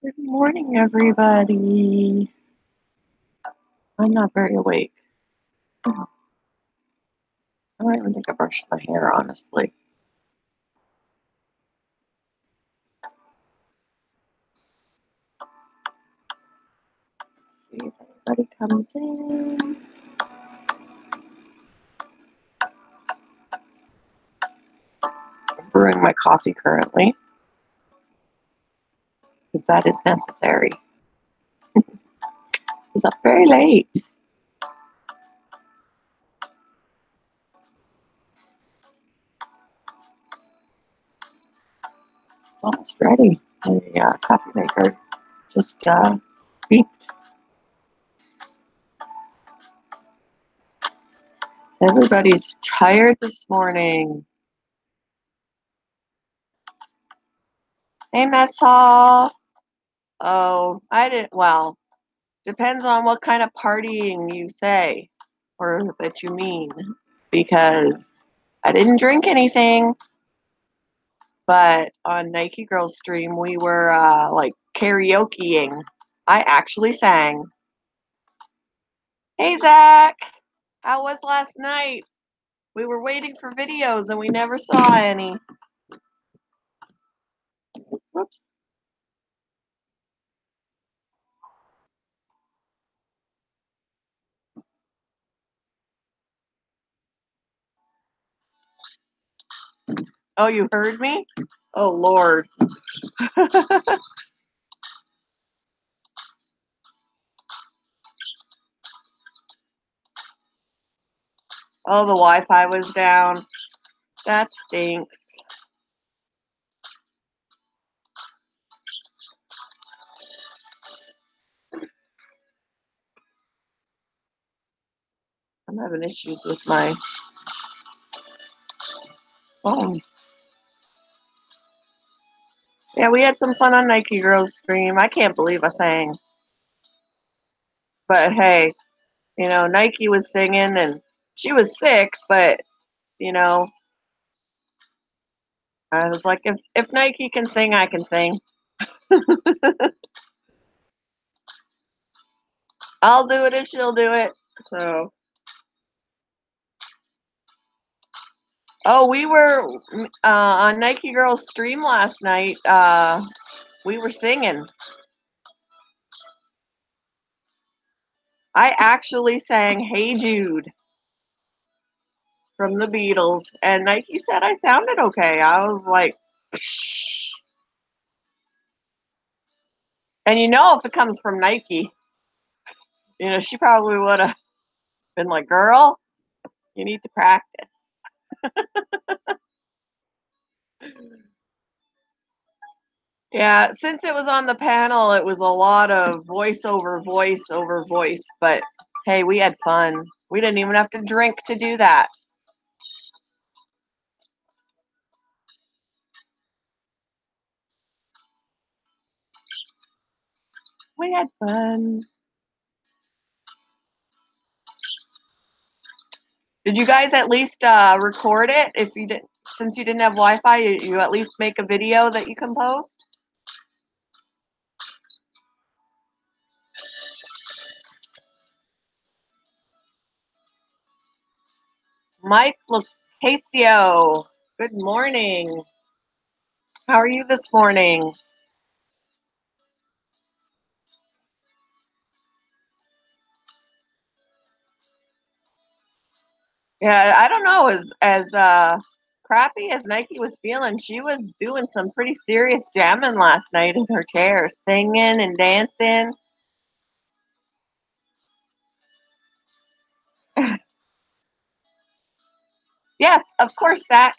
Good morning, everybody. I'm not very awake. I don't even think I brushed my hair, honestly. See if anybody comes in. I'm brewing my coffee currently because that is necessary. I was up very late. It's almost ready. The coffee maker just beeped. Everybody's tired this morning. Hey, Mess Hall. Oh, I didn't. Well, depends on what kind of partying you say or that you mean, because I didn't drink anything, but on Nike Girls stream we were like karaokeing. I actually sang. Hey Zach, how was last night? We were waiting for videos and we never saw any. Whoops. Oh, you heard me? Oh Lord. Oh, the Wi-Fi was down. That stinks. I'm having issues with my phone. Yeah, we had some fun on Nike Girls stream. I can't believe I sang. But hey, Nike was singing and she was sick, but you know, I was like, if Nike can sing, I can sing. I'll do it if she'll do it. So, oh, we were on Nike Girls stream last night. We were singing. I actually sang "Hey Jude" from the Beatles, and Nike said I sounded okay. I was like, psh. And if it comes from Nike, she probably would have been like, "Girl, you need to practice." Yeah, since it was on the panel, it was a lot of voice over voice over voice, but hey, we had fun. We didn't even have to drink to do that. We had fun. Did you guys at least record it? If you didn't, since you didn't have Wi-Fi, you at least make a video that you can post? Mike Locasio, good morning. How are you this morning? Yeah, I don't know. As crappy as Nike was feeling, she was doing some pretty serious jamming last night in her chair, singing and dancing. Yes, of course, Zach.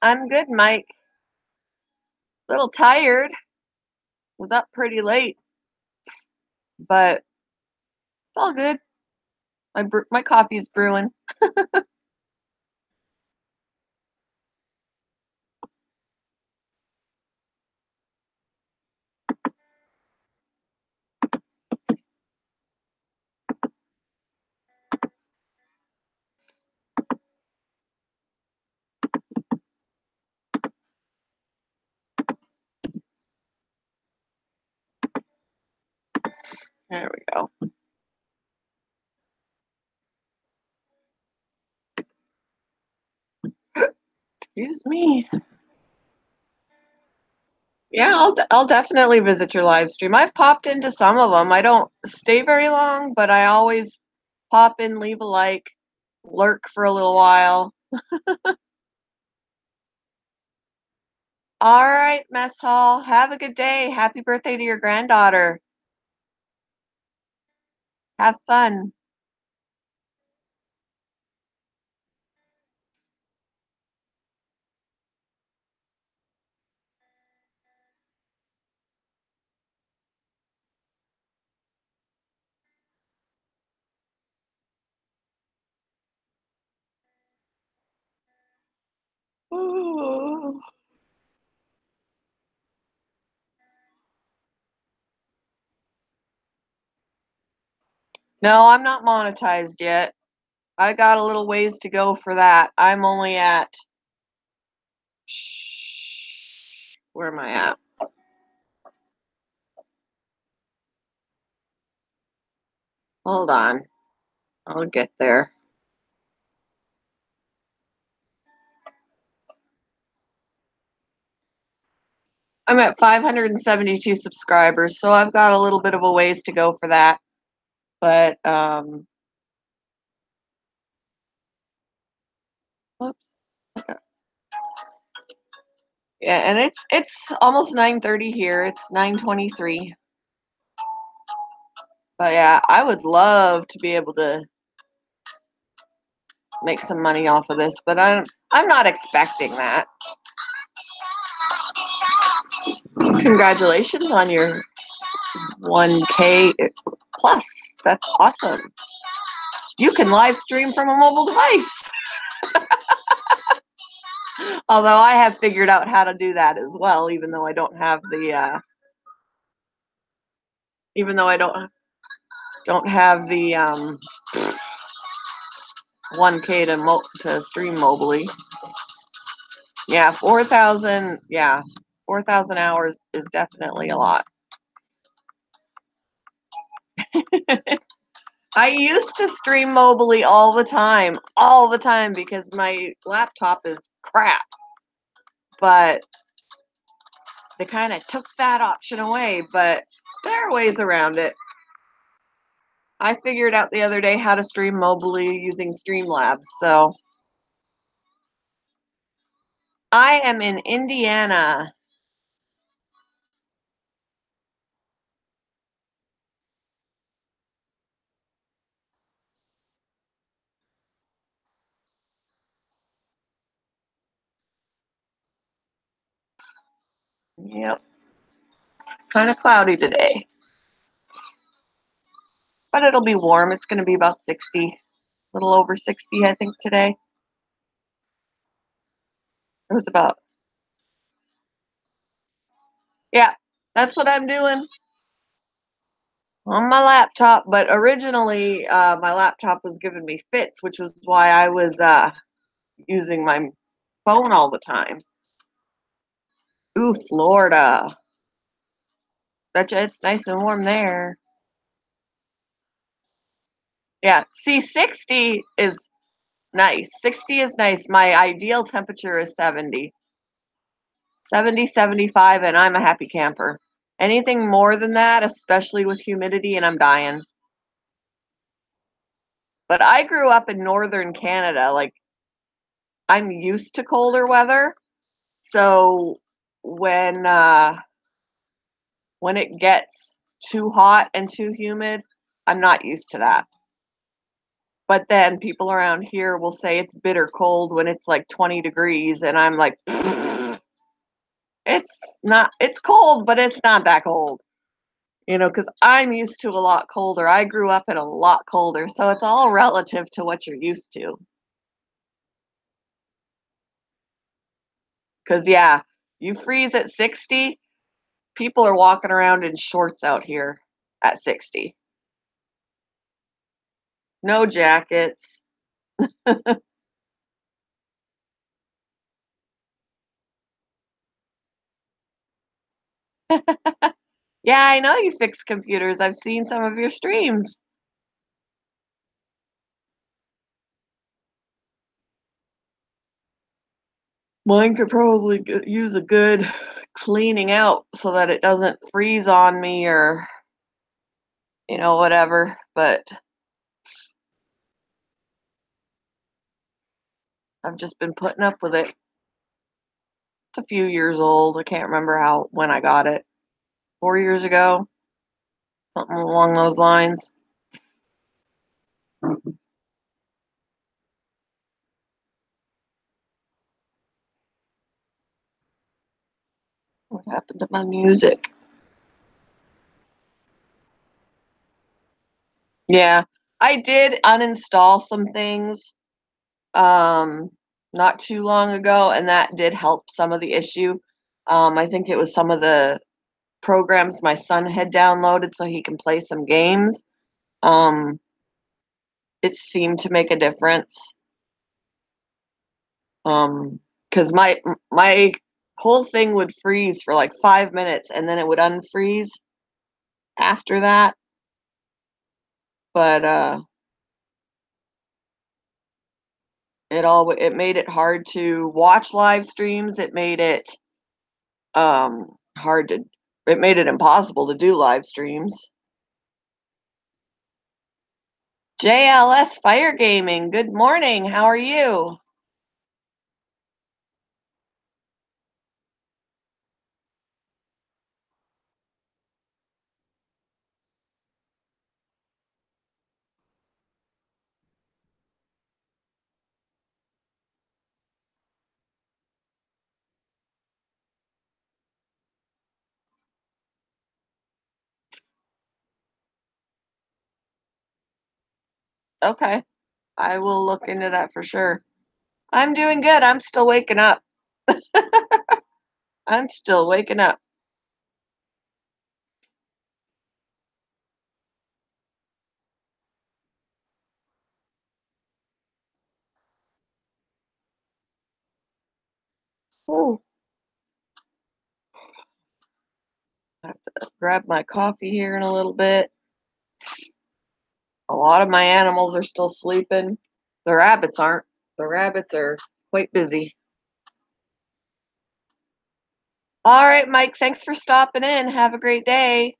I'm good, Mike. A little tired. Was up pretty late, but it's all good. My coffee's brewing. There we go. Excuse me. Yeah, I'll definitely visit your live stream. I've popped into some of them. I don't stay very long, but I always pop in, leave a like, lurk for a little while. All right, Mess Hall. Have a good day. Happy birthday to your granddaughter. Have fun. No, I'm not monetized yet. I got a little ways to go for that. I'm only at. Where am I at? Hold on. I'll get there. I'm at 572 subscribers, so I've got a little bit of a ways to go for that. But whoops. Yeah, and it's almost 9:30 here. It's 9:23. But yeah, I would love to be able to make some money off of this, but I'm not expecting that. Congratulations on your 1K plus. That's awesome. You can live stream from a mobile device. Although I have figured out how to do that as well, even though I don't have the even though I don't have the 1K to stream mobily. Yeah, 4,000. Yeah, 4,000 hours is definitely a lot. I used to stream mobily all the time because my laptop is crap. But they kind of took that option away, but there are ways around it. I figured out the other day how to stream mobily using Streamlabs, so I am in Indiana. Yep, kind of cloudy today, but it'll be warm. It's going to be about 60, a little over 60, I think, today. It was about, yeah, that's what I'm doing on my laptop. But originally, my laptop was giving me fits, which was why I was using my phone all the time. Ooh, Florida. Betcha it's nice and warm there. Yeah, see, 60 is nice. 60 is nice. My ideal temperature is 70. 70, 75, and I'm a happy camper. Anything more than that, especially with humidity, and I'm dying. But I grew up in northern Canada. Like, I'm used to colder weather. So when when it gets too hot and too humid, I'm not used to that. But then people around here will say it's bitter cold when it's like 20 degrees, and I'm like, it's not, it's cold, but it's not that cold. Because I'm used to a lot colder. I grew up in a lot colder, so it's all relative to what you're used to. Because, yeah, you freeze at 60, people are walking around in shorts out here at 60. No jackets. Yeah, I know you fix computers. I've seen some of your streams. Mine could probably use a good cleaning out so that it doesn't freeze on me or, whatever. But I've just been putting up with it. It's a few years old. I can't remember when I got it. 4 years ago, something along those lines. What happened to my music? Yeah, I did uninstall some things um not too long ago, and that did help some of the issue. I think it was some of the programs my son had downloaded so he can play some games. Um, it seemed to make a difference. Because my whole thing would freeze for like 5 minutes and then it would unfreeze after that. But it made it hard to watch live streams. Hard to it made it impossible to do live streams. JLS Fire Gaming, good morning. How are you? Okay, I will look into that for sure. I'm doing good. I'm still waking up. I'm still waking up. Oh, I have to grab my coffee here in a little bit. A lot of my animals are still sleeping. The rabbits aren't. The rabbits are quite busy. All right, Mike, thanks for stopping in. Have a great day.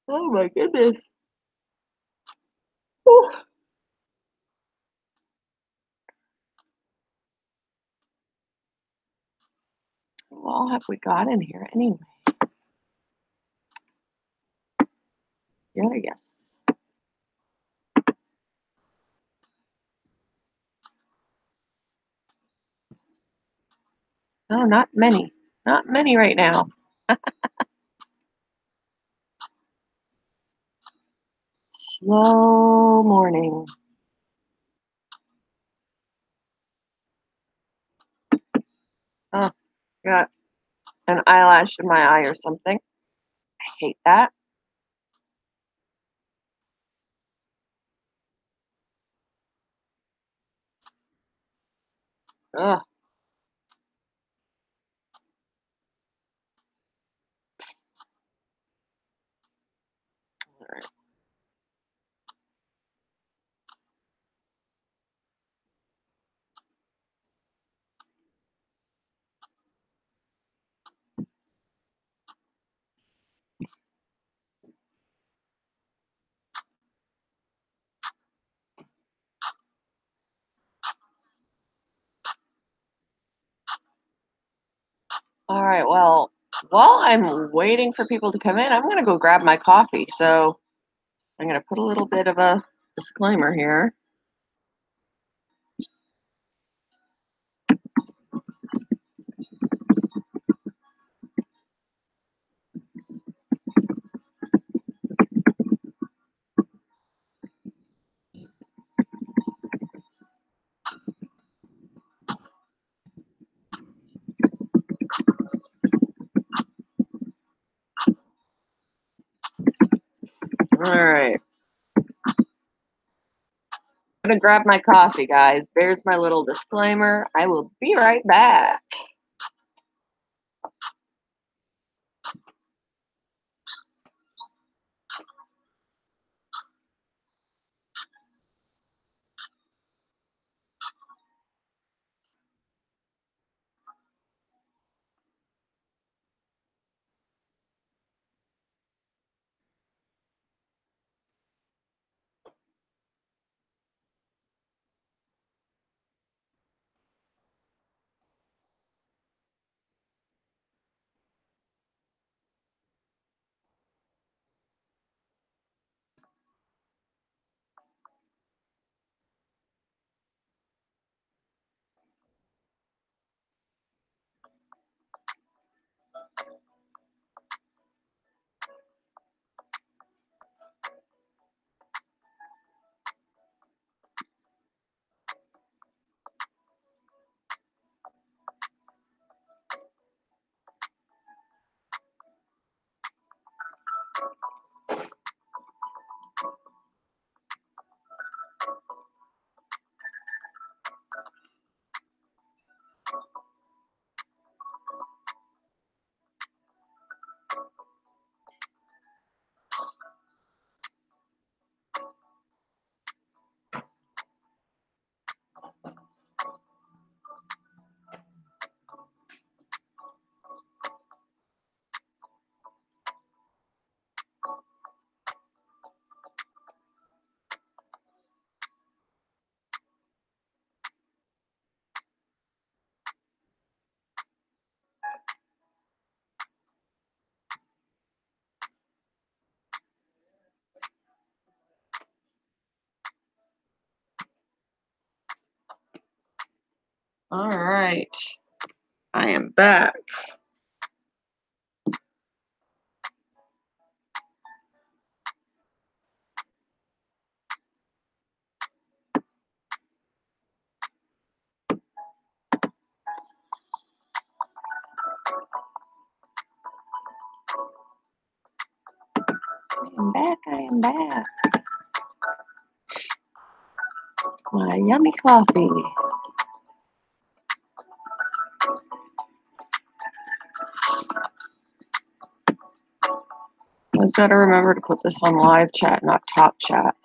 Oh my goodness. Whew. What all have we got in here anyway? Yeah, yes. No, not many. Not many right now. Slow morning. Oh, got an eyelash in my eye or something. I hate that. Ugh. All right, well, while I'm waiting for people to come in, I'm going to go grab my coffee. So I'm going to put a little bit of a disclaimer here. All right. gonna grab my coffee, guys. There's my little disclaimer. I will be right back. All right, I am back. I am back. My yummy coffee. I always got to remember to put this on live chat, not top chat.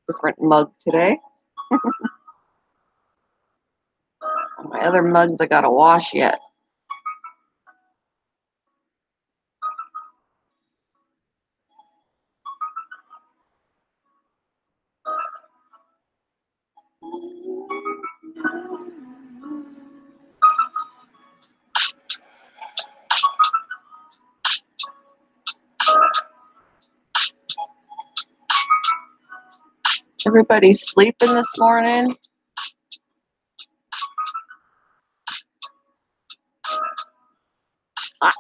Different mug today. My other mugs I gotta wash yet. Everybody's sleeping this morning. Hot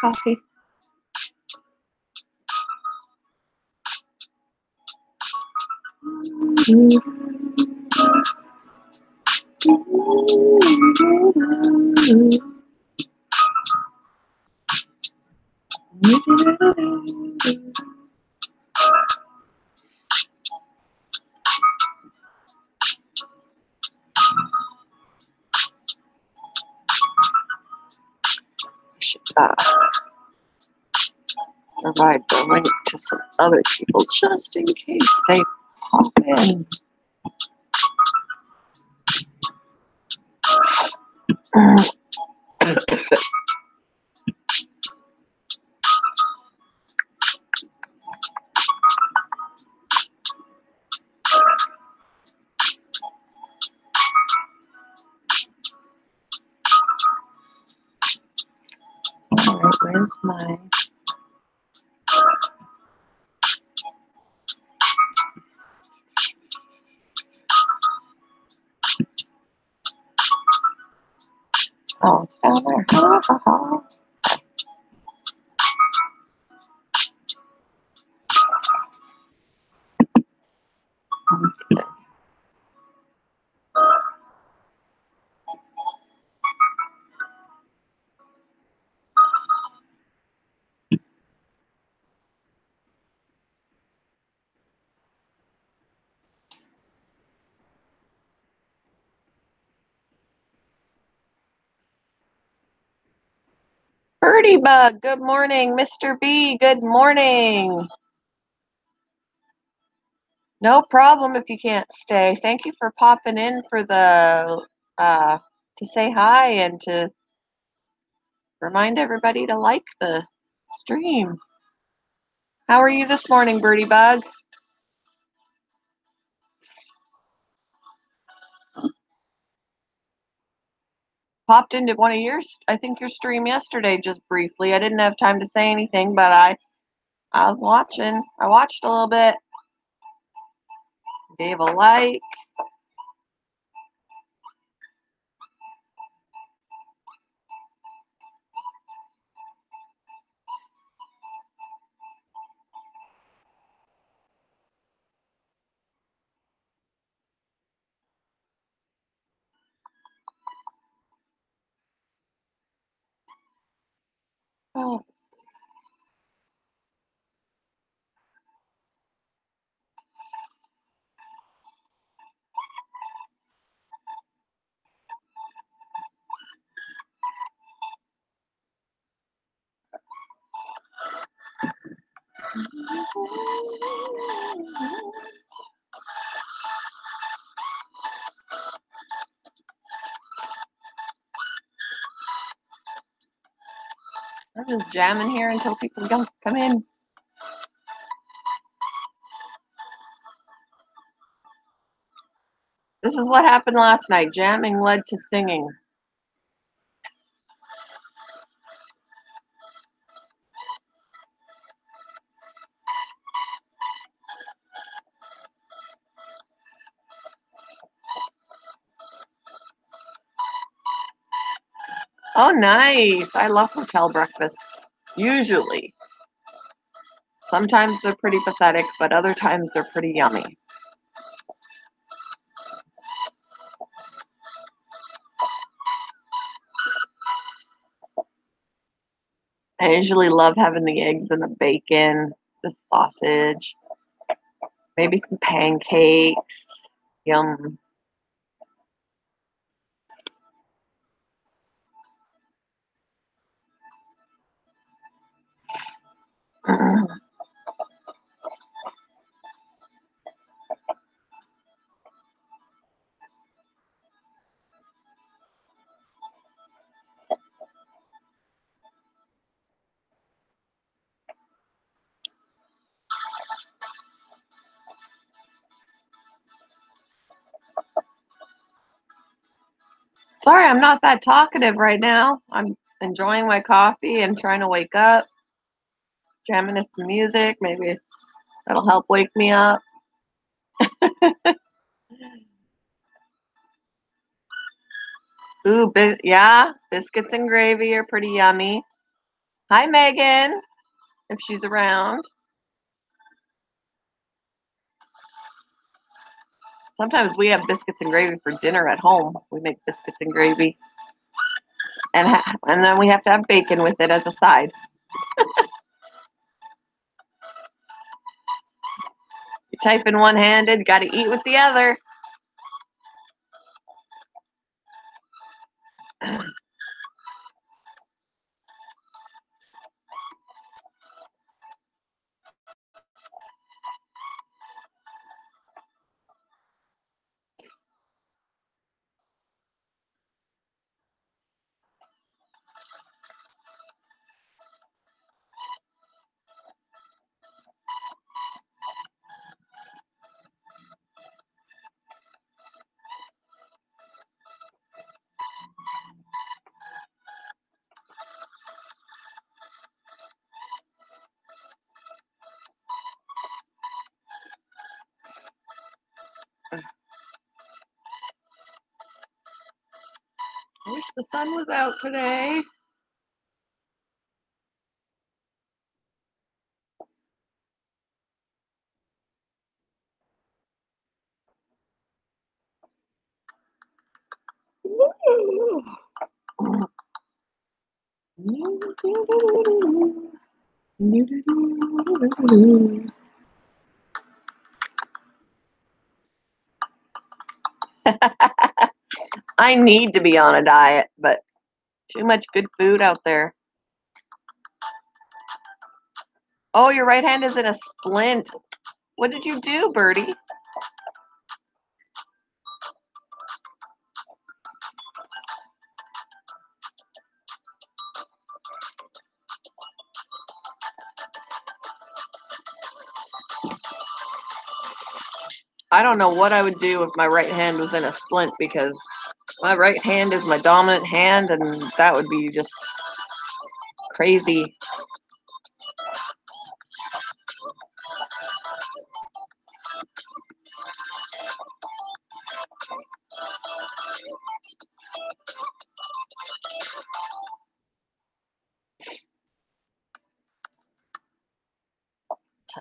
coffee. Should provide the link to some other people just in case they pop in. Alright, where's my... Oh, it's down there. Ha, ha, ha. Birdie Bug, good morning. Mr. B, good morning. No problem if you can't stay. Thank you for popping in for the to say hi and to remind everybody to like the stream. How are you this morning, Birdie Bug? Popped into one of yours, I think your stream yesterday just briefly. I didn't have time to say anything, but I was watching. I watched a little bit. Gave a like. Oh. I'm just jamming here until people come in. This is what happened last night. Jamming led to singing. Oh, nice. I love hotel breakfasts. Usually. Sometimes they're pretty pathetic, but other times they're pretty yummy. I usually love having the eggs and the bacon, the sausage, maybe some pancakes. Yum. Sorry, I'm not that talkative right now. I'm enjoying my coffee and trying to wake up. Jamming to some music. Maybe that'll help wake me up. Ooh, yeah, biscuits and gravy are pretty yummy. Hi, Megan, if she's around. Sometimes we have biscuits and gravy for dinner at home. We make biscuits and gravy. And then we have to have bacon with it as a side. You type in one-handed, got to eat with the other. I wish the sun was out today. I need to be on a diet, but too much good food out there. Oh, your right hand is in a splint. What did you do, Birdie? I don't know what I would do if my right hand was in a splint, because my right hand is my dominant hand, and that would be just crazy.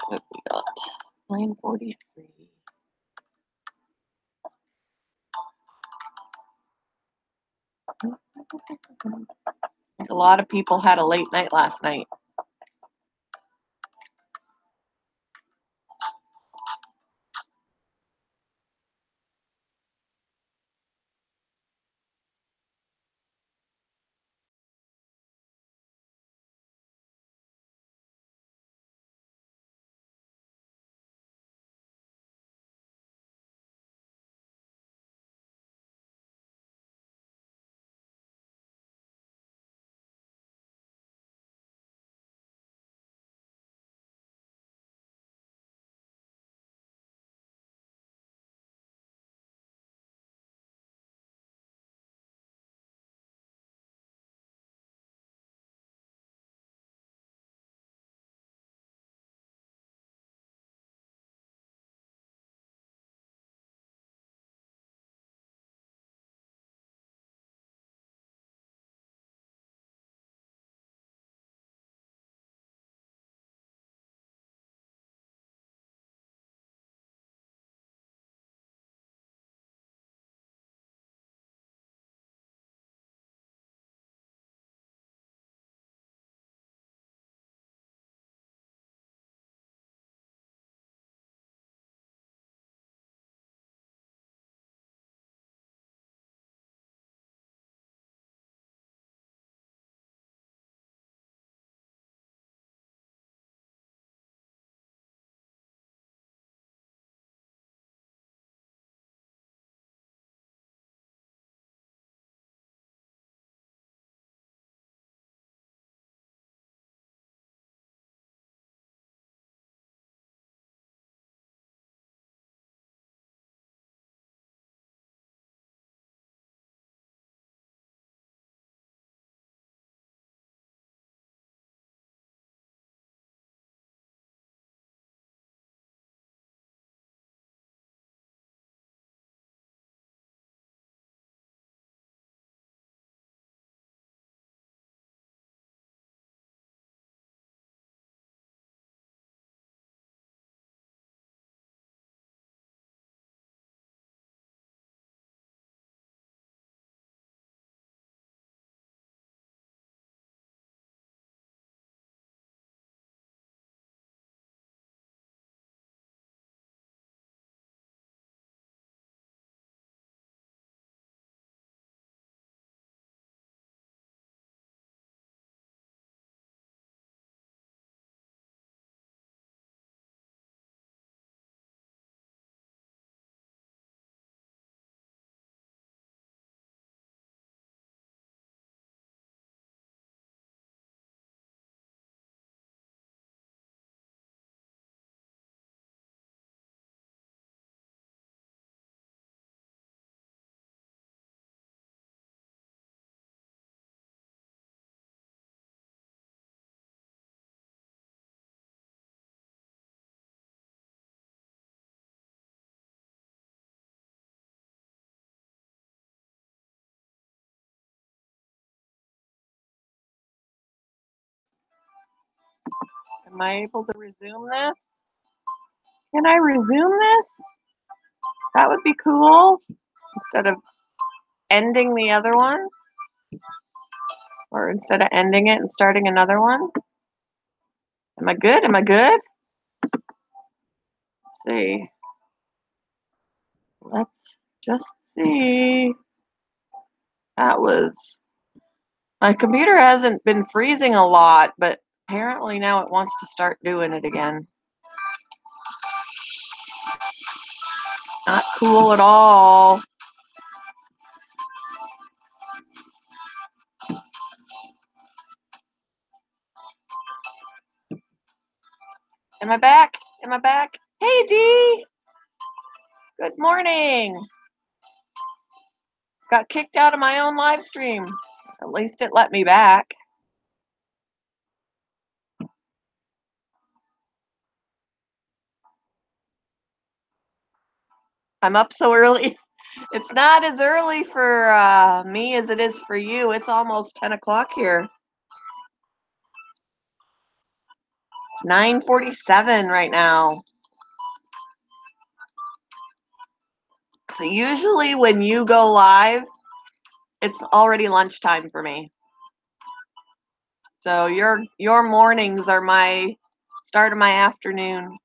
What have we got? 9:43. A lot of people had a late night last night. Am I able to resume this? Can I resume this? That would be cool. Instead of ending the other one, or instead of ending it and starting another one. Am I good? Am I good? Let's see. Let's just see. That was, my computer hasn't been freezing a lot, but Apparently now it wants to start doing it again. Not cool at all. Am I back? Am I back? Hey, Dee! Good morning. Got kicked out of my own live stream. At least it let me back. I'm up so early. It's not as early for me as it is for you. It's almost 10 o'clock here. It's 9:47 right now. So usually when you go live, it's already lunchtime for me. So your mornings are my start of my afternoon.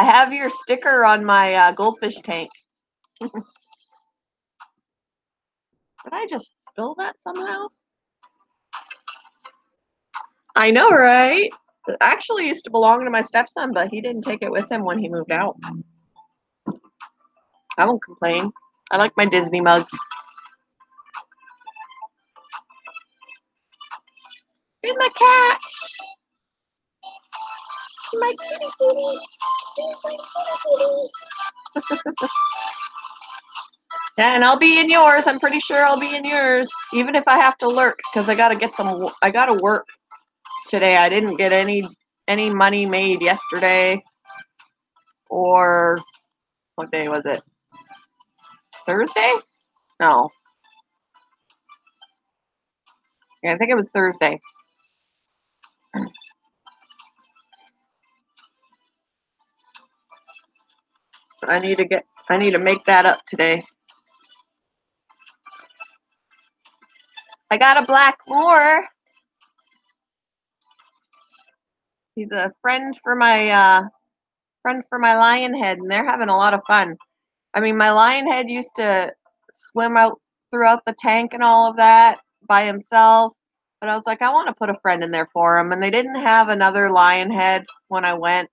I have your sticker on my goldfish tank. Did I just spill that somehow? I know, right? It actually used to belong to my stepson, but he didn't take it with him when he moved out. I won't complain. I like my Disney mugs. Here's my cat. My kitty kitty. Here's my kitty kitty. Yeah, and I'll be in yours. I'm pretty sure I'll be in yours, even if I have to lurk, because I gotta work today. I didn't get any money made yesterday, or what day was it? Thursday? No. Yeah, I think it was Thursday. I need to make that up today. I got a black Moor. He's a friend for my lion head, and they're having a lot of fun. I mean, my lion head used to swim out throughout the tank and all of that by himself, but I was like, I want to put a friend in there for him, and they didn't have another lion head when I went,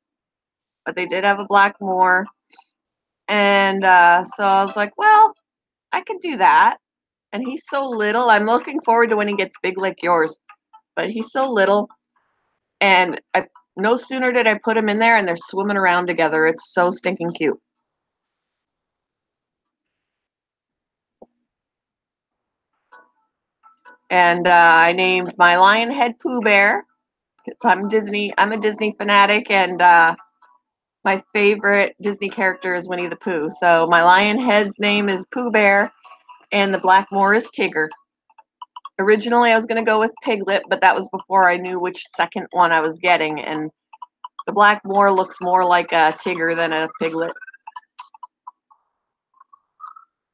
but they did have a black Moor, and so I was like, well, I could do that. And he's so little. I'm looking forward to when he gets big like yours, but he's so little, and no sooner did I put him in there, and they're swimming around together. It's so stinking cute. And I named my lion head Pooh Bear. I'm a Disney fanatic, and my favorite Disney character is Winnie the Pooh. So my lion head's name is Pooh Bear, and the black Moor is Tigger. Originally, I was going to go with Piglet, but that was before I knew which second one I was getting, and the black Moor looks more like a Tigger than a Piglet.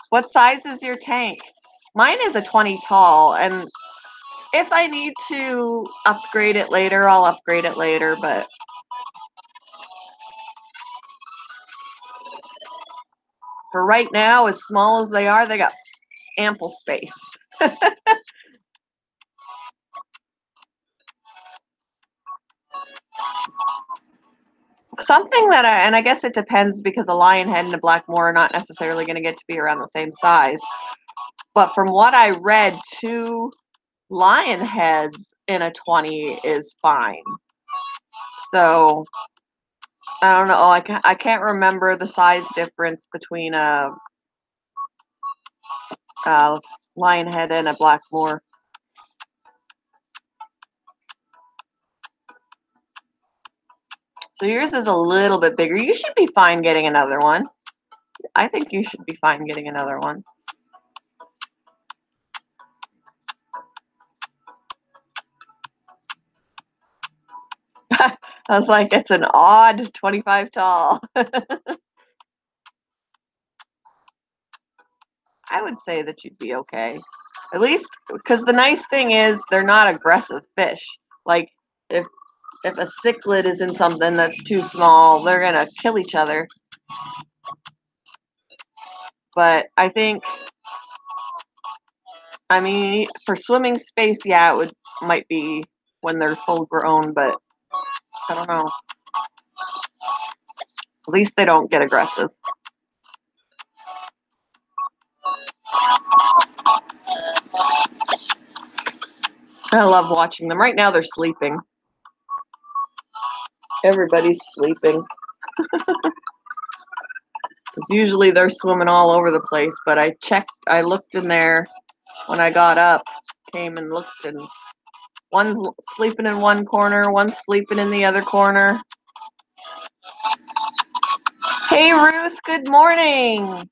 What size is your tank? Mine is a 20 tall, and if I need to upgrade it later, I'll upgrade it later, but for right now, as small as they are, they got ample space. Something that and I guess it depends because a lion head and a black Moor are not necessarily going to get to be around the same size. But from what I read, 2 lion heads in a 20 is fine. So I don't know. I can't remember the size difference between a lion head and a black Moor. So yours is a little bit bigger. You should be fine getting another one. I think you should be fine getting another one. I was like, it's an odd 25 tall. I would say that you'd be okay. At least, because the nice thing is they're not aggressive fish. Like, if a cichlid is in something that's too small, they're gonna kill each other. But I think I mean, for swimming space, yeah, might be when they're full grown, but I don't know. At least they don't get aggressive. I love watching them. Right now they're sleeping. Everybody's sleeping. Because usually they're swimming all over the place, but I looked in there when I got up, came and looked, and one's sleeping in one corner, one's sleeping in the other corner. Hey Ruth, good morning.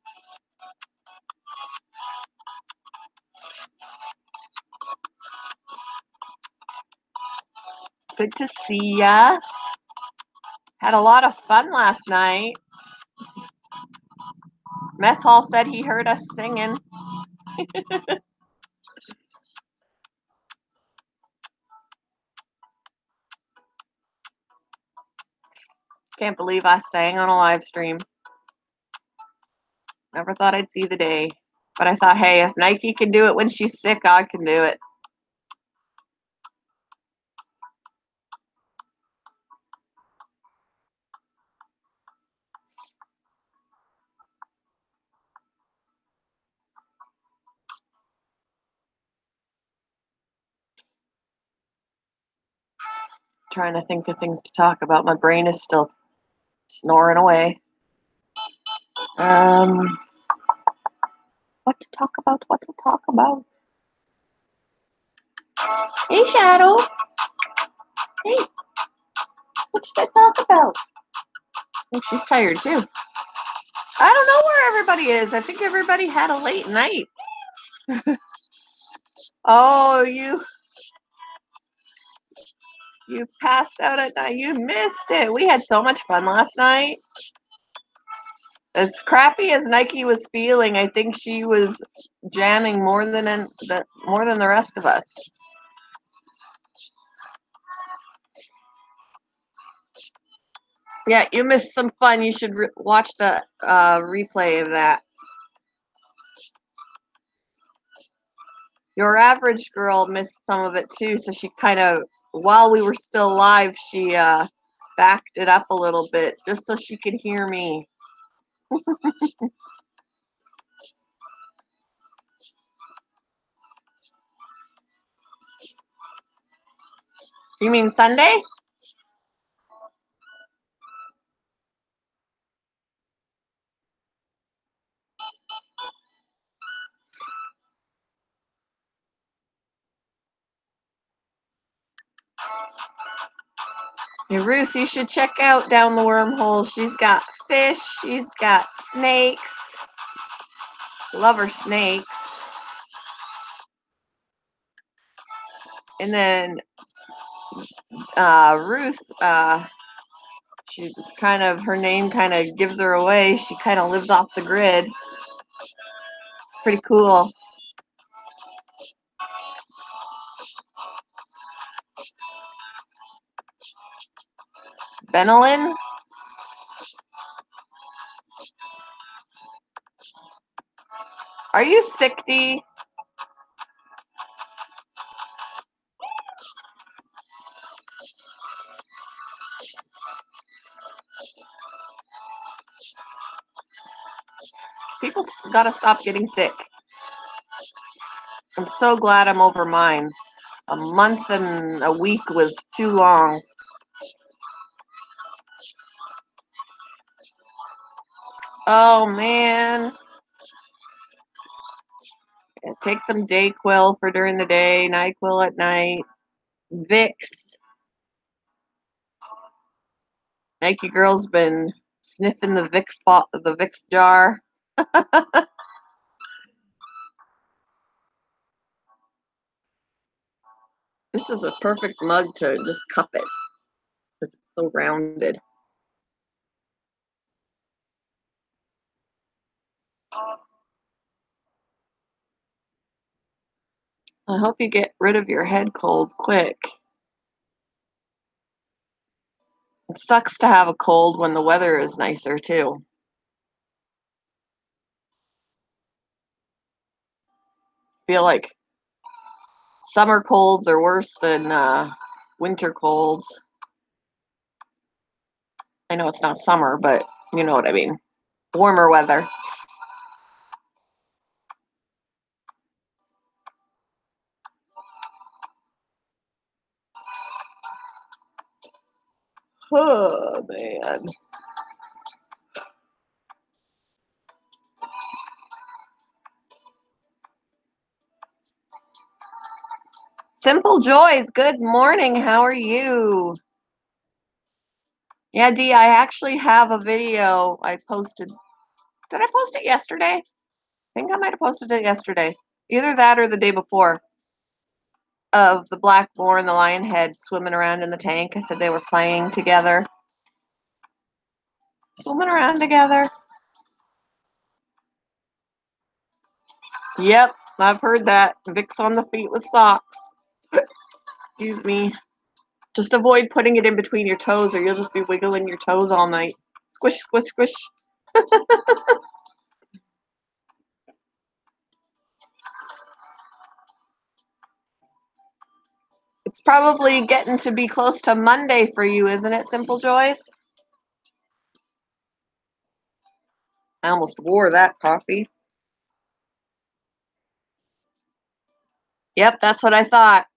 Good to see ya. Had a lot of fun last night. Mess Hall said he heard us singing. Can't believe I sang on a live stream. Never thought I'd see the day. But I thought, hey, if Nike can do it when she's sick, I can do it. Trying to think of things to talk about. My brain is still snoring away. What to talk about? What to talk about? Hey, Shadow. Hey, what should I talk about? Oh, she's tired too. I don't know where everybody is. I think everybody had a late night. Oh, you passed out at night. You missed it. We had so much fun last night. As crappy as Nike was feeling, I think she was jamming more than the rest of us. Yeah, you missed some fun. You should watch the replay of that. Your average girl missed some of it too, so she kind of, while we were still live, she backed it up a little bit just so she could hear me. You mean Sunday? Hey, Ruth, you should check out Down the Wormhole. She's got fish. She's got snakes. Love her snakes. And then Ruth, she kind of, her name kind of gives her away. She kind of lives off the grid. It's pretty cool. Benelin? Are you sick, Dee? People gotta stop getting sick. I'm so glad I'm over mine. A month and a week was too long. Oh man. Take some Dayquil for during the day, NyQuil at night. Vicks. Nike Girl's been sniffing the Vicks jar. This is a perfect mug to just cup it because it's so rounded. I hope you get rid of your head cold quick. It sucks to have a cold when the weather is nicer too. Feel like Summer colds are worse than winter colds. I know it's not summer, but you know what I mean. Warmer weather. Oh, man. Simple Joys, good morning. How are you? Yeah, Dee, I actually have a video I posted. Did I post it yesterday? I think I might have posted it yesterday. Either that or the day before. Of the black boar and the lion head swimming around in the tank. I said they were playing together. Swimming around together. Yep, I've heard that. Vicks on the feet with socks. Excuse me. Just avoid putting it in between your toes or you'll just be wiggling your toes all night. Squish, squish, squish. It's probably getting to be close to Monday for you, isn't it, Simple Joys? I almost wore that coffee. Yep, that's what I thought.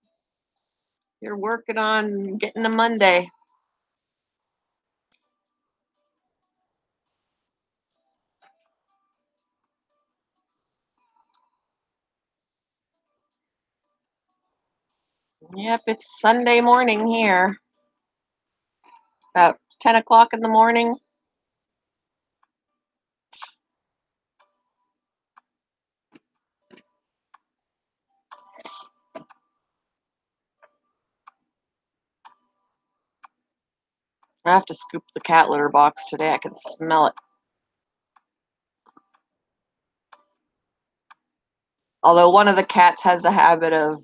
You're working on getting to Monday. Yep, it's Sunday morning here. About 10 o'clock in the morning. I have to scoop the cat litter box today. I can smell it. Although one of the cats has the habit of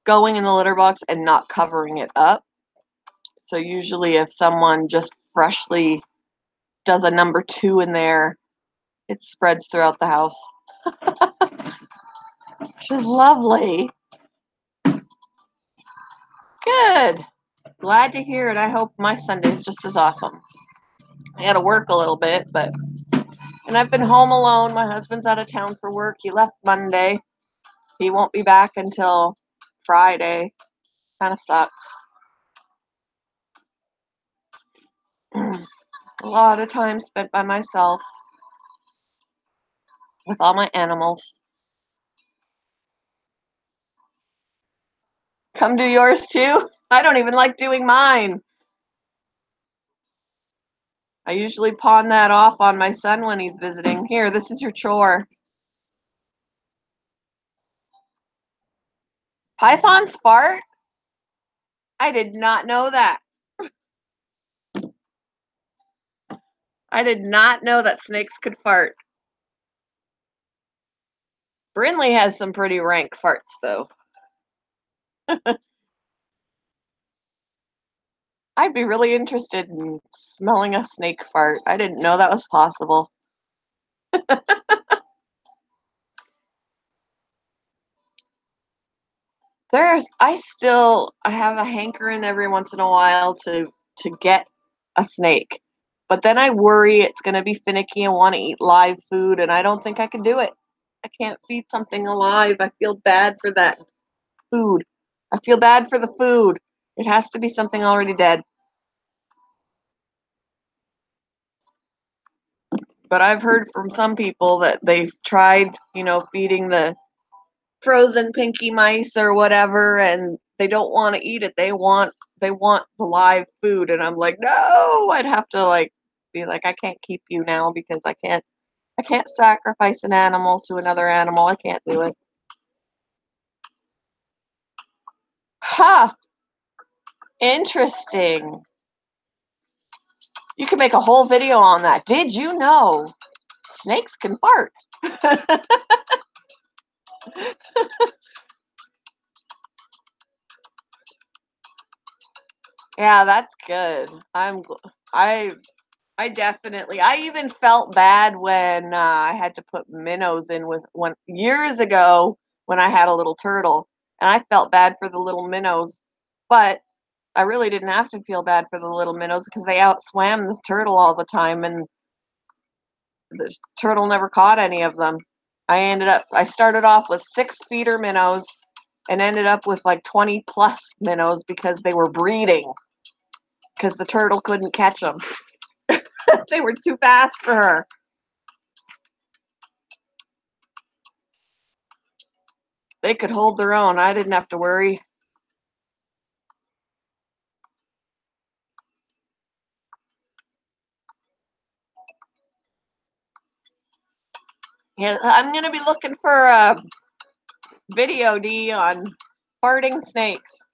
going in the litter box and not covering it up. So usually if someone just freshly does a number 2 in there, it spreads throughout the house. Which is lovely. Good. Glad to hear it. I hope my Sunday's just as awesome. I got to work a little bit, and I've been home alone. My husband's out of town for work. He left Monday. He won't be back until Friday. Kind of sucks. A lot of time spent by myself with all my animals. Come do yours too? I don't even like doing mine. I usually pawn that off on my son when he's visiting. Here, this is your chore. Pythons fart? I did not know that. I did not know that snakes could fart. Brinley has some pretty rank farts, though. I'd be really interested in smelling a snake fart. I didn't know that was possible. I have a hankering every once in a while to get a snake. But then I worry it's going to be finicky and want to eat live food, and I don't think I can do it. I can't feed something alive. I feel bad for that food. I feel bad for the food. It has to be something already dead. But I've heard from some people that they've tried, feeding the frozen pinky mice or whatever, and they don't want to eat it. They want the live food, and I'm like, no. I'd have to be like, I can't keep you now because I can't sacrifice an animal to another animal. I can't do it. Ha! Interesting. You can make a whole video on that. Did you know snakes can fart? Yeah, that's good. I I definitely. I even felt bad when I had to put minnows in with one years ago when I had a little turtle, And I felt bad for the little minnows, but I really didn't have to feel bad for the little minnows because they outswam the turtle all the time, and the turtle never caught any of them. I started off with 6 feeder minnows and ended up with like 20 plus minnows because they were breeding because the turtle couldn't catch them. They were too fast for her. They could hold their own. I didn't have to worry. Yeah, I'm gonna be looking for a video, D, on farting snakes.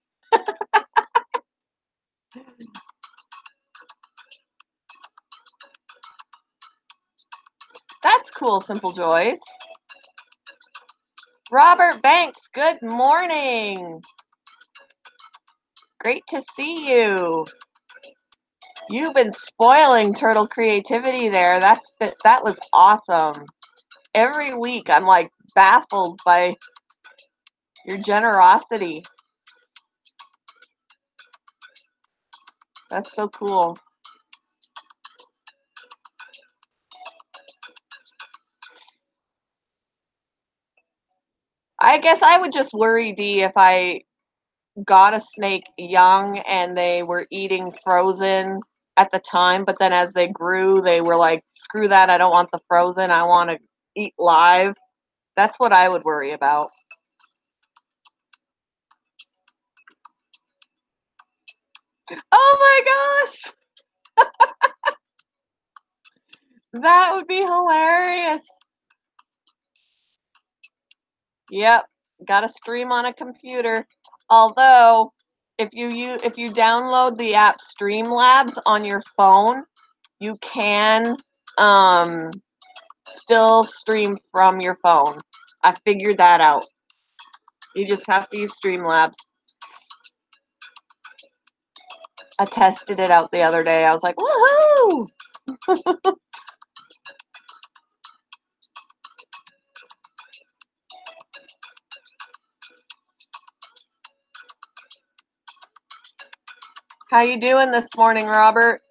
That's cool, Simple Joys. Robert Banks, good morning. Great to see you. You've been spoiling turtle creativity there. That was awesome. Every week I'm like baffled by your generosity. That's so cool. I guess I would just worry, D, if I got a snake young and they were eating frozen at the time, but then as they grew, they were like, screw that, I don't want the frozen, I want to eat live. That's what I would worry about. Oh my gosh! That would be hilarious. Yep, got to stream on a computer. Although, if you download the app Streamlabs on your phone, you can still stream from your phone. I figured that out. You just have to use Streamlabs. I tested it out the other day. I was like, woohoo! How you doing this morning, Robert?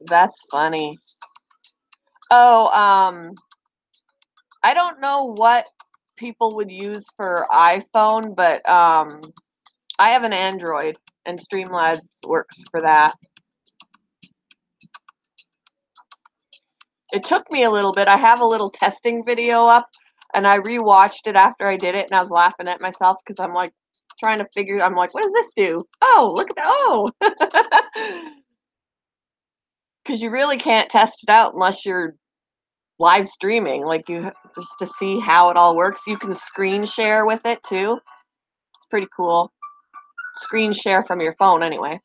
That's funny. Oh, I don't know what people would use for iPhone, but I have an Android, and Streamlabs works for that. It took me a little bit. I have a little testing video up, and I rewatched it after I did it, and I was laughing at myself because I'm like trying to figure. I'm like, what does this do? Oh, look at that! Oh, because you really can't test it out unless you're live streaming. Like you just to see how it all works. You can screen share with it too. It's pretty cool. Screen share from your phone, anyway.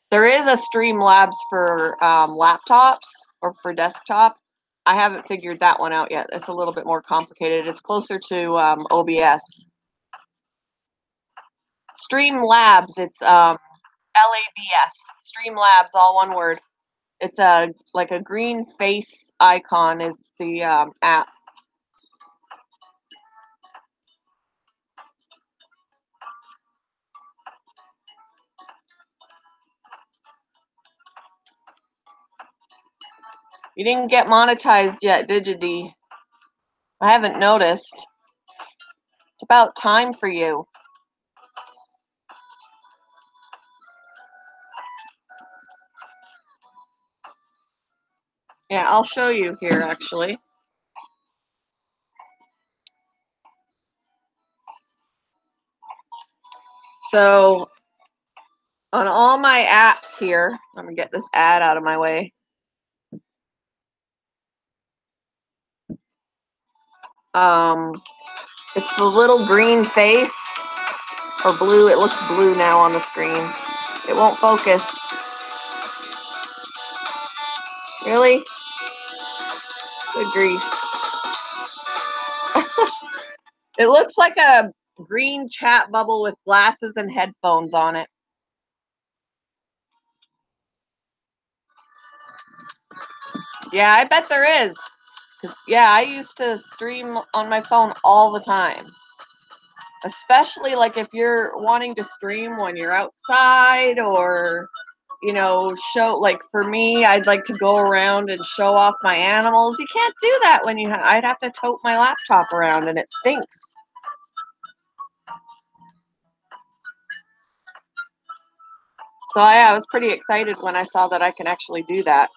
There is a Streamlabs for laptops or for desktop. I haven't figured that one out yet. It's a little bit more complicated. It's closer to OBS. Streamlabs, it's LABS. Streamlabs, all one word. It's a like a green face icon is the app. You didn't get monetized yet, did you, D? I haven't noticed. It's about time for you. Yeah, I'll show you here, actually. So, on all my apps here, let me get this ad out of my way. It's the little green face, or blue. It looks blue now on the screen. It won't focus. Really? Good grief. It looks like a green chat bubble with glasses and headphones on it. Yeah, I bet there is. 'Cause, yeah, I used to stream on my phone all the time. Especially like if you're wanting to stream when you're outside or show like for me, I'd like to go around and show off my animals. You can't do that when I'd have to tote my laptop around and it stinks. So yeah, I was pretty excited when I saw that I can actually do that.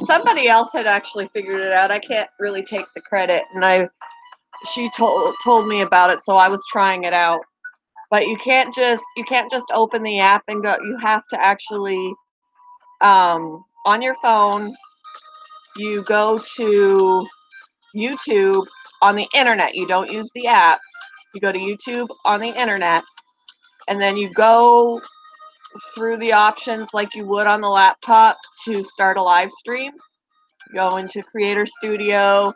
Somebody else had actually figured it out. I can't really take the credit, and she told me about it, so I was trying it out. But you can't just open the app and go. You have to actually on your phone. You go to YouTube on the internet. You don't use the app. You go to YouTube on the internet, and then you go through the options like you would on the laptop to start a live stream. Go into Creator Studio,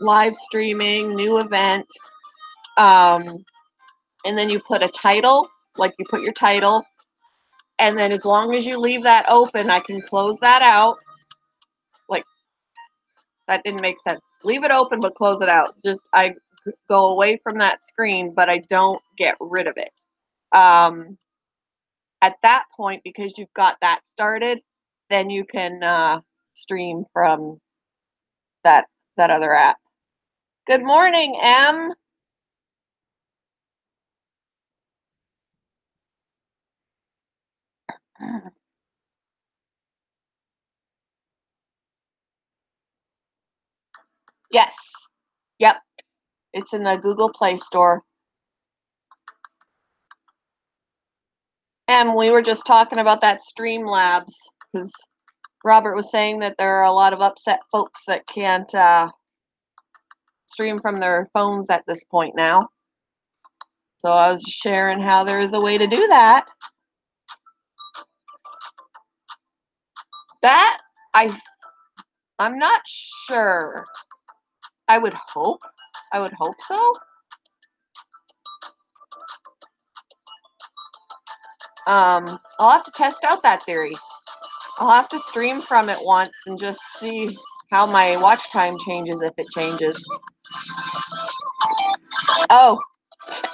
live streaming, new event, um, and then you put a title, like you put your title, and then as long as you leave that open, I can close that out. Like, that didn't make sense. Leave it open, but close it out. Just, I go away from that screen, but I don't get rid of it. At that point, because you've got that started, then you can stream from that other app. Good morning, M. Yes. Yep. It's in the Google Play Store. M, we were just talking about that Streamlabs because Robert was saying that there are a lot of upset folks that can't stream from their phones at this point now. So I was sharing how there is a way to do that. That I'm not sure. I would hope. I would hope so. I'll have to test out that theory. I'll have to stream from it once and just see how my watch time changes if it changes. Oh,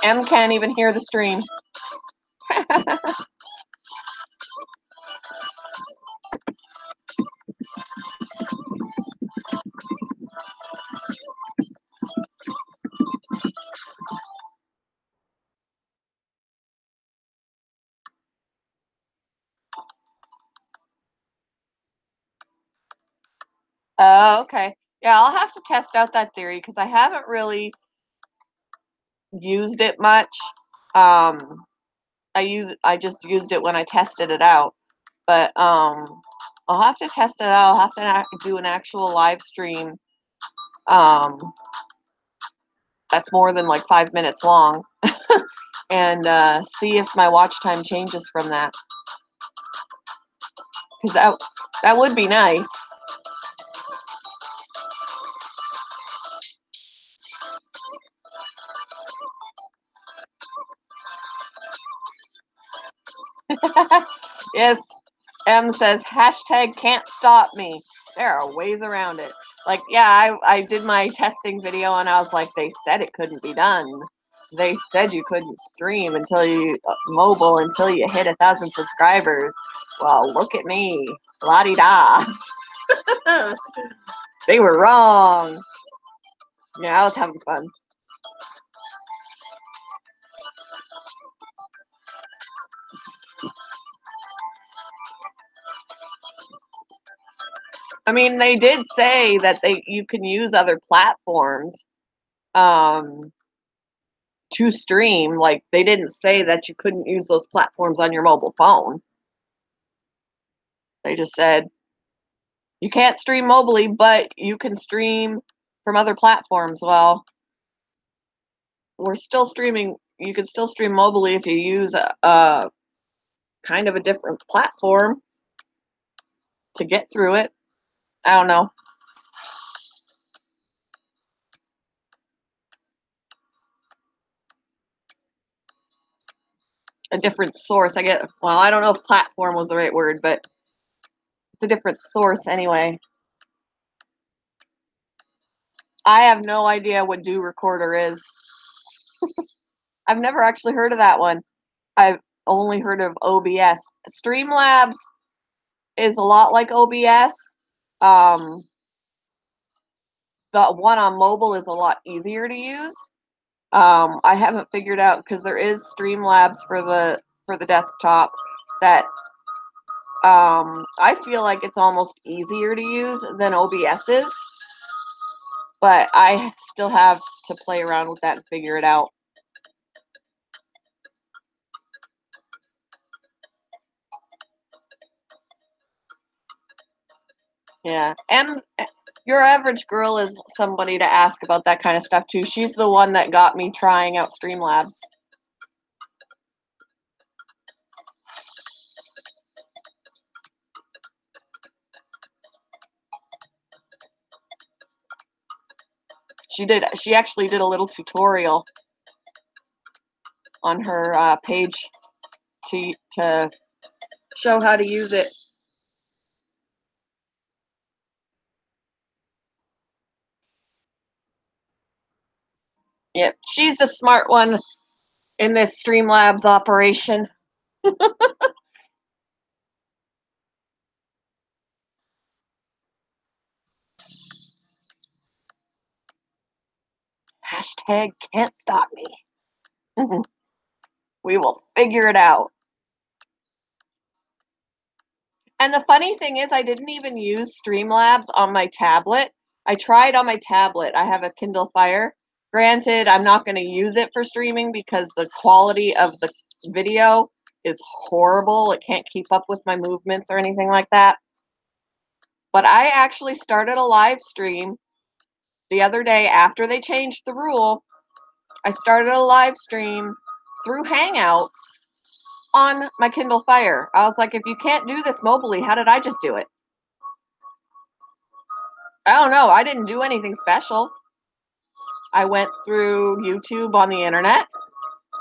M can't even hear the stream. Oh, okay. Yeah, I'll have to test out that theory because I haven't really used it much. I just used it when I tested it out. But I'll have to test it out. I'll have to do an actual live stream. Um, that's more than like 5 minutes long, and see if my watch time changes from that. Because that would be nice. Yes, M says hashtag can't stop me. There are ways around it. Like, yeah, I did my testing video and I was like, they said it couldn't be done. They said you couldn't stream until you mobile until you hit 1,000 subscribers. Well, look at me, la di da. They were wrong. Yeah, I was having fun. I mean, they did say that you can use other platforms um, to stream. Like, they didn't say that you couldn't use those platforms on your mobile phone. They just said you can't stream mobily, but you can stream from other platforms. Well, we're still streaming. You can still stream mobily if you use a kind of a different platform to get through it. I don't know. a different source. Well, I don't know if platform was the right word, but it's a different source anyway. I have no idea what Do Recorder is. I've never actually heard of that one. I've only heard of OBS. Streamlabs is a lot like OBS. The one on mobile is a lot easier to use. I haven't figured out because there is Streamlabs for the desktop that I feel like it's almost easier to use than OBS is, but I still have to play around with that and figure it out. Yeah, and your average girl is somebody to ask about that kind of stuff too. She's the one that got me trying out Streamlabs. She actually did a little tutorial on her page to show how to use it. Yep, she's the smart one in this Streamlabs operation. Hashtag can't stop me. We will figure it out. And the funny thing is, I didn't even use Streamlabs on my tablet. I tried on my tablet. I have a Kindle Fire. Granted, I'm not going to use it for streaming because the quality of the video is horrible. It can't keep up with my movements or anything like that. But I actually started a live stream the other day after they changed the rule. I started a live stream through Hangouts on my Kindle Fire. I was like, if you can't do this mobily, how did I just do it? I don't know. I didn't do anything special. I went through YouTube on the internet.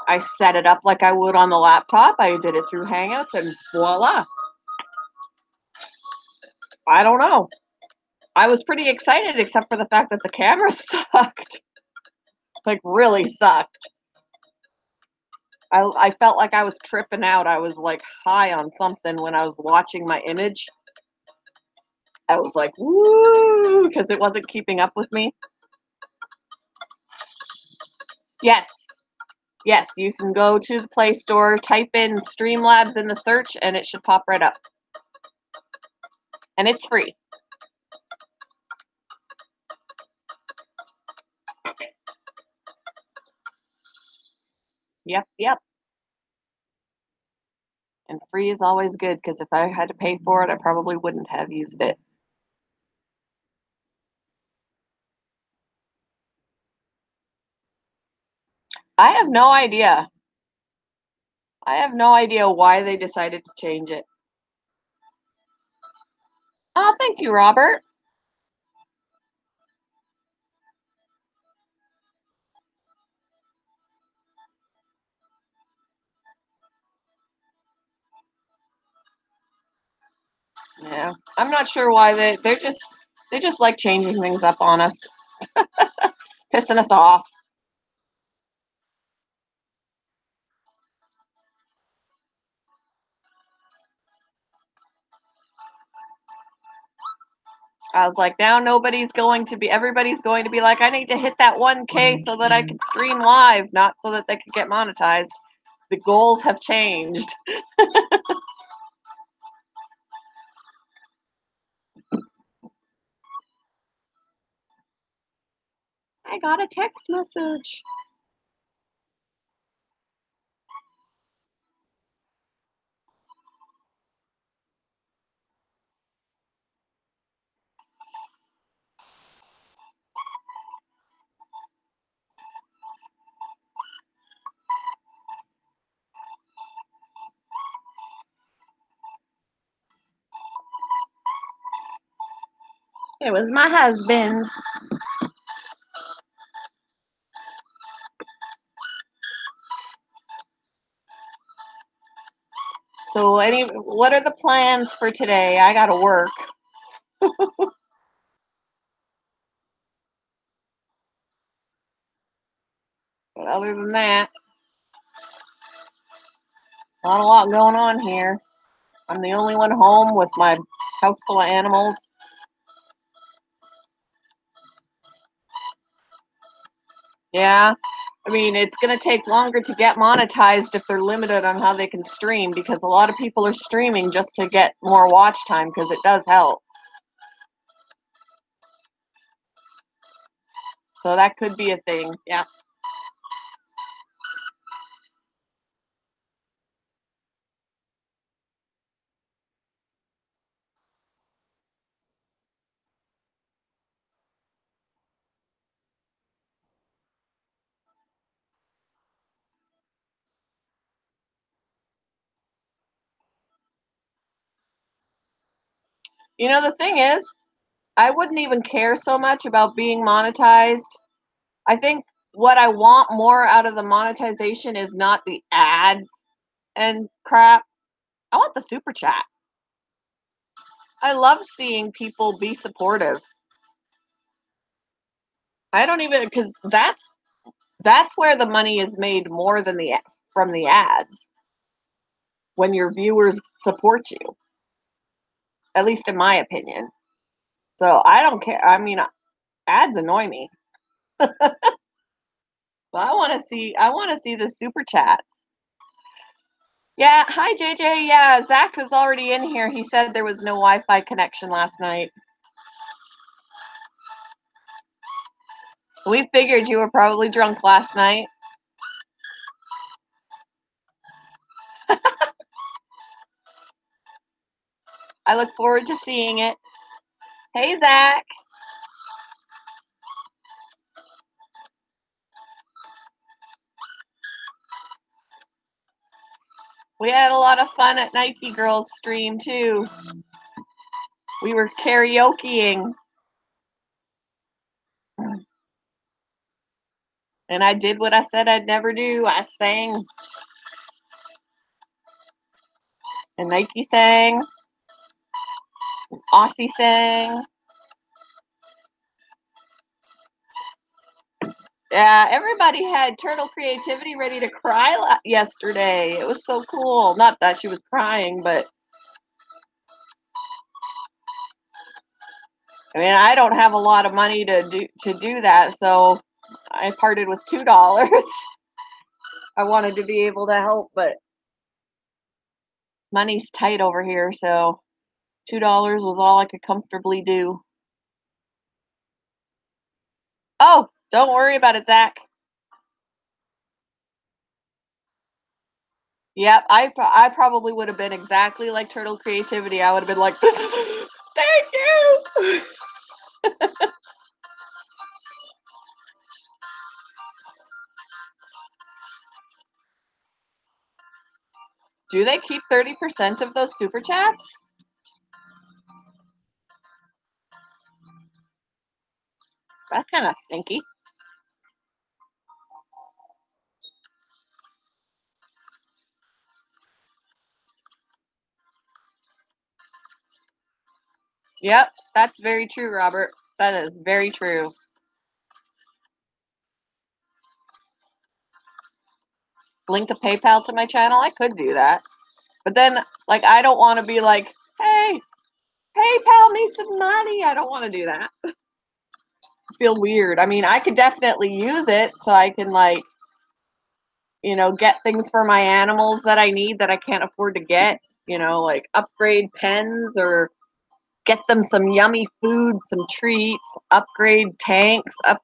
I set it up like I would on the laptop. I did it through Hangouts and voila. I don't know. I was pretty excited except for the fact that the camera sucked. Like really sucked. I felt like I was tripping out. I was like high on something when I was watching my image. I was like, woo, because it wasn't keeping up with me. Yes. Yes, you can go to the Play Store, type in Streamlabs in the search, and it should pop right up. And it's free. Yep, yep. And free is always good, because if I had to pay for it, I probably wouldn't have used it. I have no idea. I have no idea why they decided to change it. Oh, thank you, Robert. Yeah, I'm not sure why they just like changing things up on us, pissing us off. I was like, now everybody's going to be like, I need to hit that 1K so that I can stream live, not so that they can get monetized. The goals have changed. I got a text message. It was my husband. So what are the plans for today? I gotta work. But other than that, not a lot going on here. I'm the only one home with my house full of animals. Yeah. I mean, it's going to take longer to get monetized if they're limited on how they can stream, because a lot of people are streaming just to get more watch time, because it does help. So that could be a thing. Yeah. You know, the thing is, I wouldn't even care so much about being monetized. I think what I want more out of the monetization is not the ads and crap. I want the super chat. I love seeing people be supportive. I don't even, because that's where the money is made more than from the ads, when your viewers support you, at least in my opinion. So I don't care. I mean, ads annoy me, but I want to see the super chats. Yeah, hi JJ. Yeah, Zach is already in here. He said there was no Wi-Fi connection last night. We figured you were probably drunk last night. I look forward to seeing it. Hey Zach. We had a lot of fun at Nike Girls stream too. We were karaokeing. And I did what I said I'd never do. I sang. And Nike sang. Aussie sang. Yeah, everybody had Turtle Creativity ready to cry yesterday. It was so cool. Not that she was crying, but I mean, I don't have a lot of money to do that, so I parted with $2. I wanted to be able to help, but money's tight over here, so $2 was all I could comfortably do. Oh, don't worry about it, Zach. Yep, I probably would have been exactly like Turtle Creativity. I would have been like, thank you. Do they keep 30% of those super chats? That's kind of stinky. Yep, that's very true, Robert. That is very true. Link a PayPal to my channel? I could do that. But then, like, I don't want to be like, hey, PayPal me some money. I don't want to do that. I feel weird. I mean, I could definitely use it so I can, like, get things for my animals that I need that I can't afford to get, like upgrade pens or get them some yummy food, some treats, upgrade tanks, I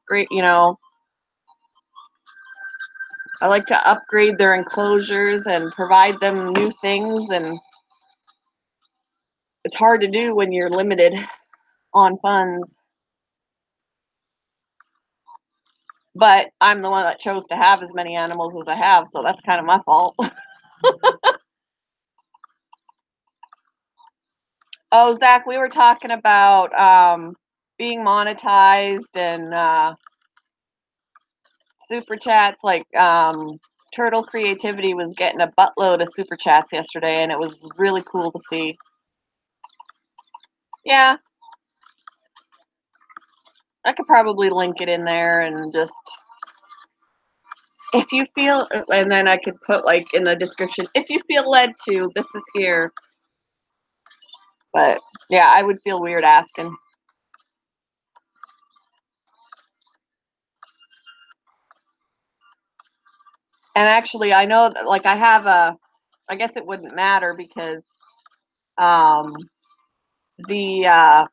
like to upgrade their enclosures and provide them new things, and it's hard to do when you're limited on funds. But I'm the one that chose to have as many animals as I have, so that's kind of my fault. Oh, Zach, we were talking about being monetized and super chats, like Turtle Creativity was getting a buttload of super chats yesterday, and it was really cool to see. Yeah, I could probably link it in there and just, if you feel, and then I could put like in the description, if you feel led to, this is here. But yeah, I would feel weird asking. And actually, I know that, like, I have a, I guess it wouldn't matter because um, the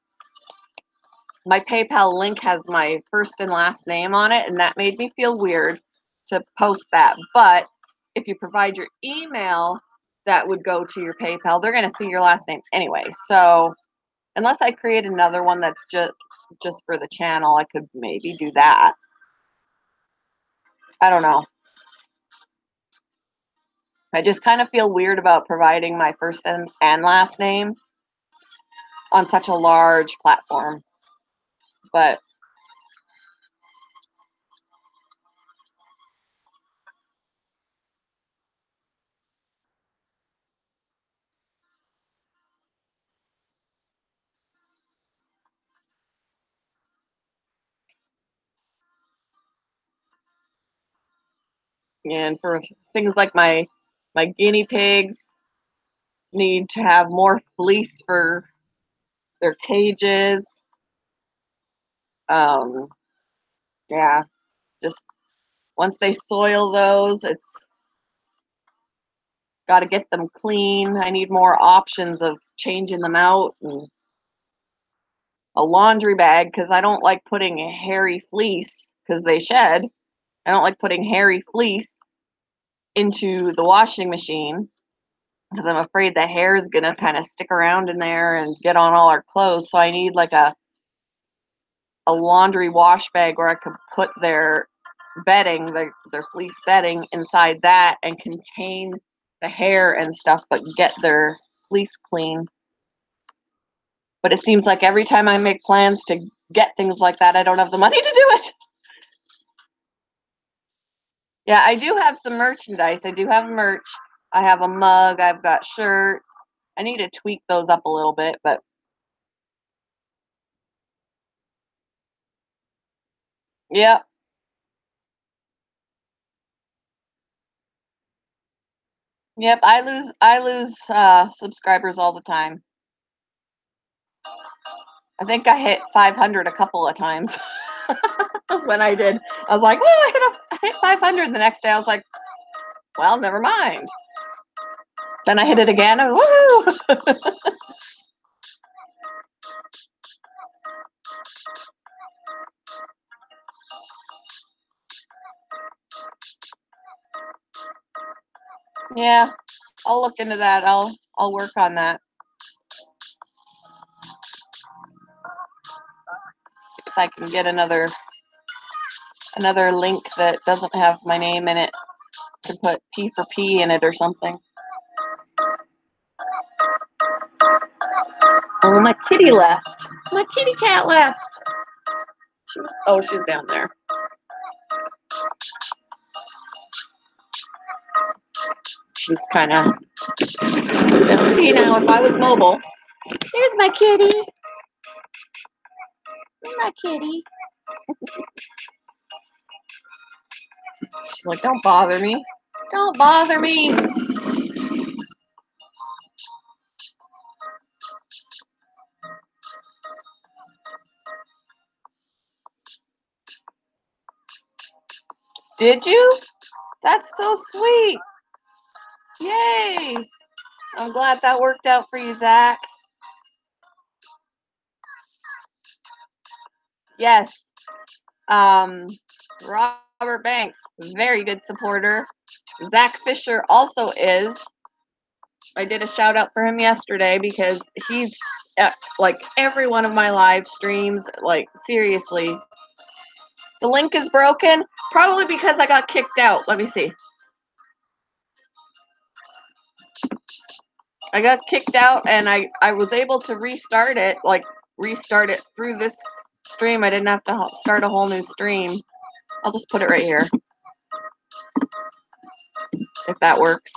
my PayPal link has my first and last name on it, and that made me feel weird to post that. But if you provide your email, that would go to your PayPal. They're going to see your last name anyway. So unless I create another one that's just for the channel, I could maybe do that. I don't know. I just kind of feel weird about providing my first and last name on such a large platform. But and for things like my guinea pigs need to have more fleece for their cages. Um, yeah, just once they soil those, it's got to get them clean. I need more options of changing them out, and a laundry bag because I don't like putting a hairy fleece because they shed. I don't like putting hairy fleece into the washing machine because I'm afraid the hair is going to kind of stick around in there and get on all our clothes. So I need like a laundry wash bag where I could put their bedding, their fleece bedding inside that and contain the hair and stuff, but get their fleece clean. But it seems like every time I make plans to get things like that, I don't have the money to do it. Yeah, I do have some merchandise. I do have merch. I have a mug. I've got shirts. I need to tweak those up a little bit, but yeah. Yep, I lose subscribers all the time. I think I hit 500 a couple of times when I did. I was like, "Well, I hit 500." The next day, I was like, "Well, never mind." Then I hit it again, and woo! Yeah, I'll look into that. I'll work on that. If I can get another link that doesn't have my name in it, to put P for P in it or something. Oh, my kitty left. My kitty cat left. She's down there. She's kind of. See now, if I was mobile, there's my kitty. My kitty. She's like, don't bother me. Don't bother me. Did you? That's so sweet. Yay. I'm glad that worked out for you, Zach. Yes. Robert Banks, very good supporter. Zach Fisher also is. I did a shout out for him yesterday because he's at like every one of my live streams. Like, seriously. The link is broken, probably because I got kicked out. Let me see. I got kicked out and I was able to restart it, through this stream. I didn't have to start a whole new stream. I'll just put it right here. if that works.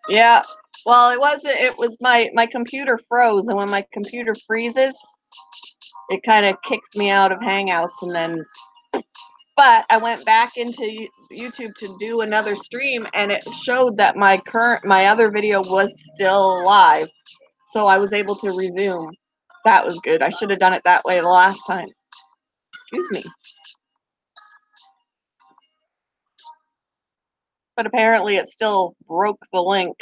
Yeah. Well, it wasn't. It was my computer froze, and when my computer freezes, it kind of kicks me out of Hangouts, and then. But I went back into YouTube to do another stream, and it showed that my other video was still live, so I was able to resume. That was good. I should have done it that way the last time. Excuse me. But apparently, it still broke the link.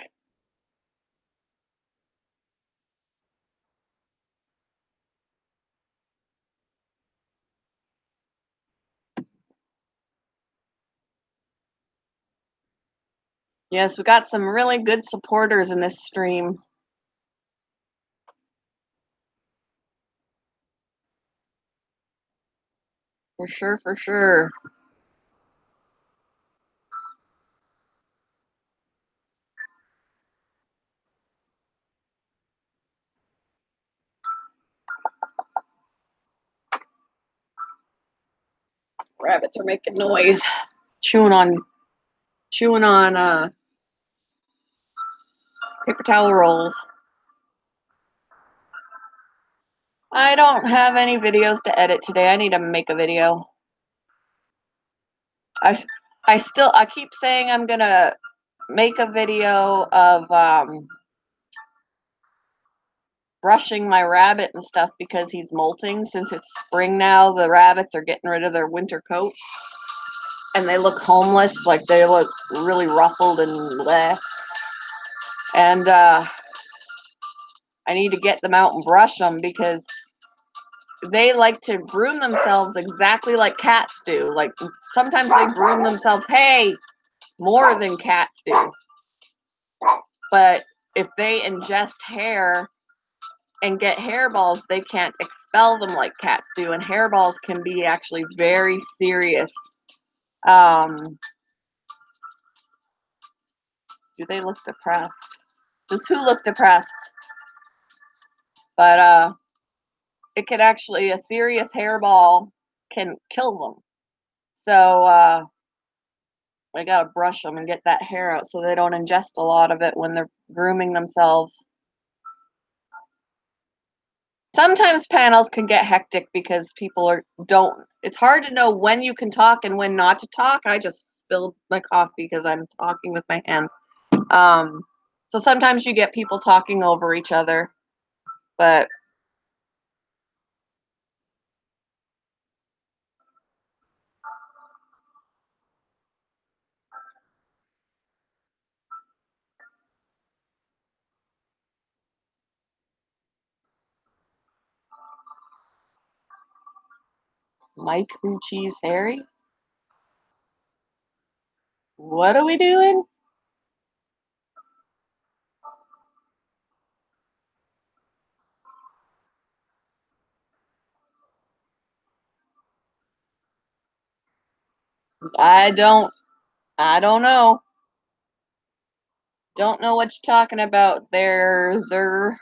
Yes, we got some really good supporters in this stream. For sure, for sure. Rabbits are making noise, chewing on paper towel rolls. I don't have any videos to edit today. I need to make a video. I keep saying I'm gonna make a video of brushing my rabbit and stuff because he's molting. Since it's spring now, the rabbits are getting rid of their winter coat, and they look homeless, like they look really ruffled and bleh. And I need to get them out and brush them because they like to groom themselves exactly like cats do. Like sometimes they groom themselves, hey, more than cats do. But if they ingest hair and get hairballs, they can't expel them like cats do. And hairballs can be actually very serious. Do they look depressed? Does who look depressed? But it could actually, a serious hairball can kill them. So I gotta brush them and get that hair out so they don't ingest a lot of it when they're grooming themselves. Sometimes panels can get hectic because people don't. It's hard to know when you can talk and when not to talk. I just spilled my coffee because I'm talking with my hands. So sometimes you get people talking over each other, but Mike Who Cheese Harry, what are we doing? I don't know. Don't know what you're talking about there, Zer.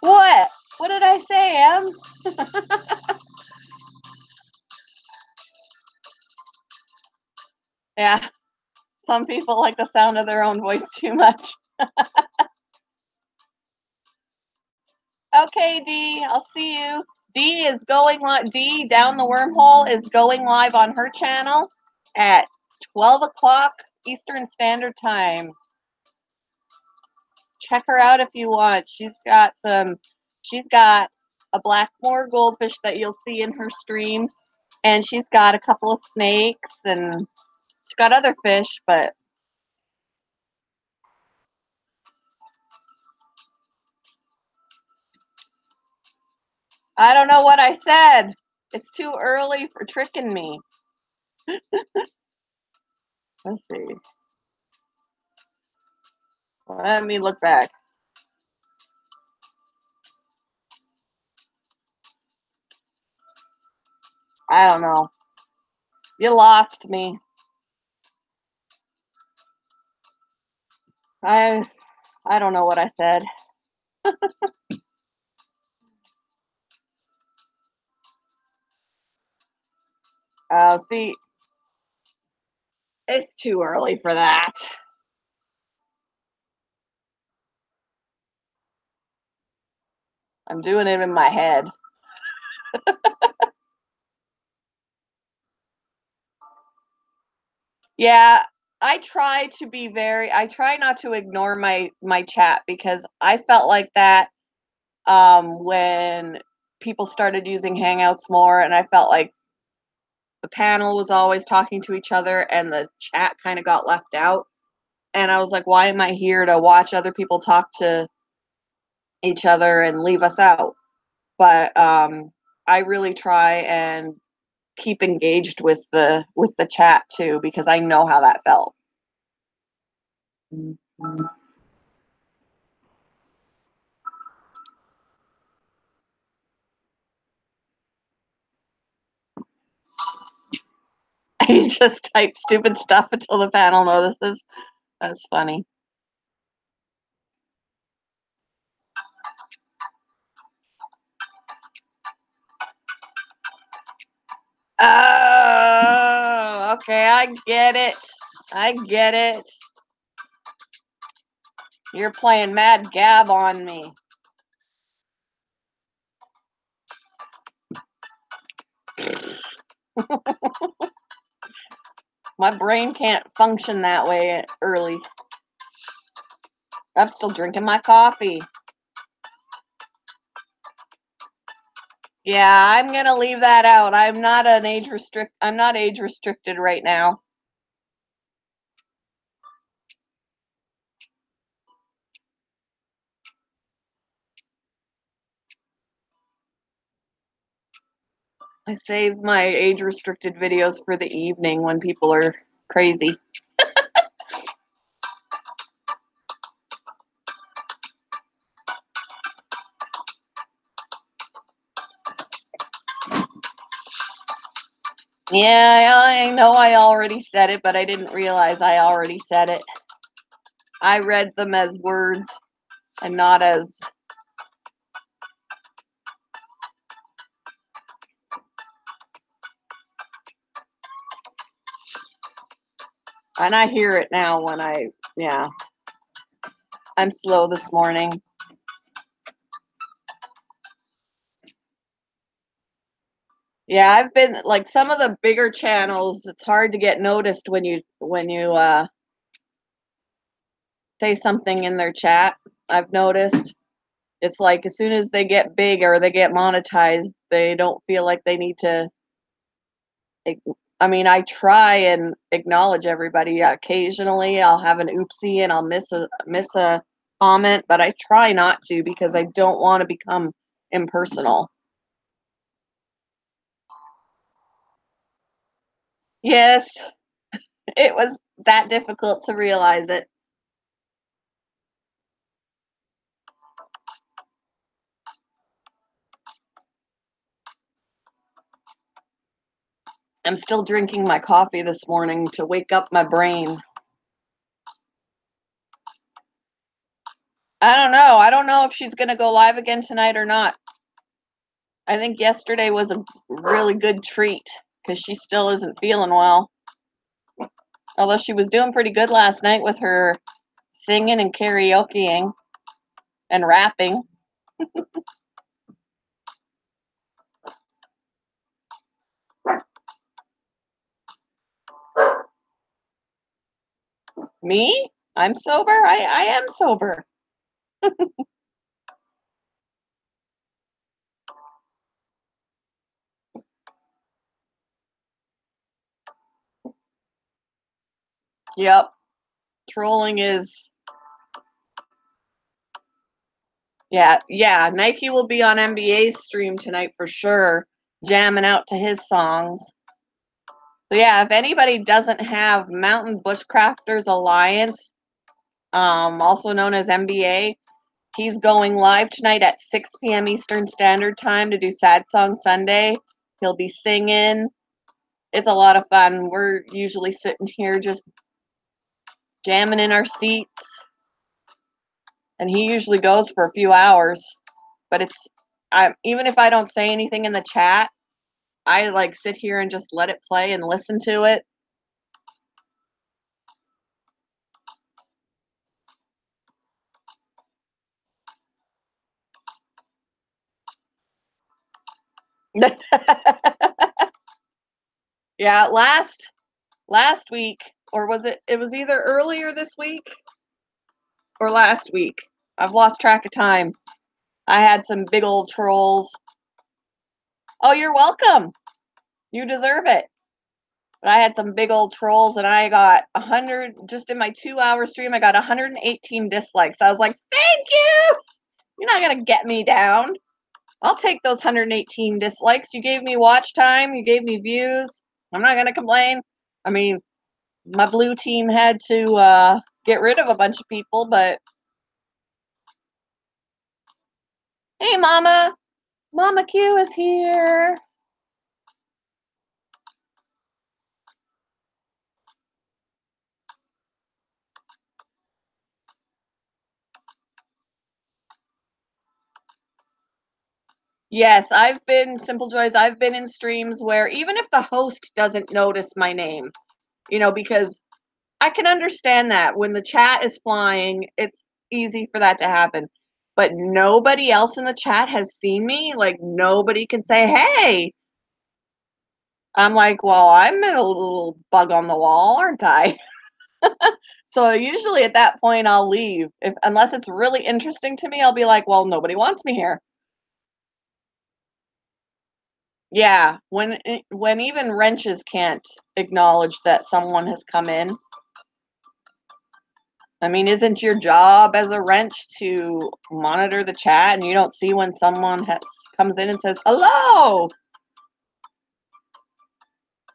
What? What did I say, Em? Yeah, some people like the sound of their own voice too much. Okay, D, I'll see you. D is going live. D down the wormhole is going live on her channel at 12 o'clock Eastern Standard Time. Check her out if you want. She's got a Blackmore goldfish that you'll see in her stream, and she's got a couple of snakes, and she's got other fish, but I don't know what I said. It's too early for tricking me. Let's see. Let me look back. I don't know. You lost me. I don't know what I said. See, it's too early for that. I'm doing it in my head. Yeah, I try not to ignore my chat because I felt like that when people started using Hangouts more, and I felt like the panel was always talking to each other and the chat kind of got left out. And I was like, why am I here to watch other people talk to each other and leave us out? But I really try and keep engaged with the chat too because I know how that felt. You just type stupid stuff until the panel notices. That's funny. Oh, okay, I get it. I get it. You're playing Mad Gab on me. My brain can't function that way early. I'm still drinking my coffee. Yeah, I'm gonna leave that out. I'm not age restricted right now. I save my age restricted videos for the evening when people are crazy. Yeah, I know I already said it, but I didn't realize I already said it. I read them as words and not as. And I hear it now when yeah. I'm slow this morning. Yeah, I've been like some of the bigger channels, it's hard to get noticed when you say something in their chat. I've noticed. It's like as soon as they get big or they get monetized, they don't feel like they need to. I mean, I try and acknowledge everybody. Occasionally, I'll have an oopsie and I'll miss a comment, but I try not to because I don't want to become impersonal. Yes, it was that difficult to realize it. I'm still drinking my coffee this morning to wake up my brain. I don't know. I don't know if she's going to go live again tonight or not. I think yesterday was a really good treat because she still isn't feeling well. Although she was doing pretty good last night with her singing and karaokeing and rapping. Me? I'm sober? I am sober. Yep. Trolling is. Yeah. Nike will be on NBA's stream tonight for sure, jamming out to his songs. So yeah, if anybody doesn't have Mountain Bushcrafters Alliance, also known as MBA, he's going live tonight at 6 p.m. Eastern Standard Time to do Sad Song Sunday. He'll be singing. It's a lot of fun. We're usually sitting here just jamming in our seats. And he usually goes for a few hours. But even if I don't say anything in the chat, I like sit here and just let it play and listen to it. Yeah, last week, or was it was either earlier this week or last week. I've lost track of time. I had some big old trolls. Oh, you're welcome. You deserve it. But I had some big old trolls, and I got 100, just in my 2-hour stream, I got 118 dislikes. I was like, thank you! You're not going to get me down. I'll take those 118 dislikes. You gave me watch time. You gave me views. I'm not going to complain. I mean, my blue team had to get rid of a bunch of people, but... Hey, Mama! Mama Q is here! Yes, I've been, Simple Joys, I've been in streams where even if the host doesn't notice my name, because I can understand that when the chat is flying, it's easy for that to happen. But nobody else in the chat has seen me. Like, nobody can say, hey. I'm like, well, I'm a little bug on the wall, aren't I? So usually at that point, I'll leave. Unless it's really interesting to me, I'll be like, well, nobody wants me here. Yeah, when even wrenches can't acknowledge that someone has come in. I mean, isn't your job as a wrench to monitor the chat and you don't see when someone comes in and says, hello?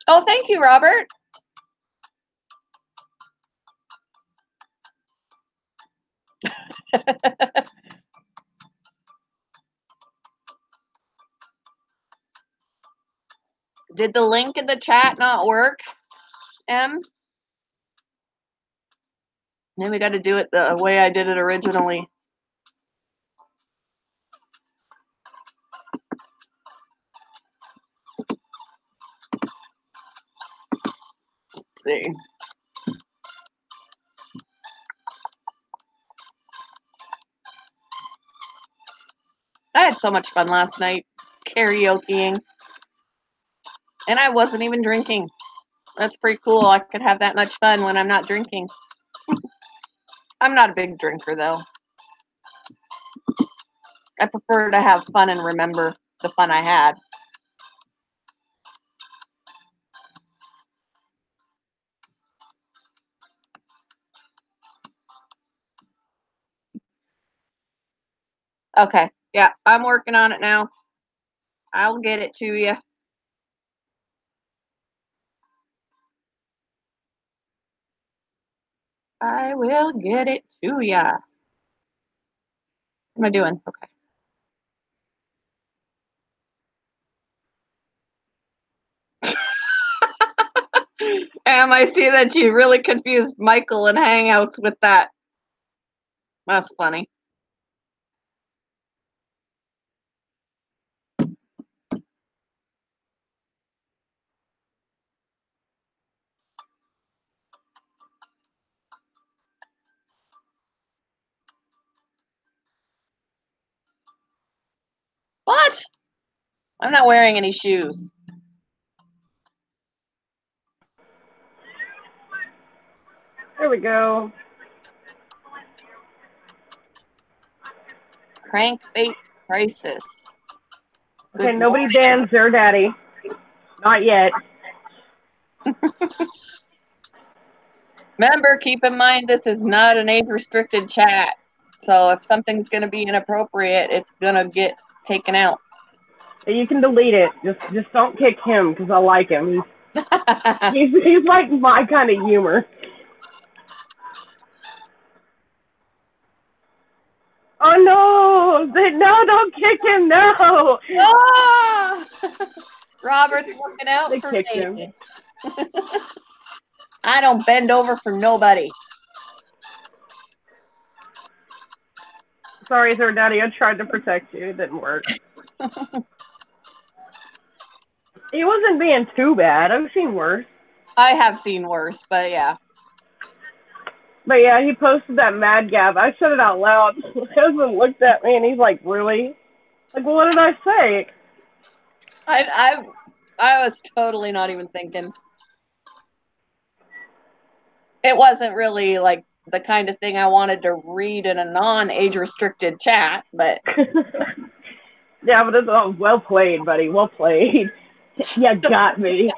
Oh, thank you, Robert. Did the link in the chat not work, Em? Then we got to do it the way I did it originally. Let's see. I had so much fun last night karaokeing. And I wasn't even drinking. That's pretty cool. I could have that much fun when I'm not drinking. I'm not a big drinker, though. I prefer to have fun and remember the fun I had. Okay. Yeah, I'm working on it now. I'll get it to you. I will get it to ya. What am I doing? Okay. I see that you really confused Michael in Hangouts with that. That's funny. What? I'm not wearing any shoes. There we go. Crankbait crisis. Okay, nobody bans their daddy. Not yet. Remember, keep in mind this is not an age-restricted chat. So if something's going to be inappropriate, it's going to get taken out. You can delete it. Just don't kick him because I like him. He's like my kind of humor. Oh no! No, don't kick him! No! Ah! Robert's looking out They for kicked him. me. I don't bend over for nobody. Sorry, sir, Daddy. I tried to protect you. It didn't work. He wasn't being too bad. I've seen worse. I have seen worse, but yeah. But yeah, he posted that mad gab. I said it out loud. My husband looked at me and he's like, "Really?" Like, well, what did I say? I was totally not even thinking. It wasn't really like the kind of thing I wanted to read in a non-age restricted chat, but Yeah, but it's well played, buddy. Well played. You got me.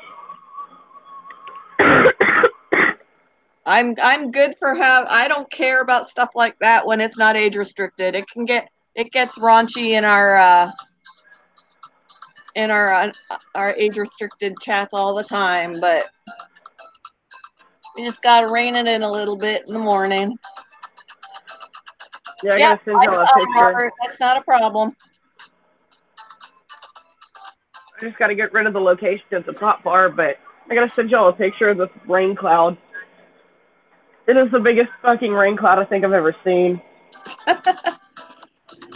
I'm good for I don't care about stuff like that when it's not age restricted. It gets raunchy in our age restricted chats all the time, but you just gotta rein it in a little bit in the morning. Yeah, I gotta send y'all a picture. Robert, that's not a problem. I just gotta get rid of the location of the top bar, but I gotta send y'all a picture of this rain cloud. It is the biggest fucking rain cloud I think I've ever seen.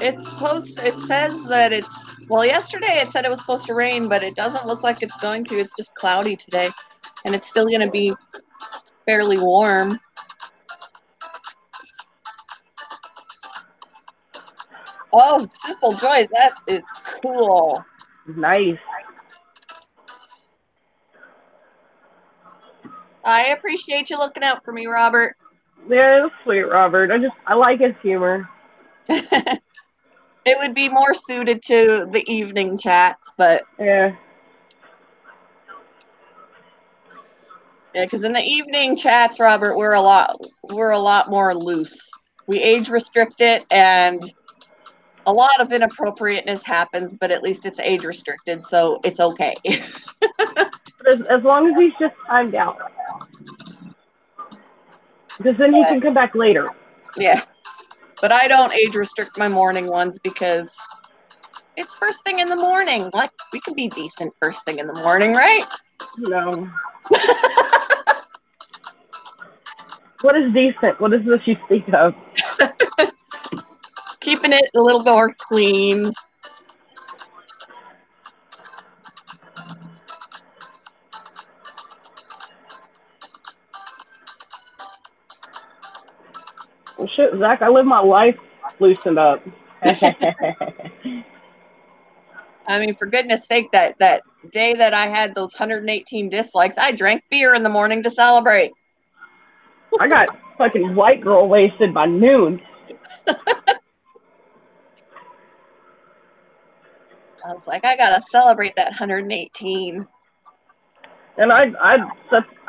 It says that yesterday it said it was supposed to rain, but it doesn't look like it's going to. It's just cloudy today, and it's still gonna be fairly warm. Oh, Simple Joys, that is cool. Nice. I appreciate you looking out for me, Robert. Yeah, it's sweet, Robert. I like his humor. It would be more suited to the evening chats, but yeah, because in the evening chats, Robert, we're a lot more loose. We age restrict it, and a lot of inappropriateness happens, but at least it's age restricted, so it's okay. as long as he's just timed out, because then he can come back later. Yeah, but I don't age restrict my morning ones because it's first thing in the morning. Like, we can be decent first thing in the morning, right? No. What is decent? What is this you speak of? Keeping it a little more clean. Well, shit, Zach, I live my life loosened up. I mean, for goodness sake, that day that I had those 118 dislikes, I drank beer in the morning to celebrate. I got fucking white girl wasted by noon. I was like, I gotta celebrate that 118. And I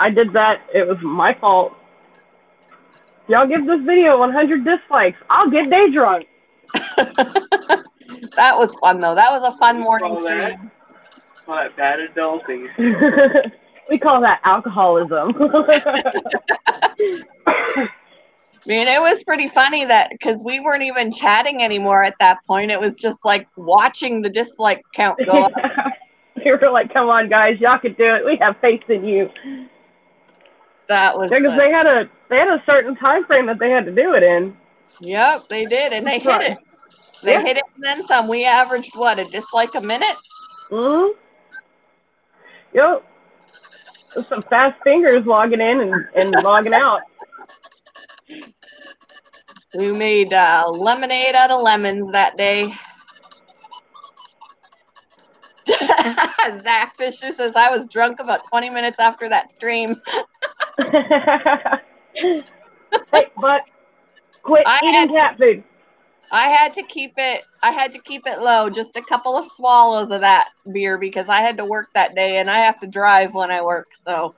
did that. It was my fault. Y'all give this video 100 dislikes. I'll get day drunk. That was fun, though. That was a fun morning stream. Call that bad adulting. We call that alcoholism. I mean, it was pretty funny that because we weren't even chatting anymore at that point. It was just like watching the dislike count go up. We were like, come on, guys, y'all can do it. We have faith in you. That was because they had a certain time frame that they had to do it in. Yep, they did, and they hit it. They hit it and then some. We averaged what, a dislike a minute? Mm-hmm. Yep. With some fast fingers logging in and logging out. We made lemonade out of lemons that day. Zach Fisher says I was drunk about 20 minutes after that stream. Hey, but quit eating cat food. I had to keep it low, just a couple of swallows of that beer because I had to work that day and I have to drive when I work, so.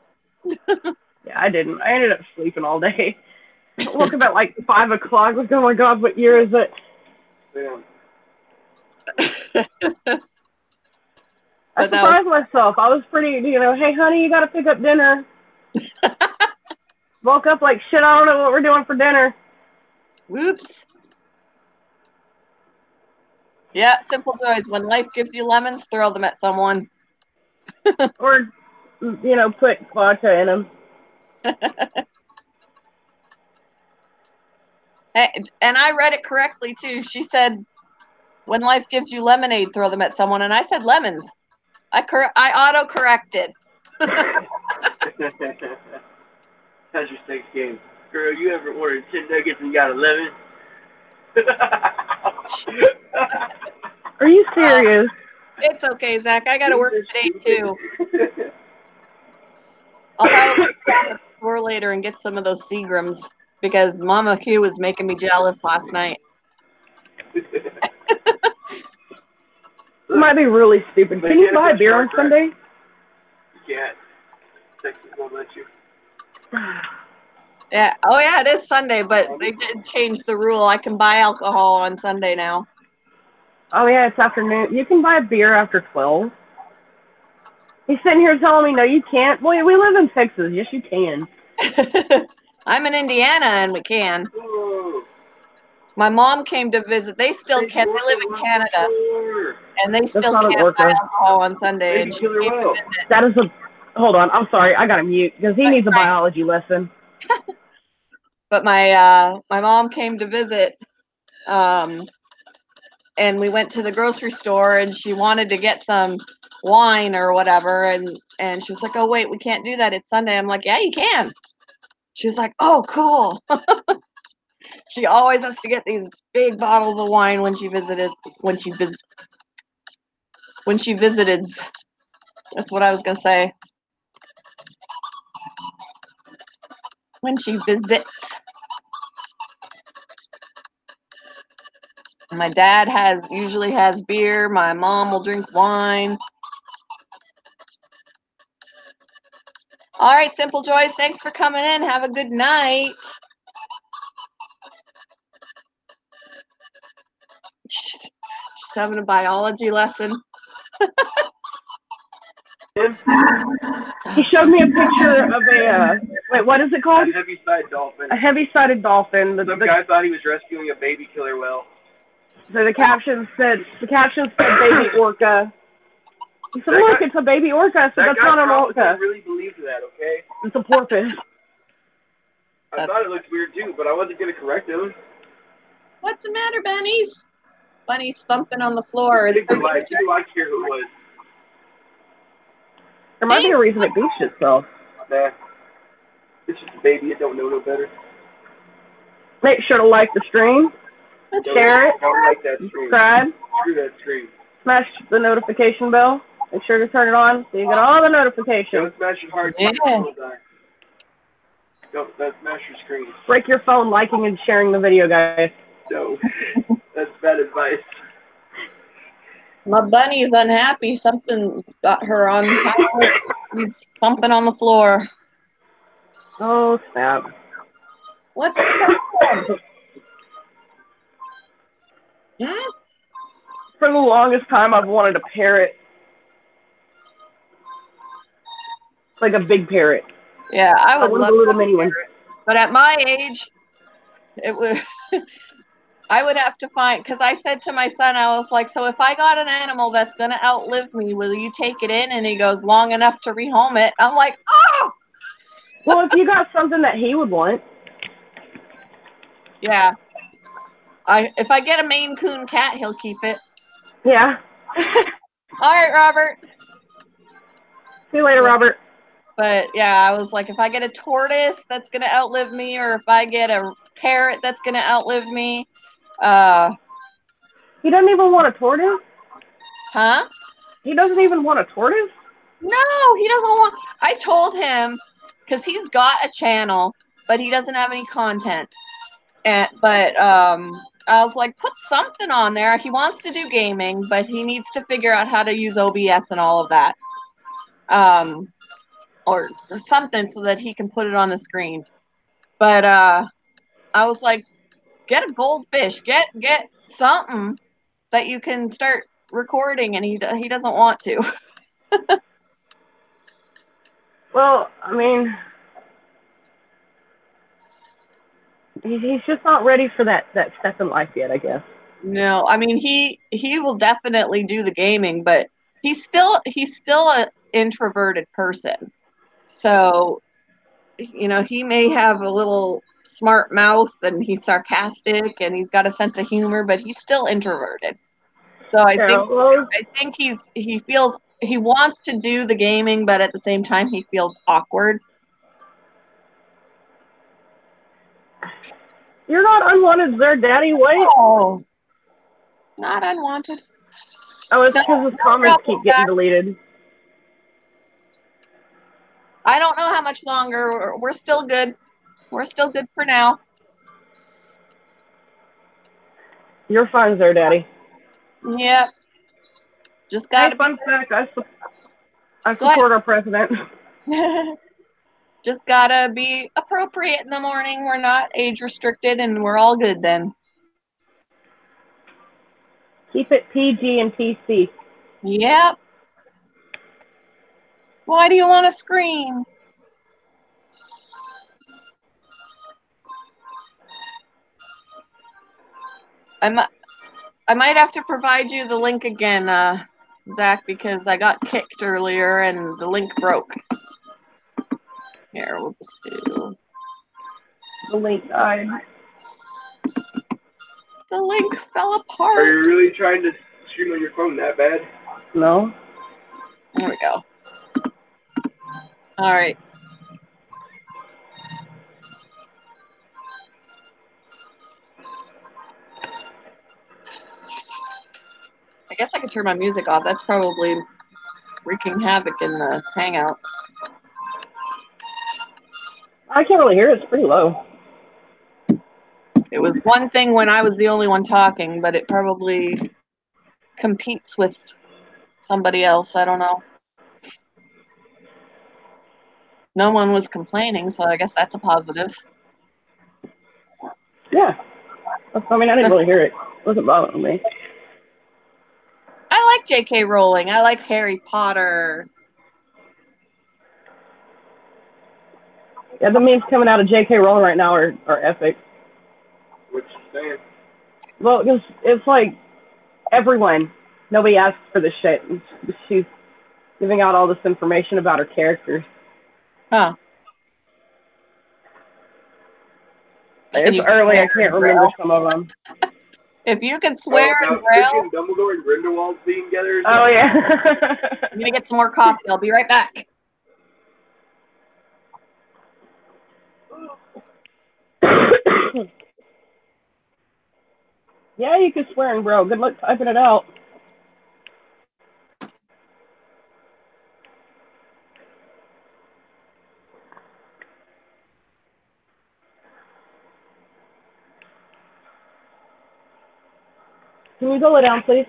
Yeah, I didn't. I ended up sleeping all day. I woke up at like 5 o'clock. Like, oh my god, what year is it? I surprised myself. I was pretty, hey honey, you gotta pick up dinner. Woke up like, shit, I don't know what we're doing for dinner. Whoops. Yeah, Simple Joys. When life gives you lemons, throw them at someone. Or, put vodka in them. And I read it correctly too. She said, "When life gives you lemonade, throw them at someone." And I said lemons. I auto-corrected. How's your sex game? Girl, you ever ordered 10 nuggets and got 11? Are you serious? It's okay, Zach. I got to work today too. I'll probably go to the store later and get some of those Seagrams because Mama Q was making me jealous last night. It might be really stupid. Can you buy a beer on Sunday? You can't. Texas won't let you. Yeah. Oh, yeah, it is Sunday, but they did change the rule. I can buy alcohol on Sunday now. Oh, yeah, it's afternoon. You can buy a beer after 12. He's sitting here telling me, no, you can't. Boy, we live in Texas. Yes, you can. I'm in Indiana, and we can. Whoa. My mom came to visit. They still can. They live in Canada, and they still can't buy alcohol on Sunday. And she came to visit. That is a... Hold on. I'm sorry. I got to mute because he needs a biology lesson. But my mom came to visit, and we went to the grocery store, and she wanted to get some wine or whatever, and she was like, "Oh wait, we can't do that. It's Sunday." I'm like, "Yeah, you can." She was like, "Oh, cool." She always has to get these big bottles of wine when she visited. When she visited. That's what I was gonna say. When she visits. My dad usually has beer. My mom will drink wine. All right, Simple Joys, thanks for coming in. Have a good night. She's having a biology lesson. He showed me a picture of a, wait, what is it called? A heavy-sided dolphin. A heavy-sided dolphin. Some guy thought he was rescuing a baby killer whale. So the caption said baby orca. He said, look, it's a baby orca. So that's not an orca. I really believed that, okay? It's a porpoise. I thought it looked weird too, but I wasn't going to correct him. What's the matter, bunnies? Bunnies thumping on the floor. I care who it was. There might be a reason it beached itself. Nah. It's just a baby. It don't know no better. Make sure to like the stream. Share it. Don't like that stream. Subscribe. Screw that stream. Smash the notification bell. Make sure to turn it on so you get all the notifications. Don't smash it hard. Yeah. Don't smash your screen. Break your phone liking and sharing the video, guys. No. That's bad advice. My bunny's unhappy. Something's got her on. He's thumping on the floor. Oh, snap. What's that? For the longest time, I've wanted a parrot. Like a big parrot. Yeah, I would love a mini one. But at my age, it would. I would have to find, because I said to my son, I was like, so if I got an animal that's going to outlive me, will you take it in? And he goes, long enough to rehome it. I'm like, oh! Well, if you got something that he would want. Yeah. If I get a Maine Coon cat, he'll keep it. Yeah. All right, Robert. See you later, Robert. But yeah, I was like, if I get a tortoise that's going to outlive me, or if I get a parrot that's going to outlive me. He doesn't even want a tortoise? Huh? He doesn't even want a tortoise? No, he doesn't want. I told him, because he's got a channel, but he doesn't have any content. But I was like, put something on there. He wants to do gaming, but he needs to figure out how to use OBS and all of that. Or something so that he can put it on the screen. But I was like, get a goldfish, get something that you can start recording, and he doesn't want to. Well, I mean, he's just not ready for that step in life yet, I guess. No, I mean he will definitely do the gaming, but he's still introverted person. So, you know, he may have a little smart mouth and he's sarcastic and he's got a sense of humor, but he's still introverted. So I think he wants to do the gaming, but at the same time he feels awkward. You're not unwanted there, Daddy. Wait. Oh, not unwanted. Oh, it's because his comments keep getting deleted. I don't know how much longer. We're still good. We're still good for now. You're fine there, Daddy. Yep. Just got Hey, fun fact, I support our president. Just gotta be appropriate in the morning. We're not age restricted and we're all good then. Keep it PG and PC. Yep. Why do you want to scream? I might have to provide you the link again, Zach, because I got kicked earlier and the link broke. Here, we'll just do. The link died. The link fell apart. Are you really trying to stream on your phone that bad? No. There we go. All right. I guess I could turn my music off. That's probably wreaking havoc in the Hangouts. I can't really hear it. It's pretty low. It was one thing when I was the only one talking, but it probably competes with somebody else. I don't know. No one was complaining, so I guess that's a positive. Yeah. I mean, I didn't really hear it. It wasn't bothering me. I like J.K. Rowling. I like Harry Potter. Yeah, the memes coming out of J.K. Rowling right now are epic. What you saying? Well, it's like everyone. Nobody asks for this shit. She's giving out all this information about her characters. Huh. It's early. I can't remember some of them. If you can swear in Braille. Dumbledore and Grindelwald being together. Oh, yeah. I'm going to get some more coffee. I'll be right back. Yeah, you can swear in Braille. Good luck typing it out. Can you go lay down, please?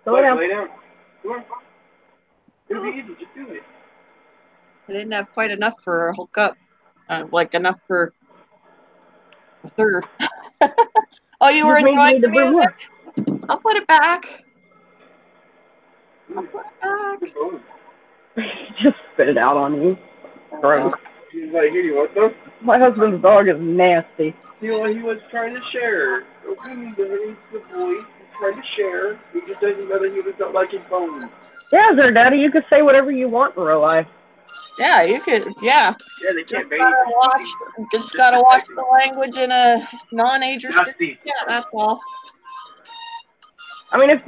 Go lay down. Lay down. Come on. It'll be easy. Just do it. I didn't have quite enough for a whole cup. Like enough for a third. Oh, you were enjoying the music? I'll put it back. I'll put it back. Just spit it out on you. Gross. He's like, here, you want some? My husband's dog is nasty. You know, he was trying to share. He's the boy. He's trying to share. He just doesn't know that humans don't like his bones. Yeah, there, Daddy. You could say whatever you want in real life. Yeah, you could. Yeah. Yeah, they can't just gotta watch the language in a non-age restricted. Yeah, that's all. I mean,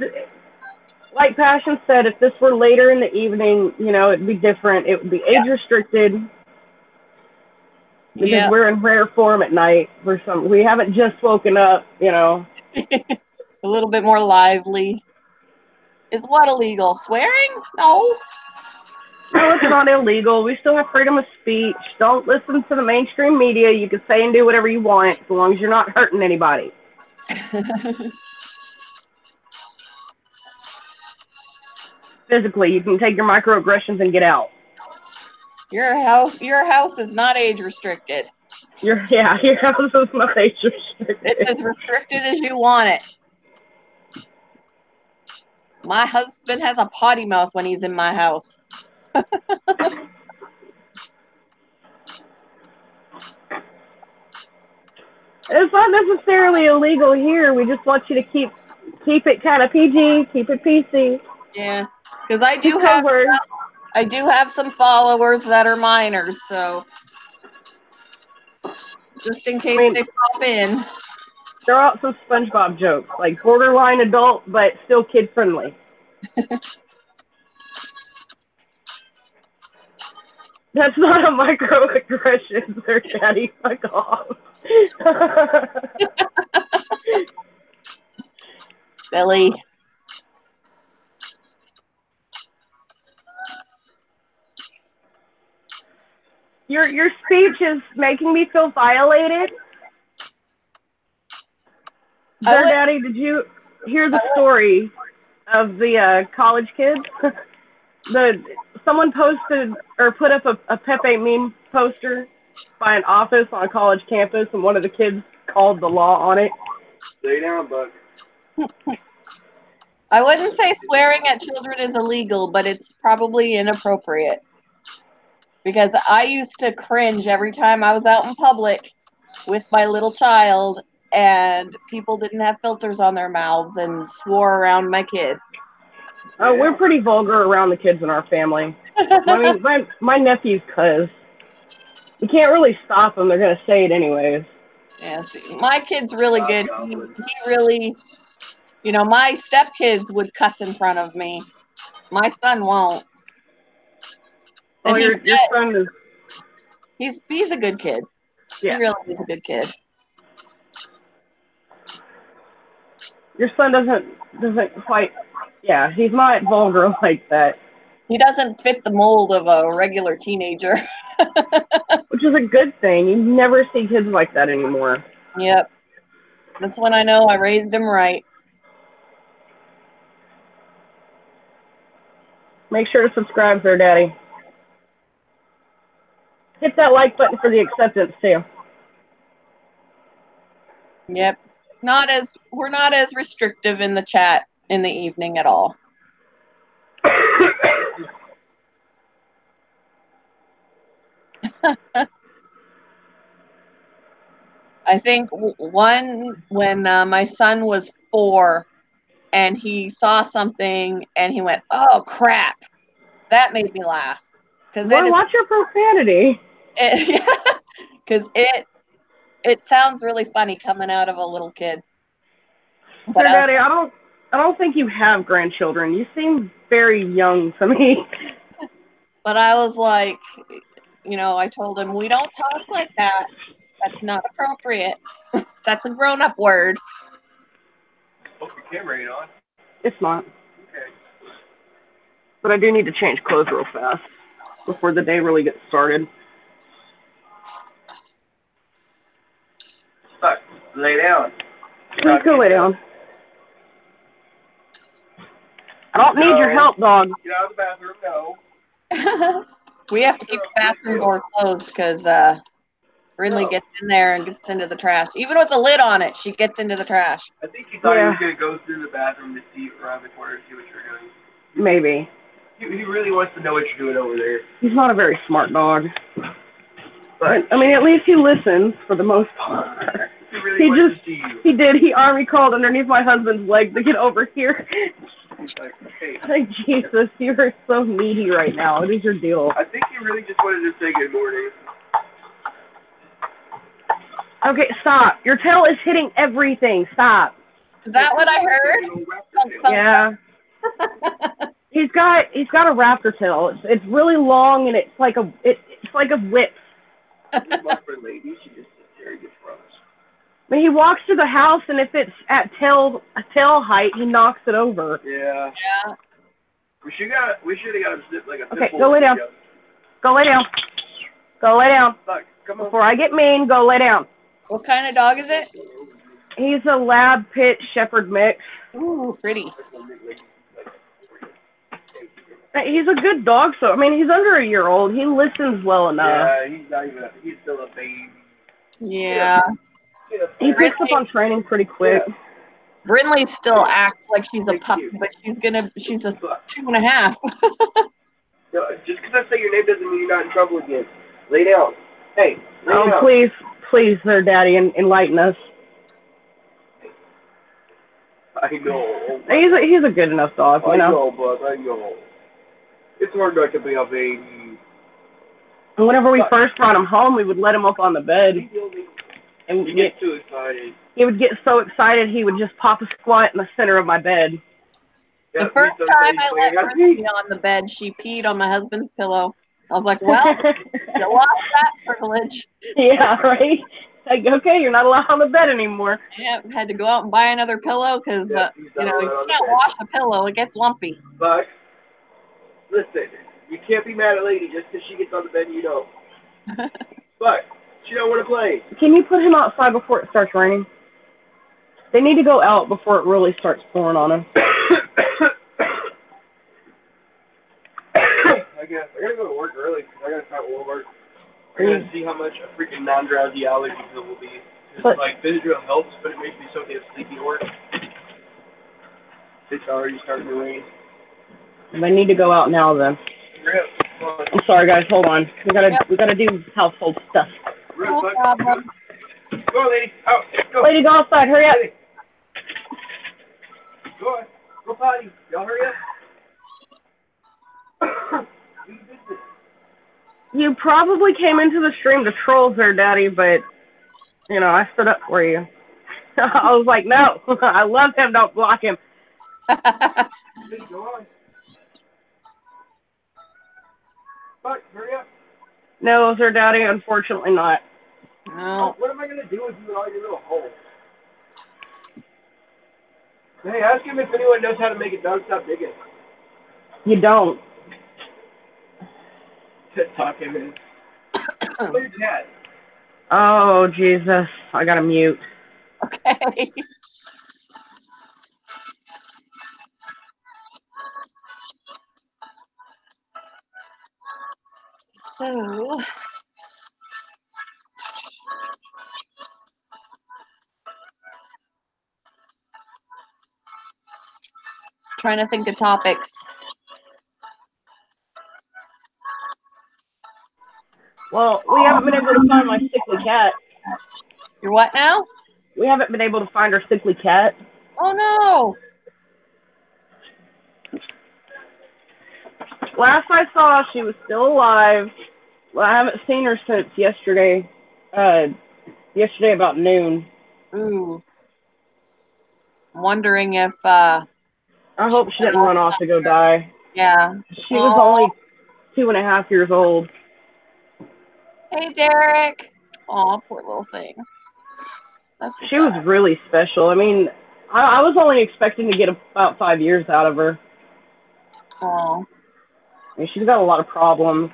like Passion said, if this were later in the evening, you know, it'd be different. It would be age restricted because we're in rare form at night. We haven't just woken up, you know. A little bit more lively. Is what illegal? Swearing? No. No, it's not illegal. We still have freedom of speech. Don't listen to the mainstream media. You can say and do whatever you want as long as you're not hurting anybody. Physically, you can take your microaggressions and get out. Your house is not age restricted. Your house is not age restricted. It's as restricted as you want it. My husband has a potty mouth when he's in my house. It's not necessarily illegal here. We just want you to keep it kind of PG, keep it PC. Yeah. Because I do Just have over. some followers that are minors, so just in case they pop in. Throw out some SpongeBob jokes, like borderline adult, but still kid friendly. That's not a microaggression, sir, Daddy. Fuck off. Billy. Your speech is making me feel violated. Sir, Daddy, did you hear the story of the college kids? Someone posted or put up a Pepe meme poster by an office on a college campus, and one of the kids called the law on it. Stay down, Buck. I wouldn't say swearing at children is illegal, but it's probably inappropriate. Because I used to cringe every time I was out in public with my little child and people didn't have filters on their mouths and swore around my kid. Oh, we're pretty vulgar around the kids in our family. I mean, my nephew's cuz. You can't really stop them. They're going to say it anyways. Yeah, see, my kid's really good. He really, my stepkids would cuss in front of me. My son won't. Oh, And your son is... He's a good kid. Yeah. He really is a good kid. Your son doesn't quite... Yeah, he's not vulgar like that. He doesn't fit the mold of a regular teenager. Which is a good thing. You never see kids like that anymore. Yep. That's when I know I raised him right. Make sure to subscribe there, Daddy. Hit that like button for the acceptance, too. Yep. We're not as restrictive in the chat in the evening at all. I think when my son was 4 and he saw something and he went, "Oh crap!" That made me laugh. Well, watch your profanity. Because it sounds really funny coming out of a little kid. But Daddy, I don't think you have grandchildren. You seem very young to me. But I was like, I told him, we don't talk like that. That's not appropriate. That's a grown-up word. Hope your camera ain't on. It's not. Okay. But I do need to change clothes real fast before the day really gets started. Fuck. Lay down. Please go lay down. I don't need your help, dog. Get out of the bathroom, no. We have to keep the bathroom door closed because Brindley gets in there and gets into the trash. Even with the lid on it, she gets into the trash. I think he thought he was going to go through the bathroom to see around the corner to see what you're doing. Maybe. He really wants to know what you're doing over there. He's not a very smart dog. But, I mean, at least he listens for the most part. He really wants to see you. He did. He army crawled underneath my husband's leg to get over here. He's like, hey. Like, Jesus, you are so needy right now. What is your deal? I think he really just wanted to say good morning. Okay, stop. Your tail is hitting everything. Stop. Is that what I heard? Yeah. He's got a raptor tail. It's really long and it's like a whip. My friend lady, she just sits there and gets froze. When he walks through the house and if it's at tail height, he knocks it over. Yeah. Yeah. We should have got him sit like a Okay, go lay down. Go lay down. Go lay down. Fuck, come on. Before I get mean, go lay down. What kind of dog is it? He's a lab pit shepherd mix. Ooh, pretty. He's a good dog, so I mean he's under a year old. He listens well enough. Yeah, he's still a baby. Yeah. He picks up on training pretty quick. Yeah. Brindley still acts like she's a puppy, but she's a 2.5. No, just because I say your name doesn't mean you're not in trouble again. Lay down. Hey, lay down. Please, there, Daddy, enlighten us. I know. He's a good enough dog, you I know. know, bud. I know. It's hard not to be a baby. And whenever we first brought him home, we would let him up on the bed, and You get too excited. he would get so excited he would just pop a squat in the center of my bed. The first time I let Ruthie on the bed, she peed on my husband's pillow. I was like, well, you lost that privilege. Yeah, right? Like, okay, you're not allowed on the bed anymore. Yeah, had to go out and buy another pillow because, you can't wash a pillow. It gets lumpy. But, listen, you can't be mad at Lady just because she gets on the bed and you don't. But, she don't want to play. Can you put him outside before it starts raining? They need to go out before it really starts pouring on them. I guess. I gotta go to work early because I gotta start work. We're gonna see how much a freaking non-drowsy allergy pill will be. It's like Benadryl helps, but it makes me so damn sleepy at work. It's already starting to rain. They need to go out now then. I'm sorry guys, hold on. We gotta do household stuff. No problem. Go on, lady. Out. Go. Lady, go outside. Hurry up. Go on. Go potty. Y'all hurry up. You probably came into the stream to troll there, Daddy, but, you know, I stood up for you. I was like, no, I love him, don't block him. Go on. Fuck, hurry up. No, sir, Daddy, unfortunately not. No. What am I going to do with you in all your little holes? Hey, ask him if anyone knows how to make a dog stop digging. You don't. Talk him in. Where's your cat? Oh, Jesus. I gotta mute. Okay. So, trying to think of topics. Well, we haven't been able to find my sickly cat. You're what now? We haven't been able to find our sickly cat. Oh, no. Last I saw, she was still alive. Well, I haven't seen her since yesterday. Yesterday about noon. Ooh. Wondering if, I hope she didn't run off to go die. yeah. She was only 2.5 years old. Hey, Derek. Aw, poor little thing. That's She was really special. I mean, I was only expecting to get about 5 years out of her. Aw. I mean, she's got a lot of problems.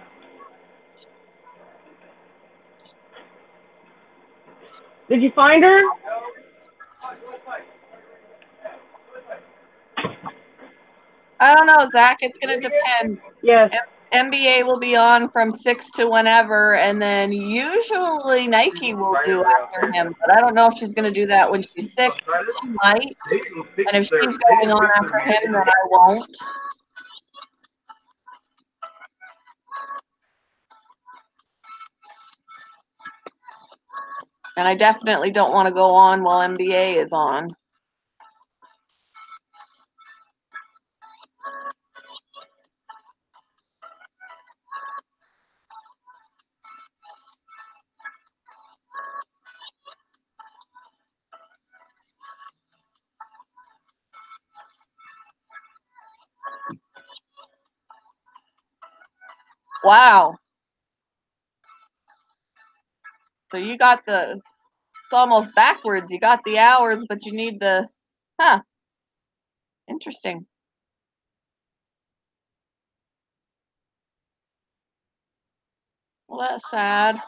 Did you find her? I don't know, Zach. It's going to depend. Yes. NBA will be on from 6 to whenever, and then usually Nike will do after him. But I don't know if she's going to do that when she's sick. She might. And if she's going on after him, then I won't. And I definitely don't want to go on while NBA is on. Wow. So you got it's almost backwards. You got the hours, but you need the, interesting. Well, that's sad.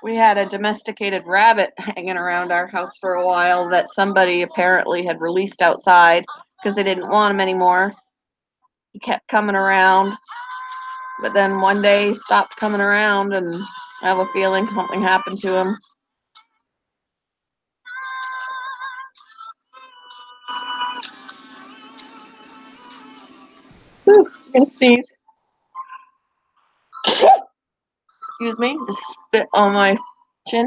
We had a domesticated rabbit hanging around our house for a while that somebody apparently had released outside because they didn't want him anymore. He kept coming around, but then one day he stopped coming around, and I have a feeling something happened to him. Whew, I'm gonna sneeze. Excuse me, just spit on my chin.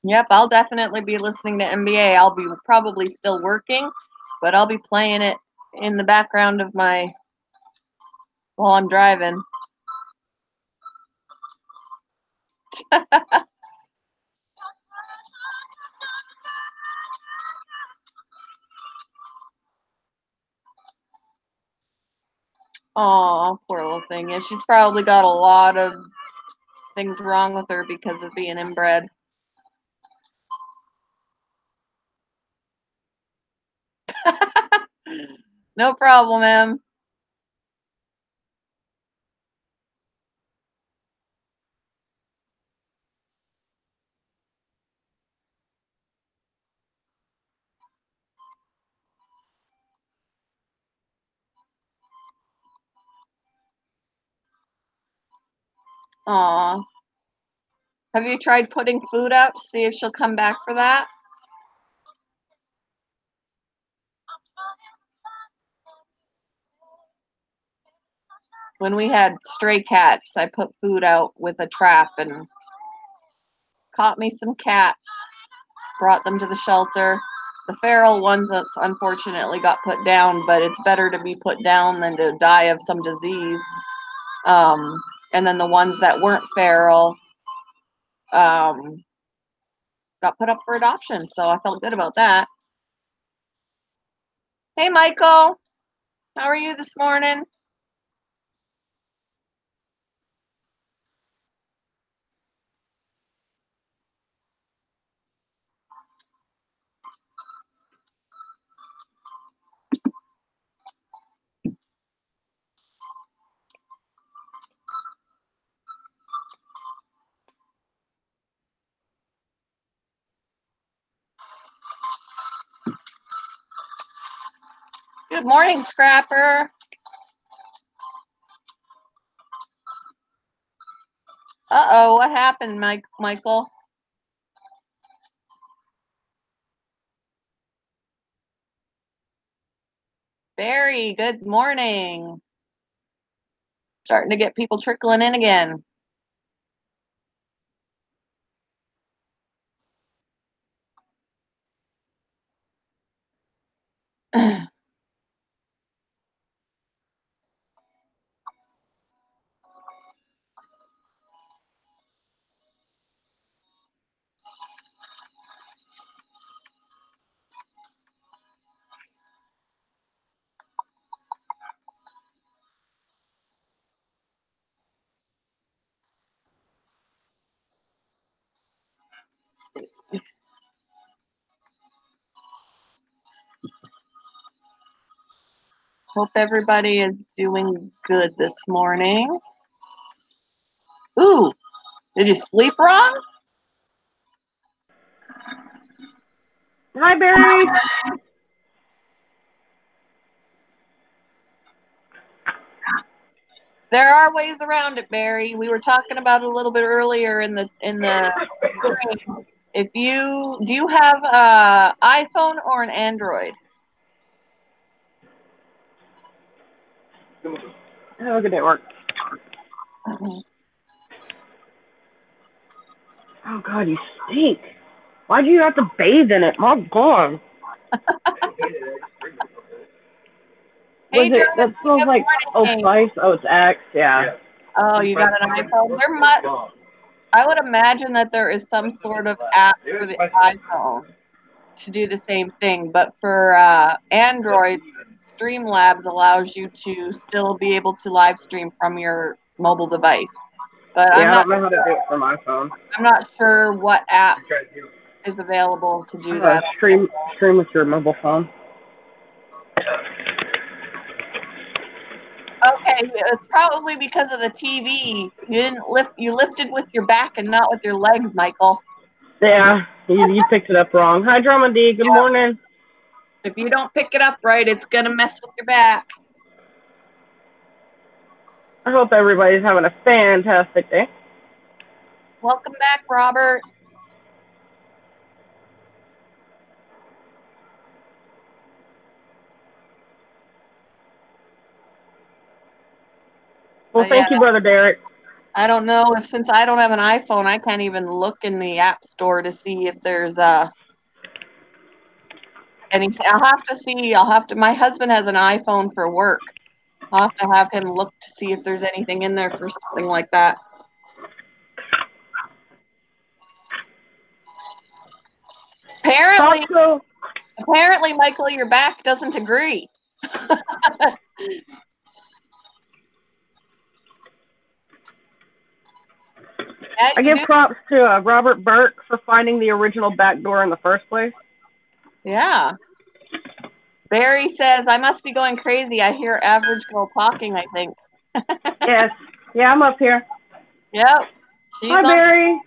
Yep, I'll definitely be listening to NBA. I'll be probably still working, but I'll be playing it in the background of while I'm driving. Oh, poor little thing. Yeah, she's probably got a lot of things wrong with her because of being inbred. No problem, Em. Aw. Have you tried putting food out to see if she'll come back for that? When we had stray cats, I put food out with a trap and caught me some cats, brought them to the shelter. The feral ones unfortunately got put down, but it's better to be put down than to die of some disease. And then the ones that weren't feral got put up for adoption, so I felt good about that. Hey, Michael, how are you this morning? Good morning, Scrapper. Uh-oh, what happened, Michael? Barry, good morning. Starting to get people trickling in again. Hope everybody is doing good this morning. Ooh, did you sleep wrong? Hi, Barry. There are ways around it, Barry. We were talking about it a little bit earlier in the stream. If you do you have an iPhone or an Android? Have a good day at work. Oh, God, you stink. Why'd you have to bathe in it? My God. Hey, Was it, Jonathan, that smells good like Old morning. Spice? Oh, it's Axe, yeah. Oh, you got an iPhone? I would imagine that there is some sort of app for the iPhone to do the same thing, but for Android, Streamlabs allows you to still be able to live stream from your mobile device. But Yeah, I don't know how to do it for my phone. I'm not sure what app is available to do that. Stream with your mobile phone. Okay, it's probably because of the TV. You lifted with your back and not with your legs, Michael. Yeah, you picked it up wrong. Hi, Drama D. Good morning. If you don't pick it up right, it's gonna mess with your back. I hope everybody's having a fantastic day. Welcome back, Robert. Well, thank you, Brother Derek. I don't know if, since I don't have an iPhone, I can't even look in the App Store to see if there's anything. I'll have to, my husband has an iPhone for work. I'll have to have him look to see if there's anything in there for something like that. Apparently, Michael, your back doesn't agree. Yeah, I give props to Robert Burke for finding the original back door in the first place. Yeah. Barry says, I must be going crazy. I hear Average Girl talking, I think. Yes. Yeah, I'm up here. Yep. Hi, Barry.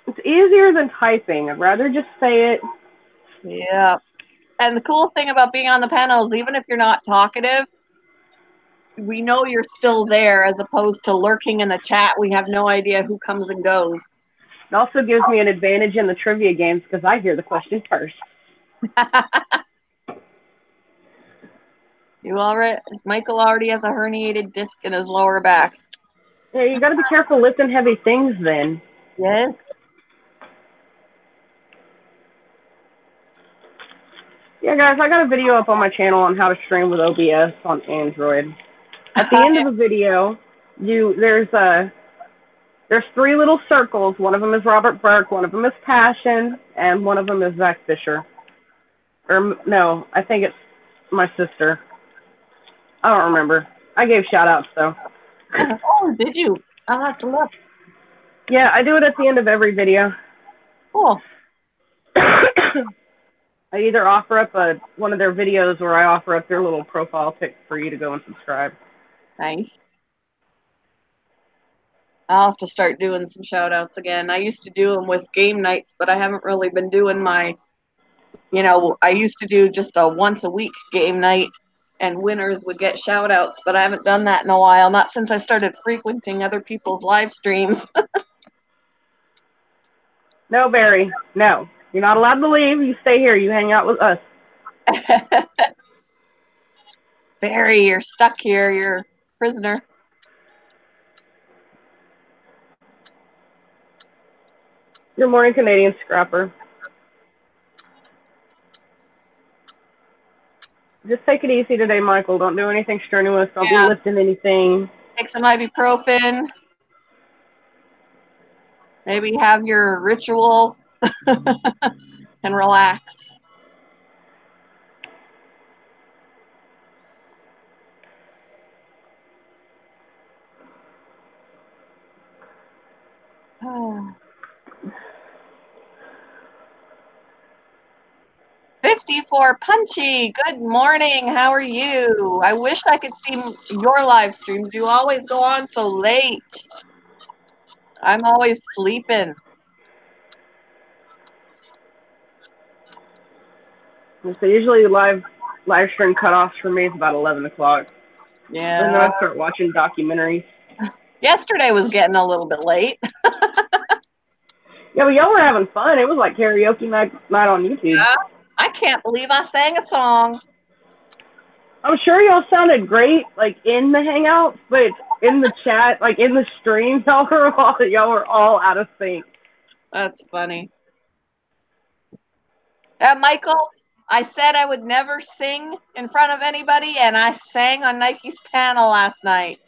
It's easier than typing. I'd rather just say it. Yeah. And the cool thing about being on the panel is even if you're not talkative, we know you're still there as opposed to lurking in the chat. We have no idea who comes and goes. It also gives me an advantage in the trivia games because I hear the question first. Michael already has a herniated disc in his lower back. Yeah, you got to be careful lifting heavy things then. Yes. Yeah, guys, I got a video up on my channel on how to stream with OBS on Android. At the end of the video, there's 3 little circles. One of them is Robert Burke, one of them is Passion, and one of them is Zach Fisher. Or no, I think it's my sister. I don't remember. I gave shout-outs, though. Oh, did you? I'll have to look. Yeah, I do it at the end of every video. Cool. I either offer up one of their videos or I offer up their little profile pic for you to go and subscribe. Nice. I'll have to start doing some shout-outs again. I used to do them with game nights, but I haven't really been doing my, I used to do just a once-a-week game night, and winners would get shout-outs, but I haven't done that in a while, not since I started frequenting other people's live streams. No, Barry, no. You're not allowed to leave. You stay here. You hang out with us. Barry, you're stuck here. You're a prisoner. Good morning, Canadian Scrapper. Just take it easy today, Michael. Don't do anything strenuous. Don't be lifting anything. Take some ibuprofen. Maybe have your ritual and relax. Oh. 54 Punchy, good morning. How are you? I wish I could see your live streams. You always go on so late. I'm always sleeping. So usually live stream cutoffs for me is about 11 o'clock. Yeah. And then I start watching documentaries. Yesterday was getting a little bit late. Yeah, but y'all were having fun. It was like karaoke night on YouTube. Yeah. I can't believe I sang a song. I'm sure y'all sounded great, like in the Hangouts, but in the chat, like in the stream, y'all were all out of sync. That's funny. Michael, I said I would never sing in front of anybody, and I sang on Nike's panel last night.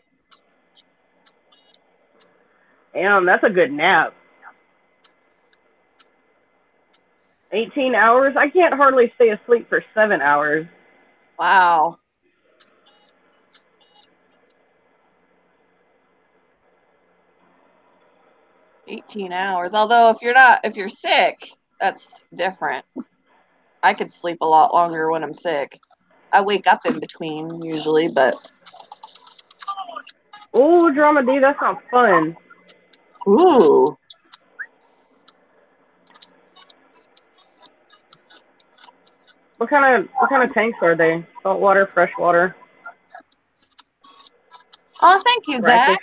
Damn, that's a good nap. 18 hours? I can't hardly stay asleep for 7 hours. Wow. $18 hours. Although if you're sick, that's different. I could sleep a lot longer when I'm sick. I wake up in between usually, but. Ooh, Drama D, that sounds fun. Ooh. What kind of tanks are they? Salt water, fresh water? Oh, thank you, Zach.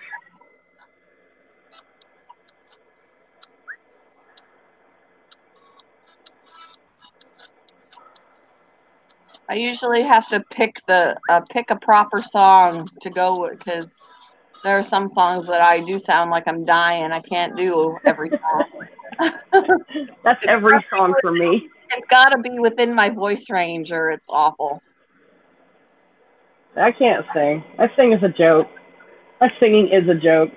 I usually have to pick a proper song to go with because There are some songs that I do sound like I'm dying. I can't do every song. That's every song for me. It's got to be within my voice range or it's awful. I can't sing. I sing as a joke. My singing is a joke.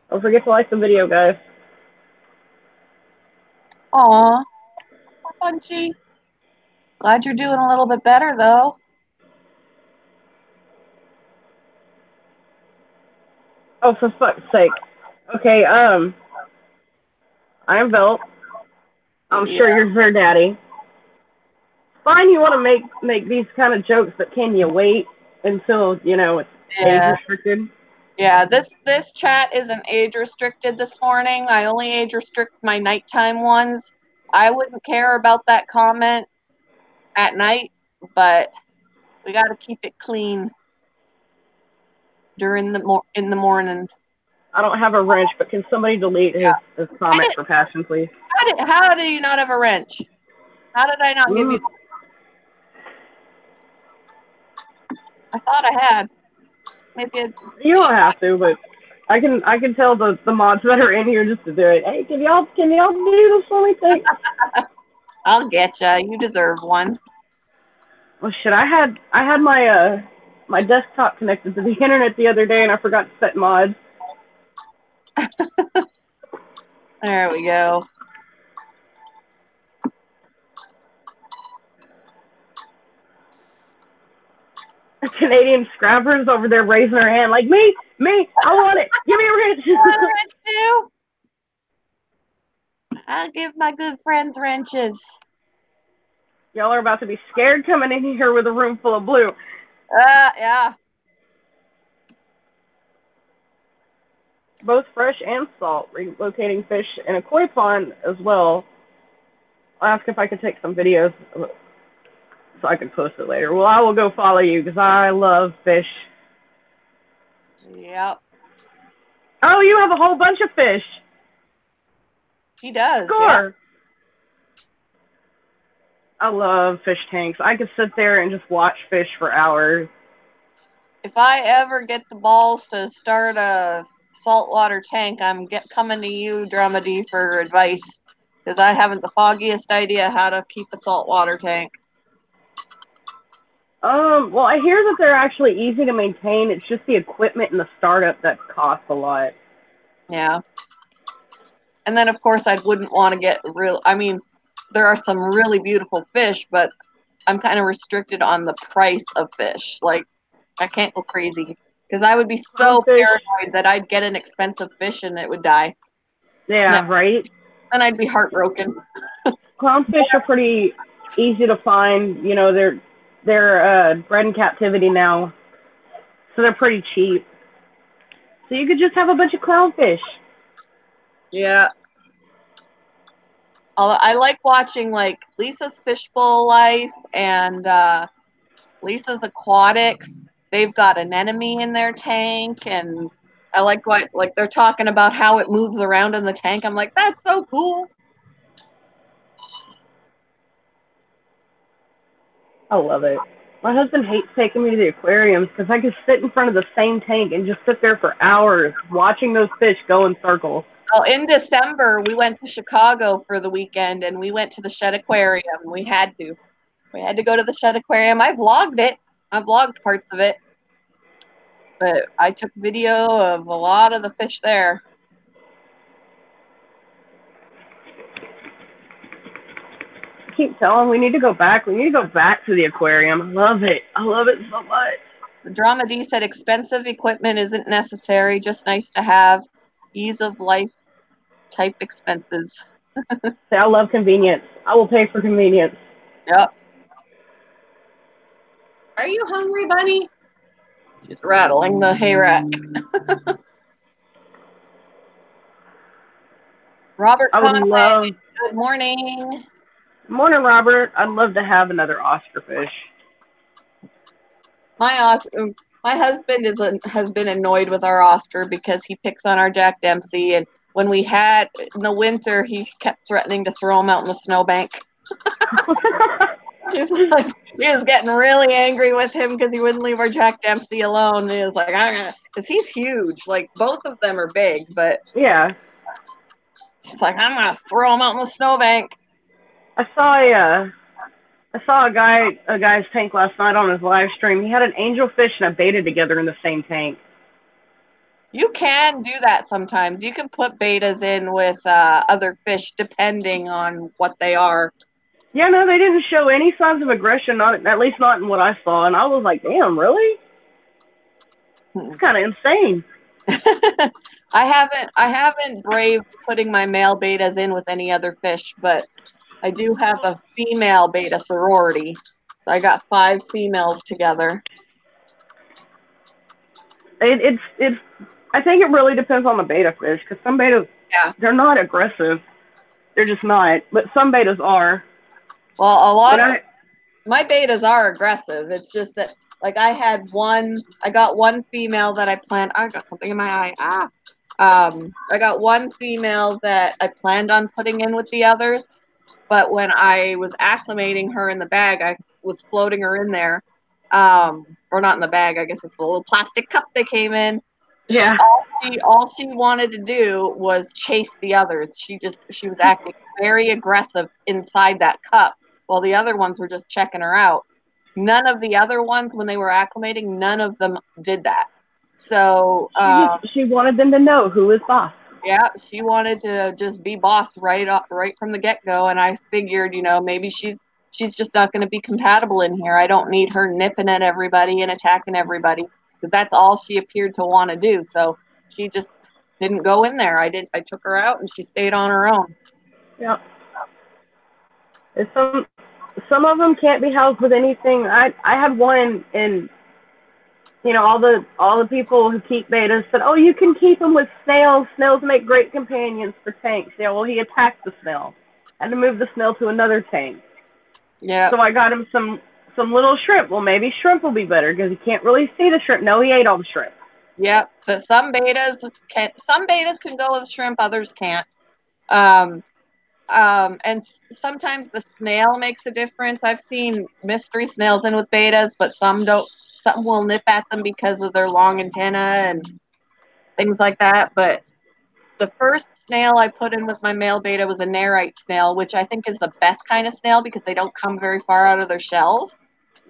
Don't forget to like the video, guys. Aw, Punchy. Glad you're doing a little bit better, though. Oh, for fuck's sake. Okay, I'm Belt. I'm sure you're her daddy. Fine, you want to make these kind of jokes, but can you wait until, you know, it's age restricted? Yeah, this chat isn't age restricted this morning. I only age restrict my nighttime ones. I wouldn't care about that comment at night, but we got to keep it clean during in the morning. I don't have a wrench, but can somebody delete his comment for passion, please? How do you not have a wrench? How did I not give you? I thought I had. Maybe you don't have to, but I can tell the mods that are in here just to do it. Hey, can y'all do this for me? Thanks. I'll get ya. You deserve one. Well, shit, I had my my desktop connected to the internet the other day, and I forgot to set mods. There we go. Canadian scrappers over there raising their hand like, me, I want it. Give me a wrench. You want a wrench too? I'll give my good friends wrenches. Y'all are about to be scared coming in here with a room full of blue. Yeah. Both fresh and salt, relocating fish in a koi pond as well. I'll ask if I could take some videos so I can post it later. Well, I will go follow you because I love fish. Yep. Oh, you have a whole bunch of fish. He does. Score. Yeah. I love fish tanks. I could sit there and just watch fish for hours. If I ever get the balls to start a saltwater tank, I'm coming to you, Dramedy, for advice. Because I haven't the foggiest idea how to keep a saltwater tank. Well, I hear that they're actually easy to maintain. It's just the equipment and the startup that costs a lot. Yeah. And then, of course, I wouldn't want to get I mean, there are some really beautiful fish, but I'm kind of restricted on the price of fish. Like, I can't go crazy. Because I would be so paranoid that I'd get an expensive fish and it would die. Yeah, right? And I'd be heartbroken. Clownfish are pretty easy to find. You know, they're bred in captivity now, so they're pretty cheap. So you could just have a bunch of clownfish. Yeah. I like watching, like, Lisa's Fishbowl Life and Lisa's Aquatics. They've got an anemone in their tank, and I like they're talking about how it moves around in the tank. I'm like, that's so cool. I love it. My husband hates taking me to the aquariums because I could sit in front of the same tank and just sit there for hours watching those fish go in circles. Oh, in December, we went to Chicago for the weekend, and we went to the Shedd Aquarium. We had to. We had to go to the Shedd Aquarium. I vlogged it. I vlogged parts of it. But I took video of a lot of the fish there. I keep telling we need to go back. We need to go back to the aquarium. I love it. I love it so much. Dramedy said expensive equipment isn't necessary, just nice to have. Ease of life type expenses. I love convenience. I will pay for convenience. Yep. Are you hungry, bunny? She's rattling the hay rack. Robert Conway, good morning. Morning, Robert. I'd love to have another Oscar fish. My husband has been annoyed with our Oscar because he picks on our Jack Dempsey, and when we had, in the winter, he kept threatening to throw them out in the snowbank. He was getting really angry with him because he wouldn't leave our Jack Dempsey alone. And he was like, because he's huge. Like, both of them are big, but yeah. he's like, I'm going to throw him out in the snowbank. I saw a guy's tank last night on his live stream. He had an angelfish and a beta together in the same tank. You can do that sometimes. You can put betas in with other fish depending on what they are. Yeah, no, they didn't show any signs of aggression, at least not in what I saw. And I was like, damn, really? It's kind of insane. I haven't braved putting my male betas in with any other fish, but I do have a female beta sorority. So I got 5 females together. It's I think it really depends on the beta fish, because some betas, they're not aggressive. They're just not. But some betas are. Well, a lot of my betas are aggressive. It's just that, like, I got one female that I planned. I got something in my eye. I got one female that I planned on putting in with the others, but when I was acclimating her in the bag, I was floating her in there. Or not in the bag, I guess it's a little plastic cup they came in. Yeah. All she wanted to do was chase the others. She was acting very aggressive inside that cup, while the other ones were just checking her out. None of the other ones, when they were acclimating, none of them did that. So she wanted them to know who is boss. Yeah, she wanted to just be boss right from the get-go, and I figured, maybe she's just not going to be compatible in here. I don't need her nipping at everybody and attacking everybody, because that's all she appeared to want to do. So she just didn't go in there. I took her out, and she stayed on her own. Yeah. Some of them can't be housed with anything. I had one, and all the people who keep betas said, oh, you can keep them with snails. Snails make great companions for tanks. Yeah, well, he attacked the snail. Had to move the snail to another tank. Yeah. So I got him some little shrimp. Well, maybe shrimp will be better because he can't really see the shrimp. No, he ate all the shrimp. Yep, but some betas can go with shrimp, others can't. And sometimes the snail makes a difference. I've seen mystery snails in with betas, but some don't. Some will nip at them because of their long antenna and things like that. But the first snail I put in with my male beta was a Nerite snail, which I think is the best kind of snail because they don't come very far out of their shells.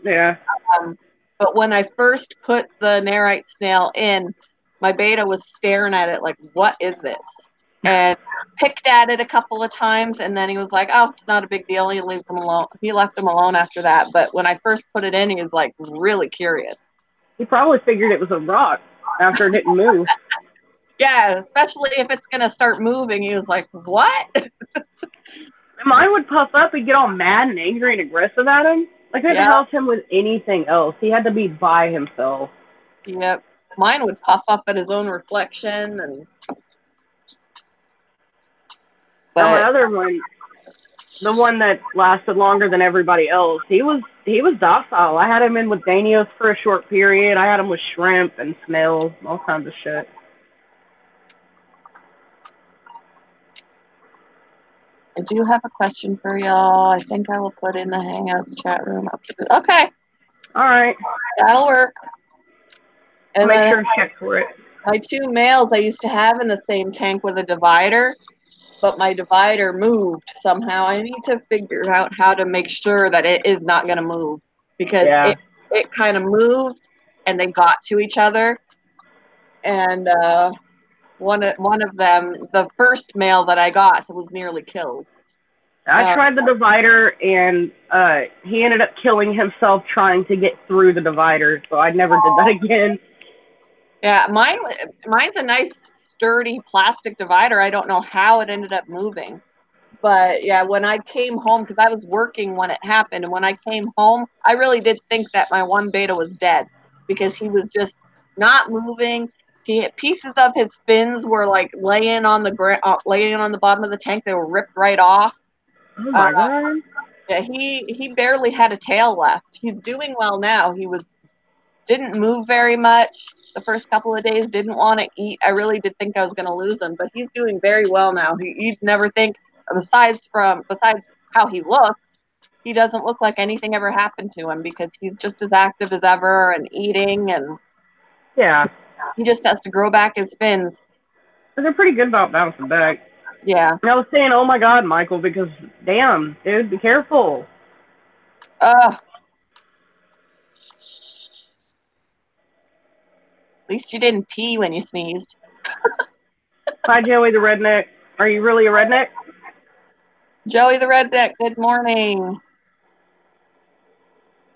Yeah. But when I first put the Nerite snail in, my beta was staring at it like, what is this? And picked at it a couple of times, and then he was like, oh, it's not a big deal. He left him alone after that. But when I first put it in, he was like really curious. He probably figured it was a rock after it didn't move. Yeah, especially if it's going to start moving. He was like, what? Mine would puff up and get all mad and angry and aggressive at him. I couldn't house him with anything else. He had to be by himself. Yep. Mine would puff up at his own reflection. Now my other one, the one that lasted longer than everybody else, he was docile. I had him in with Danios for a short period. I had him with shrimp and snails, all kinds of shit. I do have a question for y'all. I think I will put in the Hangouts chat room after this. Okay. All right. That'll work. And make sure to check for it. My 2 males I used to have in the same tank with a divider, but my divider moved somehow. I need to figure out how to make sure that it is not going to move, because it kind of moved and they got to each other. And one of them, the first male that I got, was nearly killed. I tried the divider, and he ended up killing himself trying to get through the divider, so I never did that again. Yeah, mine's a nice, sturdy plastic divider. I don't know how it ended up moving. But, yeah, when I came home, because I was working when it happened, and when I came home, I really did think that my one beta was dead, because he was just not moving. Pieces of his fins were, like, laying on the bottom of the tank. They were ripped right off. Oh, my God. Yeah, he barely had a tail left. He's doing well now. He was Didn't move very much the first couple of days. Didn't want to eat. I really did think I was going to lose him, but he's doing very well now. You'd never think, besides how he looks, he doesn't look like anything ever happened to him because he's just as active as ever and eating, and Yeah. he just has to grow back his fins. They're pretty good about bouncing back. Yeah. And I was saying, oh my God, Michael, because damn, dude, be careful. At least you didn't pee when you sneezed. Hi, Joey the redneck. Are you really a redneck? Joey the redneck, good morning.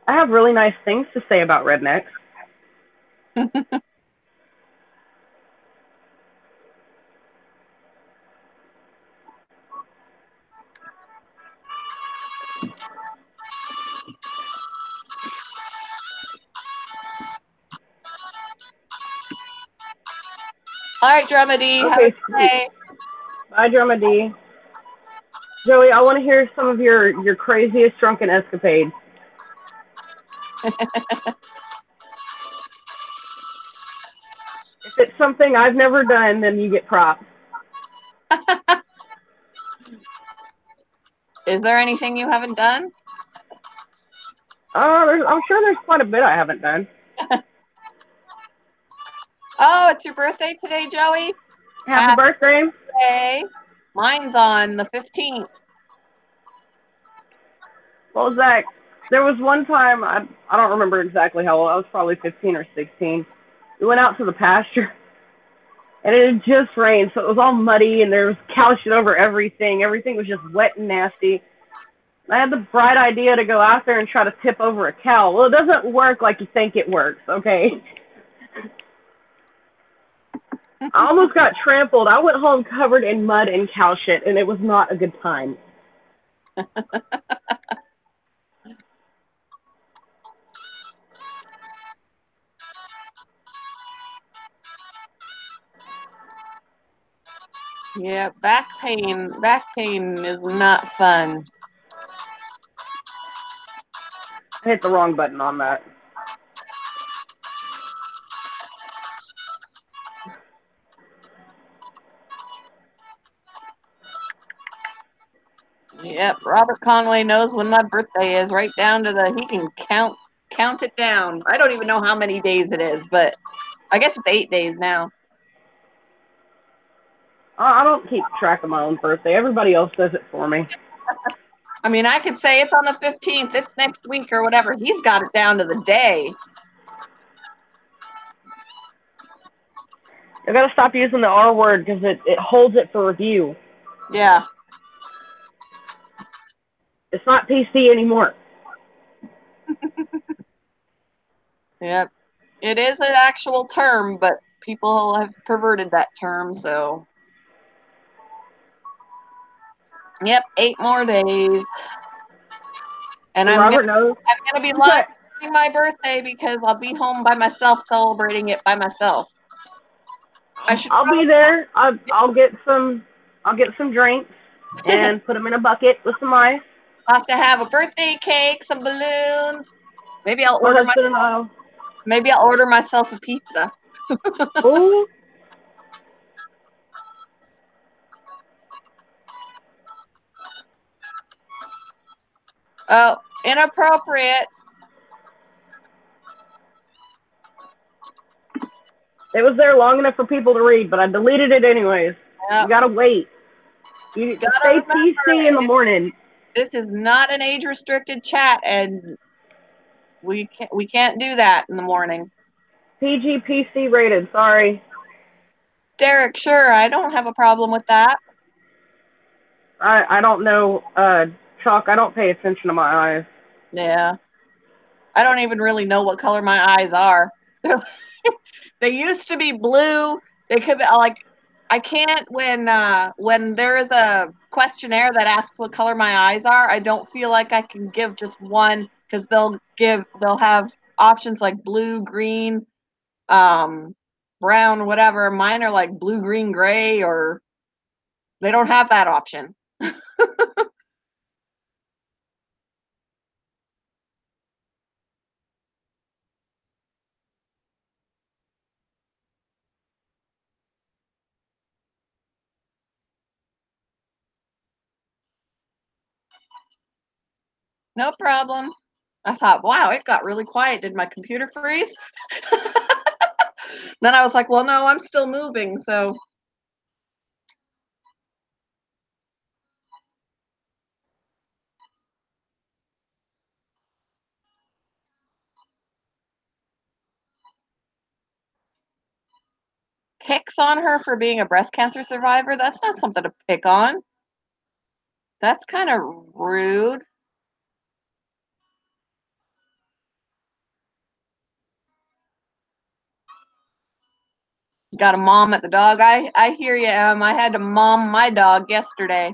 I have really nice things to say about rednecks. All right, Drama D, have a good day. Bye, Drama D. Joey, I want to hear some of your craziest drunken escapades. If it's something I've never done, then you get props. Is there anything you haven't done? I'm sure there's quite a bit I haven't done. Oh, it's your birthday today, Joey? Happy birthday. Mine's on the 15th. Well, Zach, there was one time, I don't remember exactly how old, I was probably 15 or 16. We went out to the pasture, and it had just rained, so it was all muddy, and there was cow shit over everything. Everything was just wet and nasty. I had the bright idea to go out there and try to tip over a cow. Well, it doesn't work like you think it works, okay? I almost got trampled. I went home covered in mud and cow shit, and it was not a good time. Yeah, back pain is not fun. I hit the wrong button on that. Yep, Robert Conway knows when my birthday is, right down to he can count it down. I don't even know how many days it is, but I guess it's 8 days now. I don't keep track of my own birthday. Everybody else does it for me. I mean, I could say it's on the 15th, it's next week or whatever. He's got it down to the day. I gotta stop using the R word because it holds it for review. Yeah. It's not PC anymore. Yep. It is an actual term, but people have perverted that term, so. Yep, 8 more days. And So I'm Robert knows. gonna be live during my birthday because I'll be home by myself celebrating it by myself. I'll be there. I'll get some drinks and put them in a bucket with some ice. I'll have to have a birthday cake, some balloons. Maybe I'll order myself a pizza. Ooh. Oh, inappropriate. It was there long enough for people to read, but I deleted it anyways. Yep. You gotta wait. You stay PC in the morning. This is not an age-restricted chat, and we can't do that in the morning. PG PC rated. Sorry. Derek, sure, I don't have a problem with that. I don't know, Chuck. I don't pay attention to my eyes. Yeah. I don't even really know what color my eyes are. They used to be blue. They could be like, I can't when there is a questionnaire that asks what color my eyes are. I don't feel like I can give just one because they'll have options like blue, green, brown, whatever. Mine are like blue, green, gray, or they don't have that option. No problem. I thought, wow, it got really quiet. Did my computer freeze? Then I was like, well, no, I'm still moving, so. Picks on her for being a breast cancer survivor? That's not something to pick on. That's kind of rude. Got a mom at the dog. I hear you, Em. I had to mom my dog yesterday.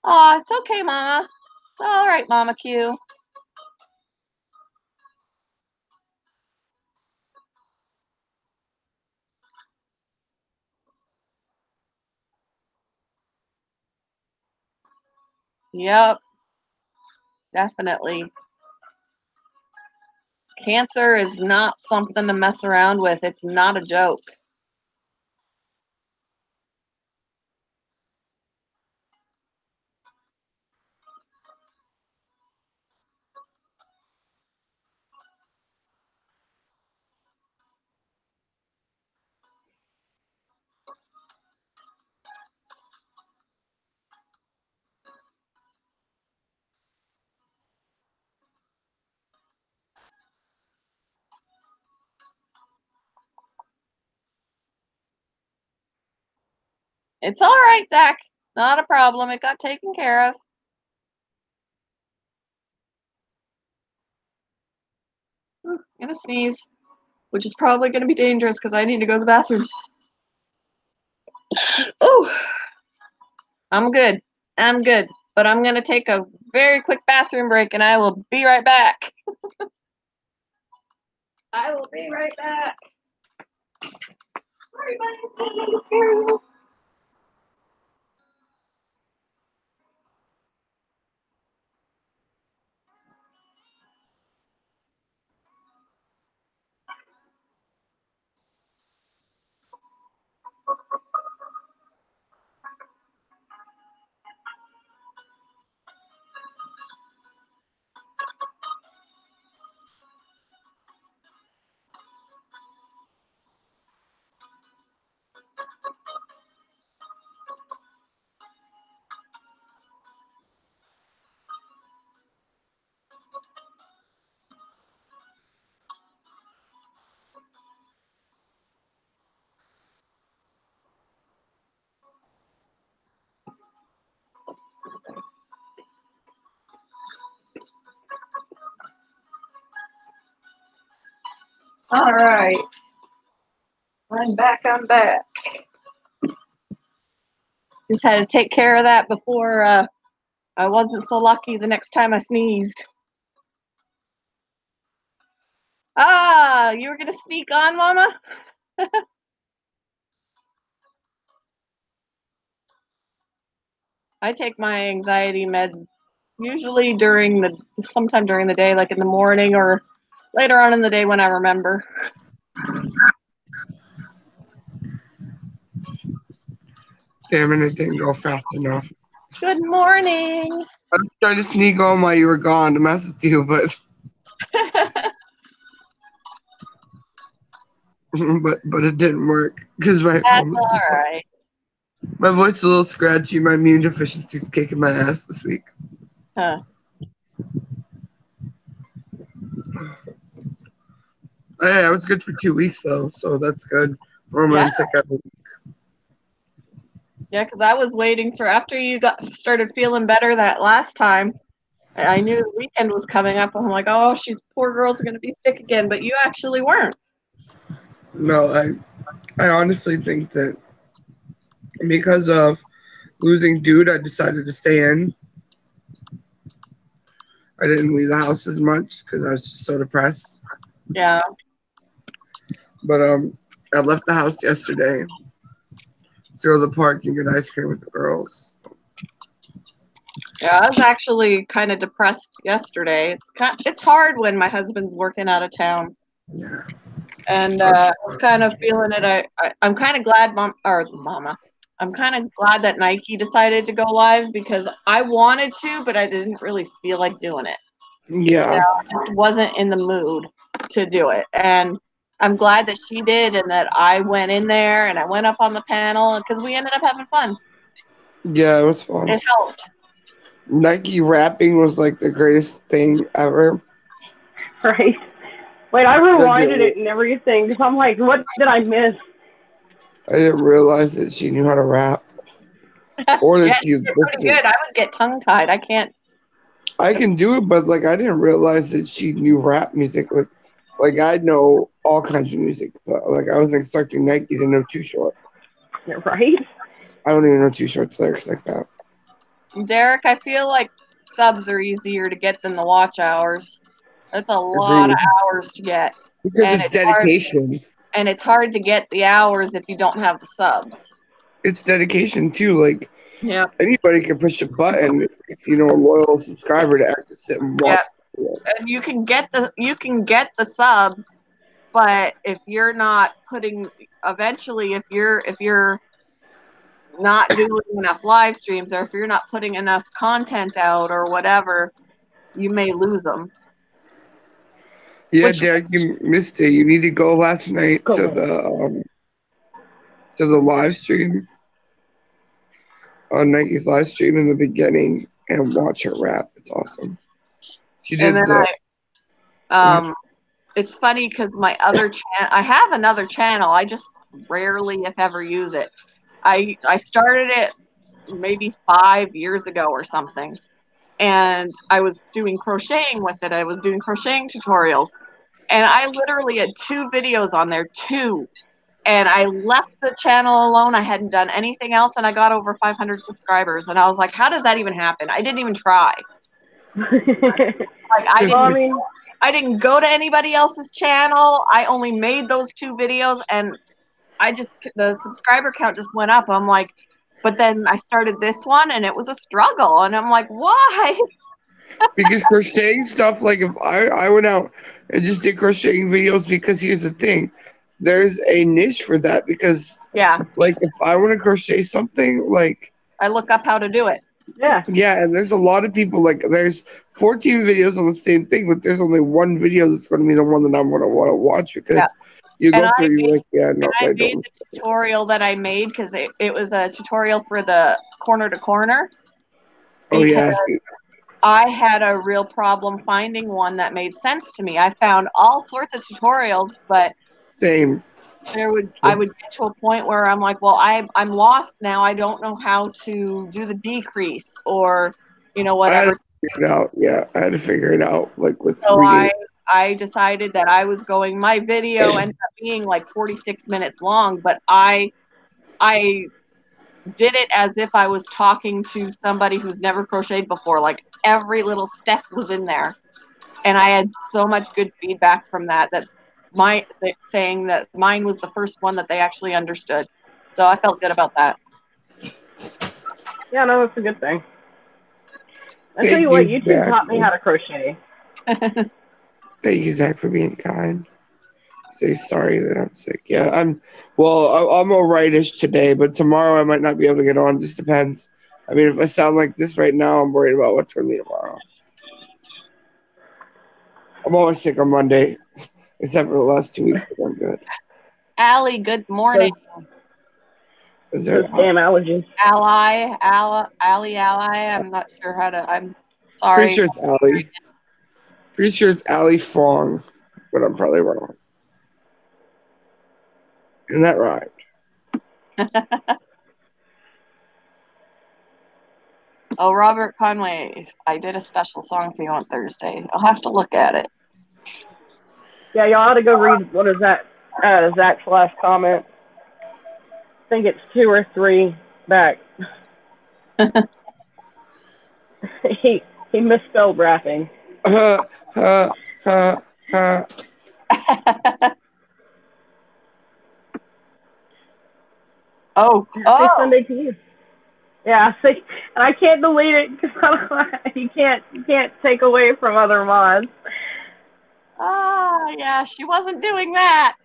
Aw, it's okay, Mama. It's all right, Mama Q. Yep, definitely. Cancer is not something to mess around with. It's not a joke. It's all right, Zach. Not a problem. It got taken care of. Ooh, I'm gonna sneeze, which is probably gonna be dangerous because I need to go to the bathroom. Oh, I'm good. I'm good. But I'm gonna take a very quick bathroom break and I will be right back. I will be right back. All right. I'm back. I'm back. Just had to take care of that before I wasn't so lucky the next time I sneezed. Ah, you were going to sneak on, Mama? I take my anxiety meds usually sometime during the day, like in the morning or later on in the day when I remember. Damn it, it didn't go fast enough. Good morning. I was trying to sneak on while you were gone to mess with you, but but it didn't work because That's all right. my voice is a little scratchy. My immune deficiency's kicking my ass this week. Huh. Hey, I was good for 2 weeks though, so that's good. Normally I'm sick every week. Yeah, because I was waiting for after you started feeling better that last time. I knew the weekend was coming up. I'm like, oh, poor girl's gonna be sick again, but you actually weren't. No, I honestly think that because of losing Dude, I decided to stay in. I didn't leave the house as much because I was just so depressed. Yeah. But I left the house yesterday to go to the park and get ice cream with the girls. Yeah, I was actually kind of depressed yesterday. It's hard when my husband's working out of town. Yeah. And I was kind of feeling it. I'm kind of glad Mama, I'm kind of glad that Nike decided to go live because I wanted to, but I didn't really feel like doing it. Yeah. I just wasn't in the mood to do it. And I'm glad that she did and that I went in there and I went up on the panel because we ended up having fun. Yeah, it was fun. It helped. Nike rapping was like the greatest thing ever. Right. Wait, I rewinded it and everything because I'm like, what did I miss? I didn't realize that she knew how to rap. Or that Yeah, she pretty good. I would get tongue tied. I can't. I can do it, but like I didn't realize that she knew rap music. Like I know all kinds of music, but like I wasn't expecting Nike to know Too Short. Right. I don't even know Too Short's lyrics like that. Derek, I feel like subs are easier to get than the watch hours. That's a lot of Agreed. hours to get. Because And it's dedication. And it's hard to get the hours if you don't have the subs. It's dedication too. Like Yeah. anybody can push a button. It's a loyal subscriber to actually sit and watch. Yeah. And you can get the subs, but if you're not putting eventually if you're not doing enough live streams or if you're not putting enough content out or whatever, you may lose them. Yeah, Derek, you missed it. You need to go last night to the live stream on Nike's live stream in the beginning and watch her rap. It's awesome. She did it's funny because my other I have another channel. I just rarely, if ever, use it. I started it maybe 5 years ago or something, and I was doing crocheting with it. I was doing crocheting tutorials, and I literally had 2 videos on there, 2. And I left the channel alone. I hadn't done anything else, and I got over 500 subscribers. And I was like, how does that even happen? I didn't even try. I didn't go to anybody else's channel. I only made those 2 videos, and the subscriber count just went up. I'm like, but then I started this one, and it was a struggle. And I'm like, why? Because crocheting stuff, like if I went out and just did crocheting videos, because here's the thing, there's a niche for that. Because like if I want to crochet something, like I look up how to do it. Yeah, and there's a lot of people, like there's 14 videos on the same thing, but there's only one video that's going to be the one that I'm going to want to watch because you go through, you're like, yeah, no, I made the tutorial that I made because it was a tutorial for the corner to corner. Oh, yes. I had a real problem finding one that made sense to me. I found all sorts of tutorials, but same. I would get to a point where I'm like, well, I'm lost now. I don't know how to do the decrease or, whatever. I had to figure it out. Like with so I decided that I was going. My video ended up being like 46 minutes long, but I did it as if I was talking to somebody who's never crocheted before. Like every little step was in there, and I had so much good feedback from that saying that mine was the first one that they actually understood. So I felt good about that. Yeah, no, that's a good thing. I tell you what, YouTube taught me how to crochet. Thank you, Zach, for being kind. Say sorry that I'm sick. Yeah, I'm alright-ish today, but tomorrow I might not be able to get on. Just depends. I mean, if I sound like this right now, I'm worried about what's going to be tomorrow. I'm always sick on Monday, except for the last 2 weeks, but I'm good. Allie, good morning. Is there damn allergies? Allie, I'm not sure how to. I'm sorry. Pretty sure it's Allie. Pretty sure it's Allie Fong, but I'm probably wrong. Isn't that right? Oh, Robert Conway, I did a special song for you on Thursday. I'll have to look at it. Yeah, y'all ought to go read, what is that, Zach's last comment. I think it's 2 or 3 back. he misspelled rapping. Happy Sunday to you. Yeah, see, and I can't delete it because you can't take away from other mods. Yeah, she wasn't doing that.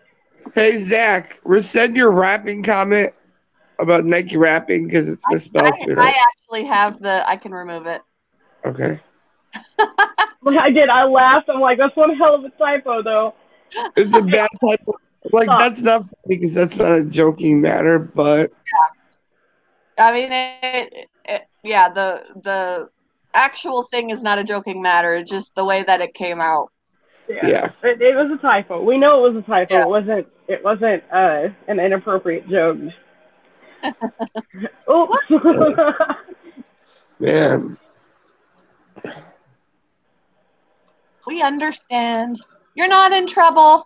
Hey, Zach, resend your rapping comment about Nike rapping because it's misspelled too. I actually have I can remove it. Okay. I did. I laughed. I'm like, that's one hell of a typo, though. It's a bad typo. Like, Stop. that's not funny because that's not a joking matter, but. I mean, yeah, the actual thing is not a joking matter. It's just the way that it came out. Yeah. It was a typo. We know it was a typo. Yeah. It wasn't an inappropriate joke. Oops. Man. We understand. You're not in trouble.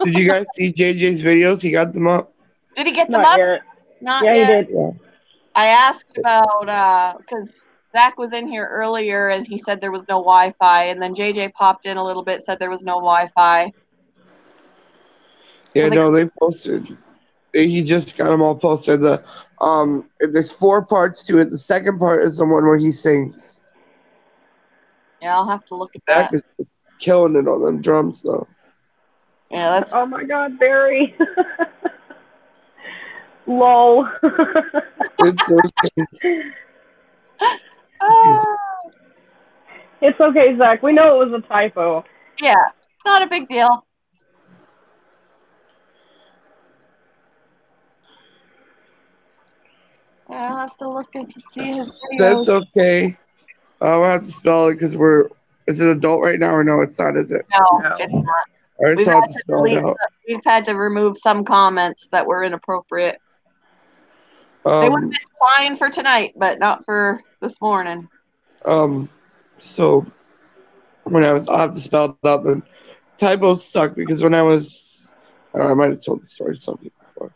Did you guys see JJ's videos? He got them up? Did he get them Not up? yet. Not Yeah, yet. he did. Yeah. I asked about because Zach was in here earlier and he said there was no Wi-Fi, and then JJ popped in a little bit, said there was no Wi-Fi. Yeah, So no, they posted. He just got them all posted. There's 4 parts to it. The second part is the one where he sings. Yeah, I'll have to look at Zach that. is killing it on them drums, though. Yeah, that's. Oh my God, Barry. Lol. It's so It's okay, Zach. We know it was a typo. Yeah, it's not a big deal. I'll have to look to see his videos. That's okay. I'll have to spell it because is it adult right now or no? It's not, is it? No, it's not. All right, so I'll have to spell it out. We've had to remove some comments that were inappropriate. They would have been fine for tonight, but not for this morning. So when I'll have to spell it out. The typos suck because when I might have told the story to some people before.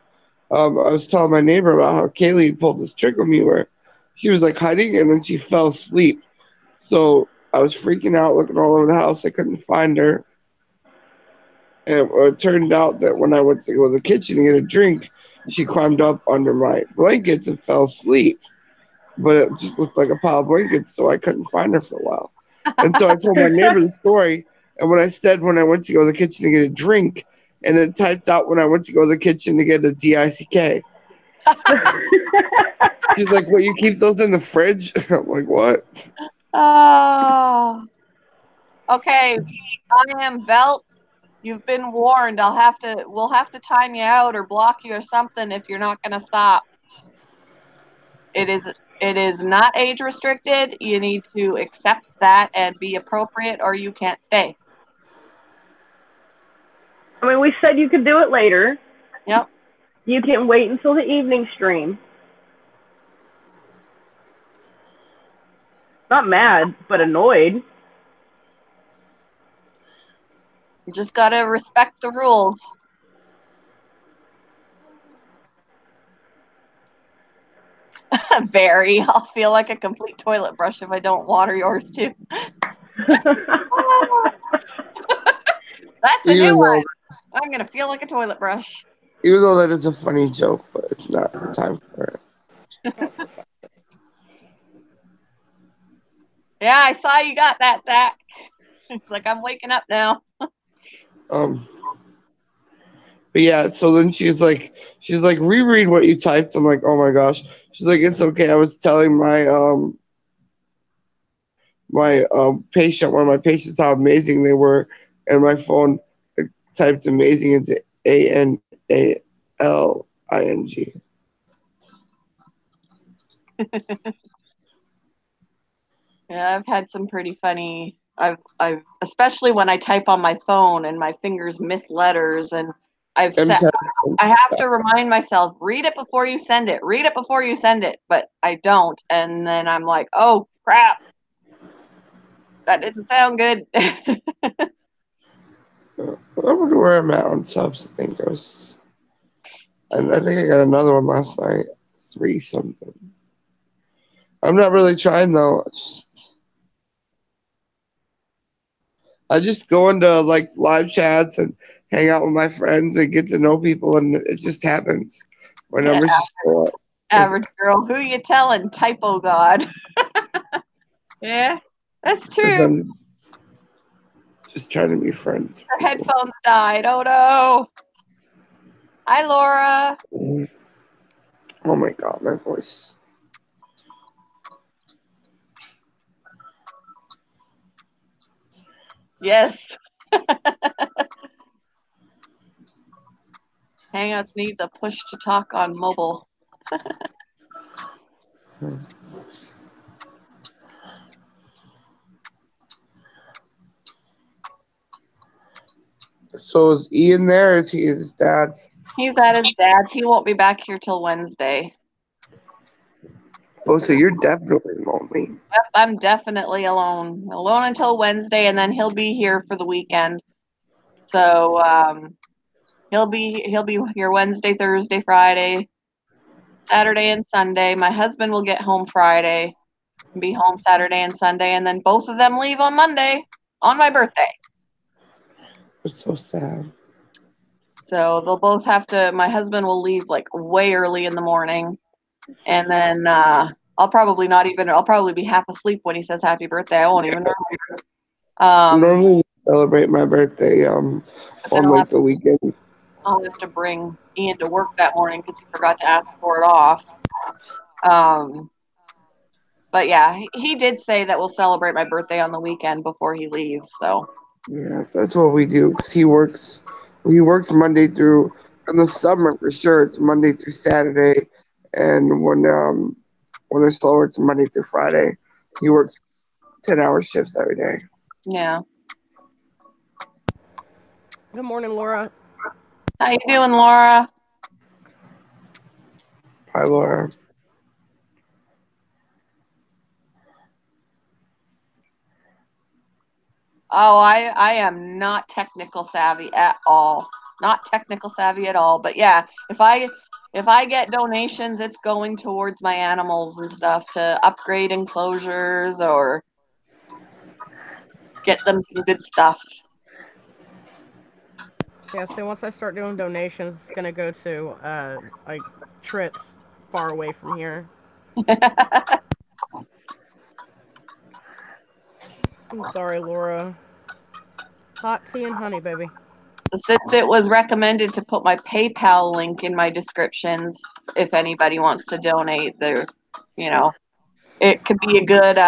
I was telling my neighbor about how Kaylee pulled this trick on me where she was like hiding and then she fell asleep. So I was freaking out, looking all over the house. I couldn't find her. And it turned out that when I went to go to the kitchen to get a drink, she climbed up under my blankets and fell asleep. But it just looked like a pile of blankets, so I couldn't find her for a while. And so I told my neighbor the story. And when I said when I went to go to the kitchen to get a drink, and it typed out when I went to go to the kitchen to get a DICK. She's like, "What? You keep those in the fridge?" I'm like, "What?" Oh. Okay, I am Velt. You've been warned. We'll have to time you out or block you or something if you're not going to stop. It is not age restricted. You need to accept that and be appropriate or you can't stay. I mean, we said you could do it later. Yep. You can wait until the evening stream. Not mad, but annoyed. You just got to respect the rules. Barry, I'll feel like a complete toilet brush if I don't water yours too. That's a new one. I'm going to feel like a toilet brush. Even though that is a funny joke, but it's not the time for it. Yeah, I saw you got that, Zach. It's like I'm waking up now. But yeah, so then she's like, reread what you typed. I'm like, oh my gosh. She's like, it's okay. I was telling my patient, one of my patients, how amazing they were, and my phone typed amazing into ANALING. Yeah, I've had some pretty funny. I've especially when I type on my phone and my fingers miss letters, and I have to remind myself, read it before you send it. Read it before you send it, but I don't, and then I'm like, oh crap, that didn't sound good. I wonder where I'm at on subs. I think I got another one last night. 3 something. I'm not really trying though. I just go into like live chats and hang out with my friends and get to know people, and it just happens. My numbers just go up. Average girl, who you telling? Typo God. Yeah, that's true. Just trying to be friends. Her headphones died. Oh no. Hi, Laura. Oh my god, my voice. Yes. Hangouts needs a push to talk on mobile. So is Ian there? Is he at his dad's? He's at his dad's. He won't be back here till Wednesday. Oh, so you're definitely lonely. Yep, I'm definitely alone. Alone until Wednesday, and then he'll be here for the weekend. So he'll be here Wednesday, Thursday, Friday, Saturday, and Sunday. My husband will get home Friday and be home Saturday and Sunday, and then both of them leave on Monday on my birthday. It's so sad. So they'll both have to. My husband will leave like way early in the morning, and then I'll probably be half asleep when he says happy birthday. I won't even know. Normally we celebrate my birthday on like the weekend. I'll have to bring Ian to work that morning because he forgot to ask for it off. But yeah, he did say that we'll celebrate my birthday on the weekend before he leaves. So Yeah, that's what we do because he works Monday through in the summer for sure. It's Monday through Saturday, and when it's slower, it's Monday through Friday. He works 10-hour shifts every day. yeah. Good morning, Laura. How you doing, Laura? Hi, Laura. Oh, I am not technical savvy at all. Not technical savvy at all. But yeah, if I get donations, it's going towards my animals and stuff to upgrade enclosures or get them some good stuff. Yeah, so once I start doing donations, it's gonna go to like trips far away from here. I'm sorry, Laura. Hot tea and honey, baby. So since it was recommended to put my PayPal link in my descriptions, if anybody wants to donate, there, it could be a good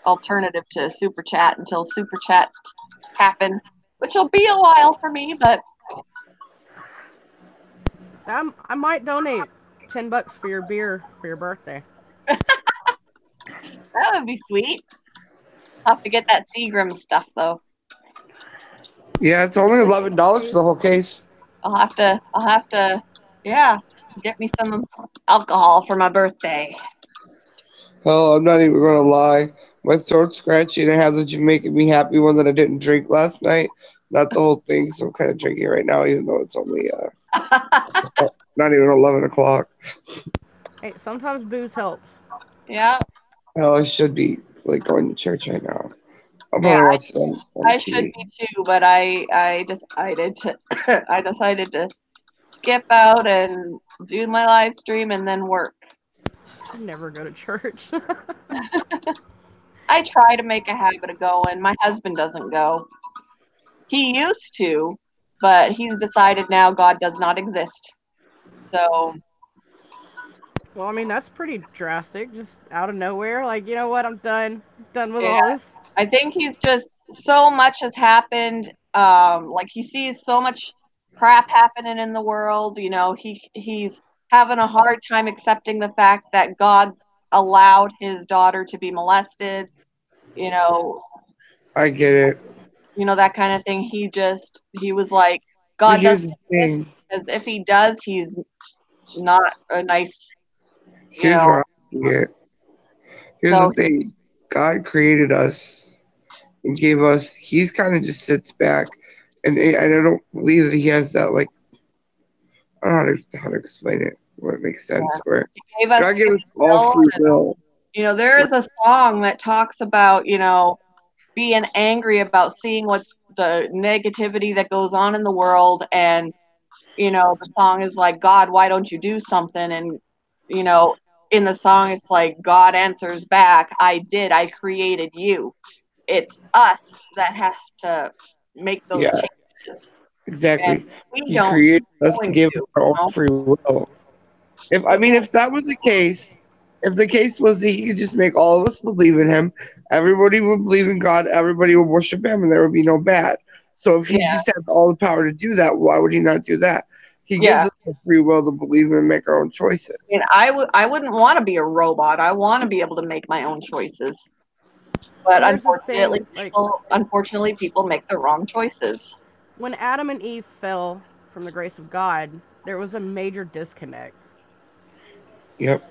alternative to Super Chat until Super Chats happen, which will be a while for me, but I might donate $10 for your beer for your birthday. that would be sweet. I'll have to get that Seagram stuff though. Yeah, it's only $11 for the whole case. I'll have to, yeah, get me some alcohol for my birthday. Hell, I'm not even gonna lie. My throat's scratchy and it has a Jamaican Me Happy one that I didn't drink last night. Not the whole thing, so I'm kind of drinking right now, even though it's only not even 11 o'clock. Hey, sometimes booze helps. Yeah. Hell, I should be like going to church right now. I'll probably Yeah, watch it on I TV. should be too, but I decided to I decided to skip out and do my live stream and then work. I never go to church. I try to make a habit of going. My husband doesn't go. He used to, but he's decided now God does not exist. So Well, I mean, that's pretty drastic. Just out of nowhere. Like, you know what? I'm done. Done with all this. I think he's just so much has happened. Like he sees so much crap happening in the world. He's having a hard time accepting the fact that God allowed his daughter to be molested. You know, I get it. that kind of thing. He was like, But God here's doesn't the exist thing. because if he does, he's not a nice. Here's where I get. Here's So the thing. God created us and gave us. He's kind of just sits back, and I don't believe that he has that like. I don't know how to explain it. Where it makes sense. Where he gave us God gave us free all will, free will. there is a song that talks about, being angry about seeing what's the negativity that goes on in the world. And, the song is like, God, why don't you do something? And, in the song, it's like, God answers back, I did, I created you. It's us that has to make those Yeah. changes. Exactly. And we He don't created us and going gave to, us our own free will. If that was the case, if the case was that he could just make all of us believe in him, everybody would believe in God, everybody would worship him, and there would be no bad. So if he Yeah. just had all the power to do that, why would he not do that? He gives Yeah. us the free will to believe and make our own choices. And I wouldn't want to be a robot. I want to be able to make my own choices. But And here's the thing, like, unfortunately, people make the wrong choices. when Adam and Eve fell from the grace of God, there was a major disconnect. Yep.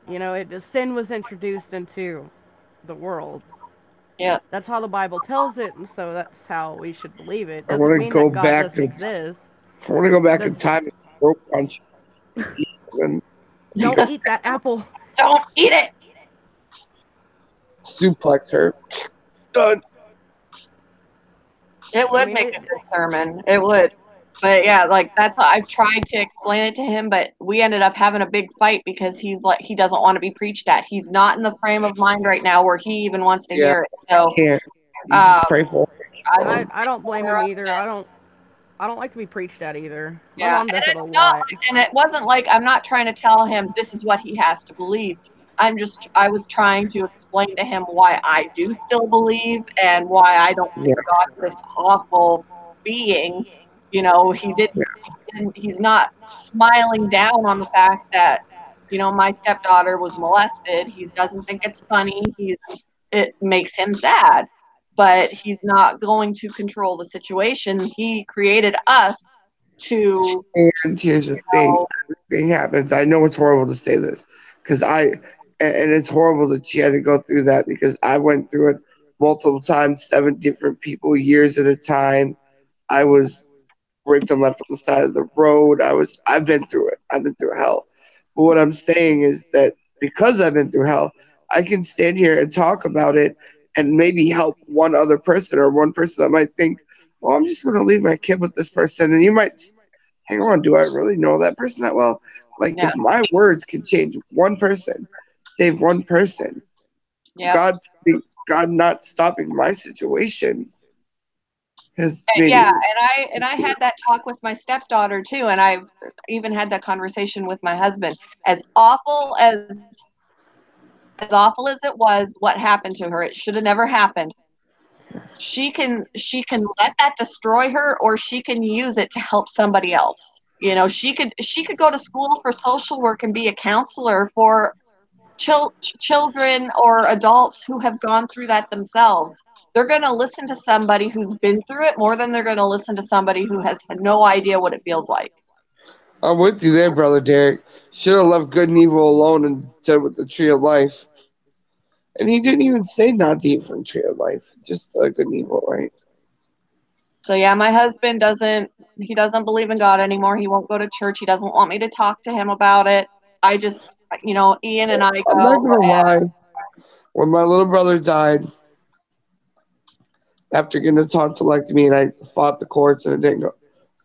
You know, sin was introduced into the world. Yeah. That's how the Bible tells it, and so that's how we should believe it. I want Doesn't to mean go that God back doesn't to. exist. I want to go back in That's, time and throat punch. And don't eat that apple. Don't eat it. suplex her. Done. It would make a good sermon. It would. But yeah, like that's how I've tried to explain it to him, but we ended up having a big fight because he's like he doesn't want to be preached at. He's not in the frame of mind right now where he even wants to Yeah, hear it. So can't. You just um, pray for I I don't blame him either. I don't like to be preached at either. My Yeah, mom and does it a it's not lot. like, and it wasn't like I'm not trying to tell him this is what he has to believe. I was trying to explain to him why I do still believe and why I don't Yeah, think God is this awful being. You know, he's not smiling down on the fact that, you know, my stepdaughter was molested. He doesn't think it's funny. It makes him sad, but he's not going to control the situation. He created us to, and here's the thing. know, Everything happens. I know it's horrible to say this because and it's horrible that she had to go through that because I went through it multiple times, 7 different people, years at a time. I was raped and left on the side of the road. I've been through it. I've been through hell. But what I'm saying is that because I've been through hell, I can stand here and talk about it and maybe help one other person or one person that might think, well, I'm just going to leave my kid with this person. And you might, hang on, do I really know that person that well? Like, yeah, if my words can change one person, save one person, yeah. God, God not stopping my situation has made Yeah, it. and I had that talk with my stepdaughter too, and I've even had that conversation with my husband. As awful as it was, what happened to her, it should have never happened. She can let that destroy her, or she can use it to help somebody else. You know, she could go to school for social work and be a counselor for children or adults who have gone through that themselves. They're going to listen to somebody who's been through it more than they're going to listen to somebody who has no idea what it feels like. I'm with you there, brother Derek. Should have left good and evil alone and said with the tree of life. And he didn't even say not to eat from tree of life, just good and evil, right? So yeah, my husband doesn't believe in God anymore. He won't go to church. He doesn't want me to talk to him about it. I just, Ian and I I'm not go, gonna lie. When my little brother died, after getting a tonsillectomy, and I fought the courts and it didn't go,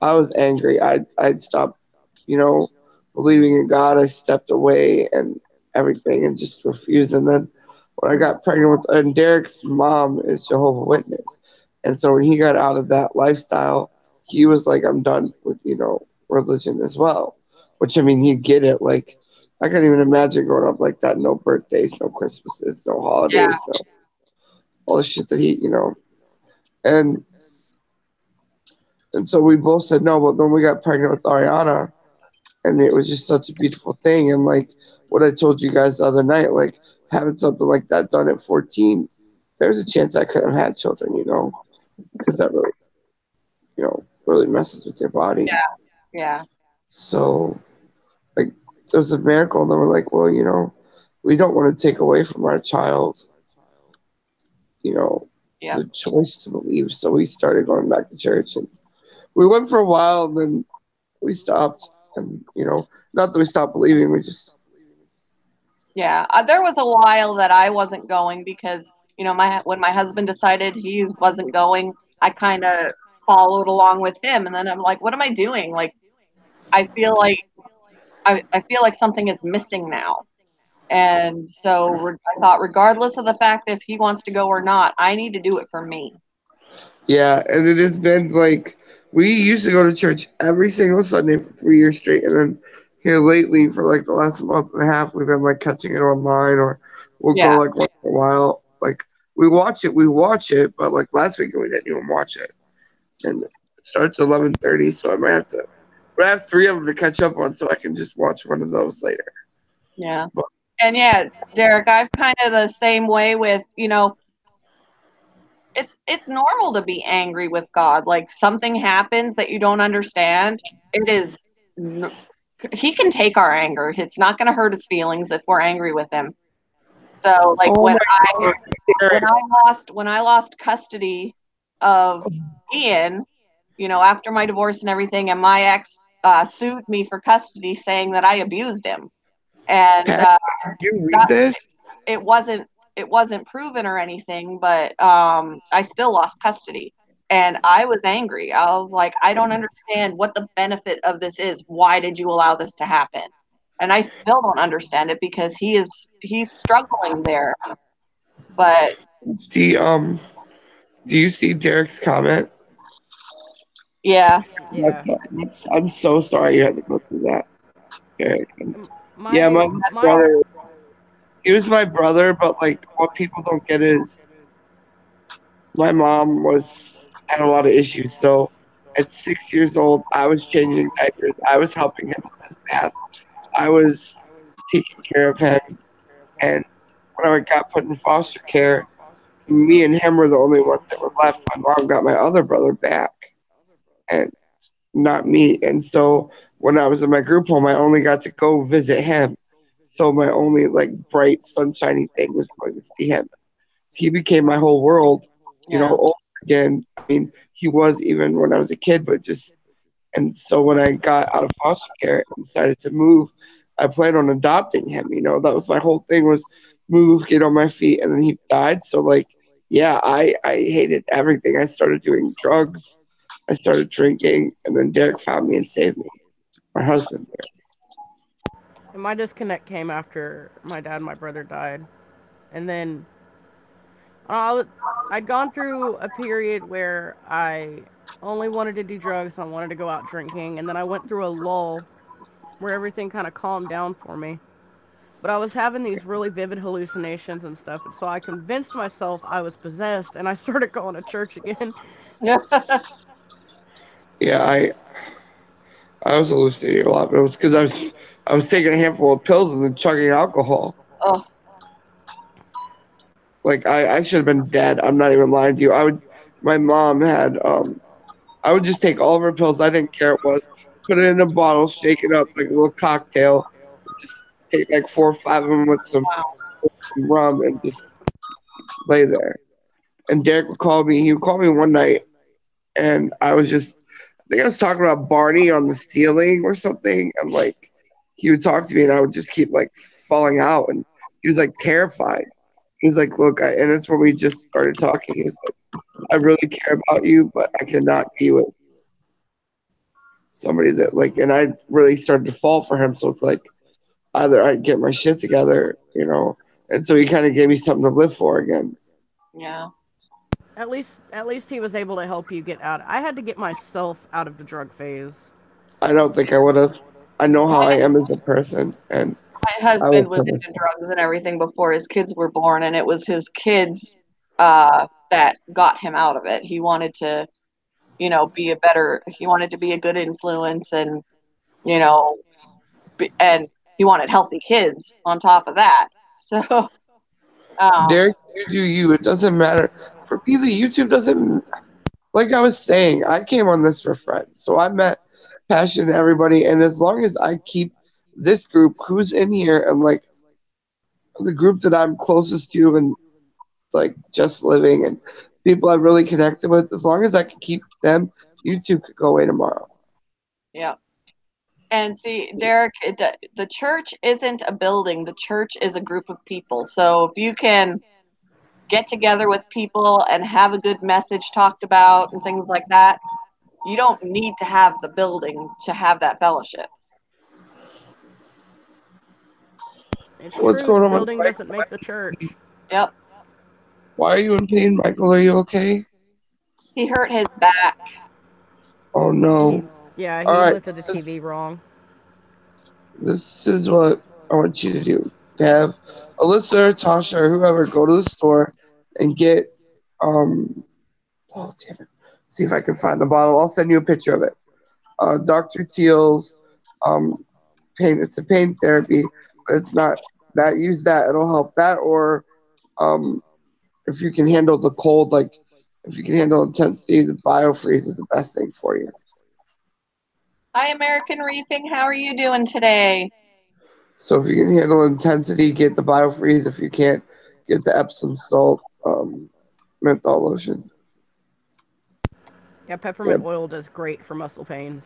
I was angry. I'd stopped, you know, believing in God. I stepped away and everything and just refused. And then when I got pregnant with, and Derek's mom is Jehovah's Witness, and so when he got out of that lifestyle, he was like, I'm done with religion as well. Which I mean, he get it. Like I can't even imagine growing up like that. No birthdays, no Christmases, no yeah, holidays, no all the shit that and so we both said no. But then we got pregnant with Ariana, and it was just such a beautiful thing. And like what I told you guys the other night, like having something like that done at 14, there's a chance I could have had children, because that really, really messes with your body. yeah, yeah, So like it was a miracle, and then we're like, well, we don't want to take away from our child, yeah, the choice to believe. So we started going back to church, and we went for a while, and then we stopped. And not that we stopped believing, we just yeah. There was a while that I wasn't going because when my husband decided he wasn't going, I kind of followed along with him, and then I'm like, what am I doing? Like, I feel like I feel like something is missing now. And so I thought, regardless of the fact if he wants to go or not, I need to do it for me. yeah. And it has been like We used to go to church every single Sunday for 3 years straight, and then here lately, for like the last month and a half, we've been like catching it online, or we'll go Yeah. like once in a while. Like we watch it, but like last week we didn't even watch it, and it starts at 11:30, so I might have to. But I have 3 of them to catch up on, so I can just watch one of those later. Yeah. But, And yeah, Derek, I've kind of the same way with, it's normal to be angry with God. Like something happens that you don't understand. It is he can take our anger. It's not going to hurt his feelings if we're angry with him. So like oh my God, Derek, when I lost custody of Ian, after my divorce and everything, and my ex sued me for custody saying that I abused him. And Pat, did you read this? it wasn't proven or anything, but I still lost custody. And I was angry. I was like, I don't understand what the benefit of this is. Why did you allow this to happen? And I still don't understand it because he's struggling there. But See, do you see Derek's comment? yeah, Yeah. I'm so sorry you had to go through that, Derek. Yeah, My my my brother. He was my brother, but like what people don't get is my mom had a lot of issues. So at 6 years old, I was changing diapers. I was helping him with his bath. I was taking care of him. And when I got put in foster care, me and him were the only ones that were left. My mom got my other brother back, and not me. And so when I was in my group home, I only got to go visit him. So my only like bright sunshiny thing was going to see him. He became my whole world, yeah, over again. I mean, he was even when I was a kid, but just, and so when I got out of foster care and decided to move, I planned on adopting him. That was my whole thing, was move, get on my feet, and then he died. So like, yeah, I hated everything. I started doing drugs, I started drinking, and then Derek found me and saved me. My husband. my disconnect came after my dad and my brother died, and then I'd gone through a period where I only wanted to do drugs. I wanted to go out drinking, and then I went through a lull where everything kind of calmed down for me. But I was having these really vivid hallucinations and stuff, and so I convinced myself I was possessed, and I started going to church again. Yeah, I was hallucinating a lot, but it was because I was taking a handful of pills and then chugging alcohol. oh Like I should have been dead. I'm not even lying to you. My mom had I would just take all of her pills. I didn't care what it was. Put it in a bottle, shake it up like a little cocktail. Just take like 4 or 5 of them with some wow, rum and just lay there. And Derek would call me. He would call me one night, and I think I was talking about Barney on the ceiling or something. And like, he would talk to me, and I would just keep like falling out. And he was like terrified. He was like, "Look," and it's when we just started talking. He's like, "I really care about you, but I cannot be with somebody that like," and I really started to fall for him. So it's like either I get my shit together. And so he kind of gave me something to live for again. yeah, At least he was able to help you get out. I had to get myself out of the drug phase. I don't think I would have. I know how I am as a person, and my I would husband was kill into myself. drugs and everything before his kids were born, and it was his kids that got him out of it. He wanted to, he wanted to be a good influence, and you know, and he wanted healthy kids on top of that. So, um, Derek, you do you. It doesn't matter. For me, the YouTube doesn't. Like I was saying, I came on this for friends, so I met passion everybody, and as long as I keep this group who's in here and like the group that I'm closest to and like just living and people I really connected with, as long as I can keep them, YouTube could go away tomorrow. yeah. And see, Derek, the church isn't a building. The church is a group of people. So if you can get together with people and have a good message talked about and things like that, you don't need to have the building to have that fellowship. It's What's true, going the on with building Mike? doesn't make the church. Yep. Why are you in pain, Michael? Are you okay? He hurt his back. Oh no. Yeah, All he right. lifted the TV wrong. This is what I want you to do. Have Alyssa or Tasha or whoever go to the store and get oh damn it. See if I can find the bottle. I'll send you a picture of it. Dr. Teal's um pain. It's a pain therapy, but it's not that. Use that. It'll help that. Or um if you can handle the cold, like if you can handle intensity, the BioFreeze is the best thing for you. Hi, American Reefing. How are you doing today? So if you can handle intensity, get the BioFreeze. If you can't, get the Epsom salt menthol lotion. Yeah, peppermint oil does great for muscle pains.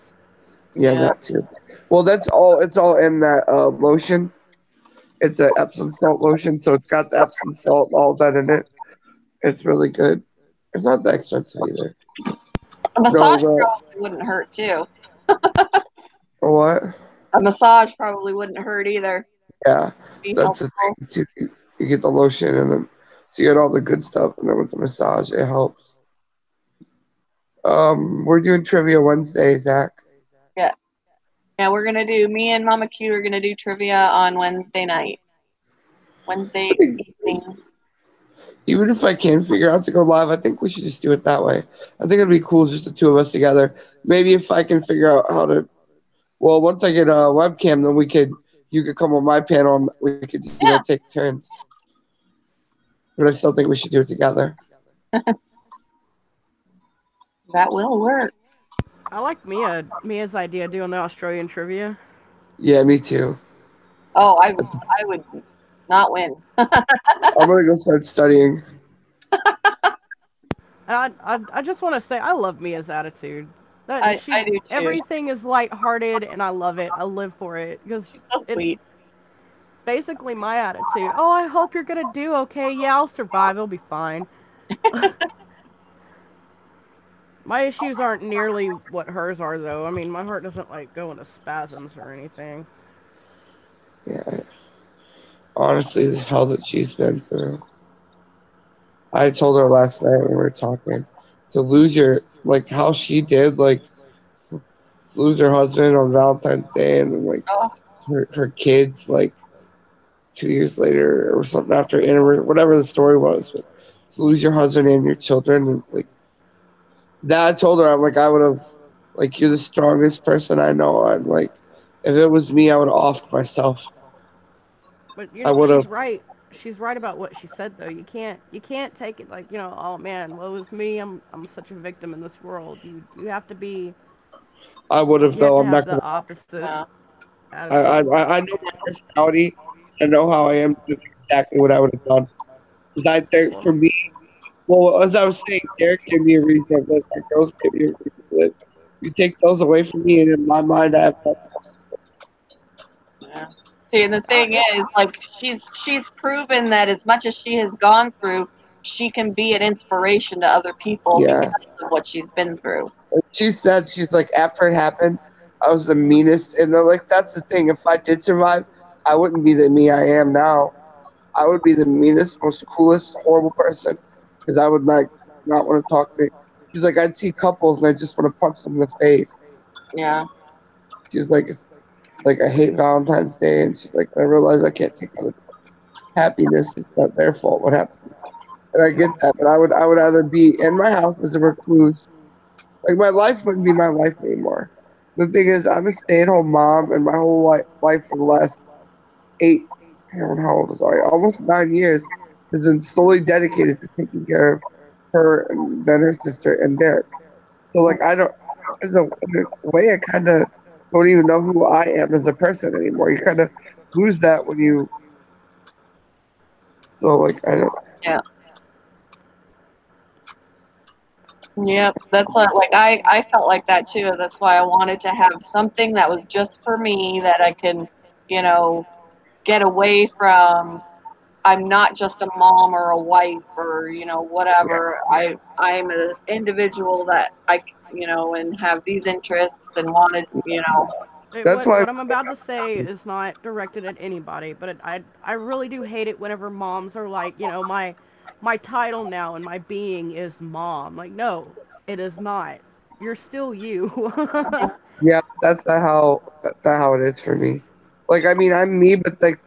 Yeah, that too. Well, that's all. It's all in that lotion. It's an Epsom salt lotion, so it's got the Epsom salt, all that in it. It's really good. It's not that expensive either. A massage No, probably wouldn't hurt too. what? A massage probably wouldn't hurt either. Yeah, Be that's the helpful. thing too. You get the lotion, and then so you get all the good stuff, and then with the massage, it helps. We're doing trivia Wednesday, Zach. Yeah. Yeah, we're gonna do. Me and Mama Q are gonna do trivia on Wednesday night. Wednesday evening. Even if I can figure out to go live, I think we should just do it that way. I think it'd be cool just the two of us together. Maybe if I can figure out how to. Well, once I get a webcam, then you could come on my panel and we could, take turns. But I still think we should do it together. That will work. I like Mia's idea of doing the Australian trivia. Yeah, me too. Oh, I would not win. I'm gonna go start studying. I just want to say I love Mia's attitude. I do too. Everything is lighthearted, and I love it. I live for it because She's so sweet. It's basically my attitude. Oh, I hope you're gonna do okay. Yeah, I'll survive. It'll be fine. My issues aren't nearly what hers are, though. I mean, my heart doesn't like go into spasms or anything. Yeah. Honestly, the hell that she's been through. I told her last night when we were talking to lose like how she did, like to lose her husband on Valentine's Day, and then like her kids like 2 years later or something after anniversary, whatever the story was, but to lose your husband and your children, and like that, I told her, I'm like, I would have, like, you're the strongest person I know. I'm like, if it was me, I would have offed myself. But I would have. she's right. She's right about what she said, though. You can't take it like, oh man, woe is me. I'm such a victim in this world. You have to be. I would have, though. I'm not the gonna. opposite. I know my personality. I know how I am. Exactly what I would have done. Because I think for me, well, as I was saying, Derek gave me a reason to live. My girls gave me a reason to live. You take those away from me, and in my mind, I have nothing. Yeah. See, and the thing is, like, she's proven that as much as she has gone through, she can be an inspiration to other people because of what she's been through. She said, she's like, after it happened, I was the meanest. And they're like, that's the thing. If I did survive, I wouldn't be the me I am now. I would be the meanest, most coolest, horrible person. Because I would not want to talk to me. She's like, I'd see couples and I just want to punch them in the face. Yeah. She's like, I hate Valentine's Day. And she's like, I realize I can't take other happiness. It's not their fault what happened. And I get that. But I would either be in my house as a recluse. Like, my life wouldn't be my life anymore. The thing is, I'm a stay-at-home mom, and my whole life for the last I don't know how old was I? Almost 9 years has been solely dedicated to taking care of her and then her sister and Derek. So, like, in a way, I kind of don't even know who I am as a person anymore. You kind of lose that when you. So, like, I don't. Yeah. Yep, that's what, like, I felt like that too. That's why I wanted to have something that was just for me that I can, get away from. I'm not just a mom or a wife or, whatever. Yeah. I'm an individual that and have these interests and wanted, That's why. What I'm about to say is not directed at anybody, but I really do hate it whenever moms are like, my title now and my being is mom. Like, no, it is not. you're still you. Yeah, that's not how it is for me. Like, I mean, I'm me, but like,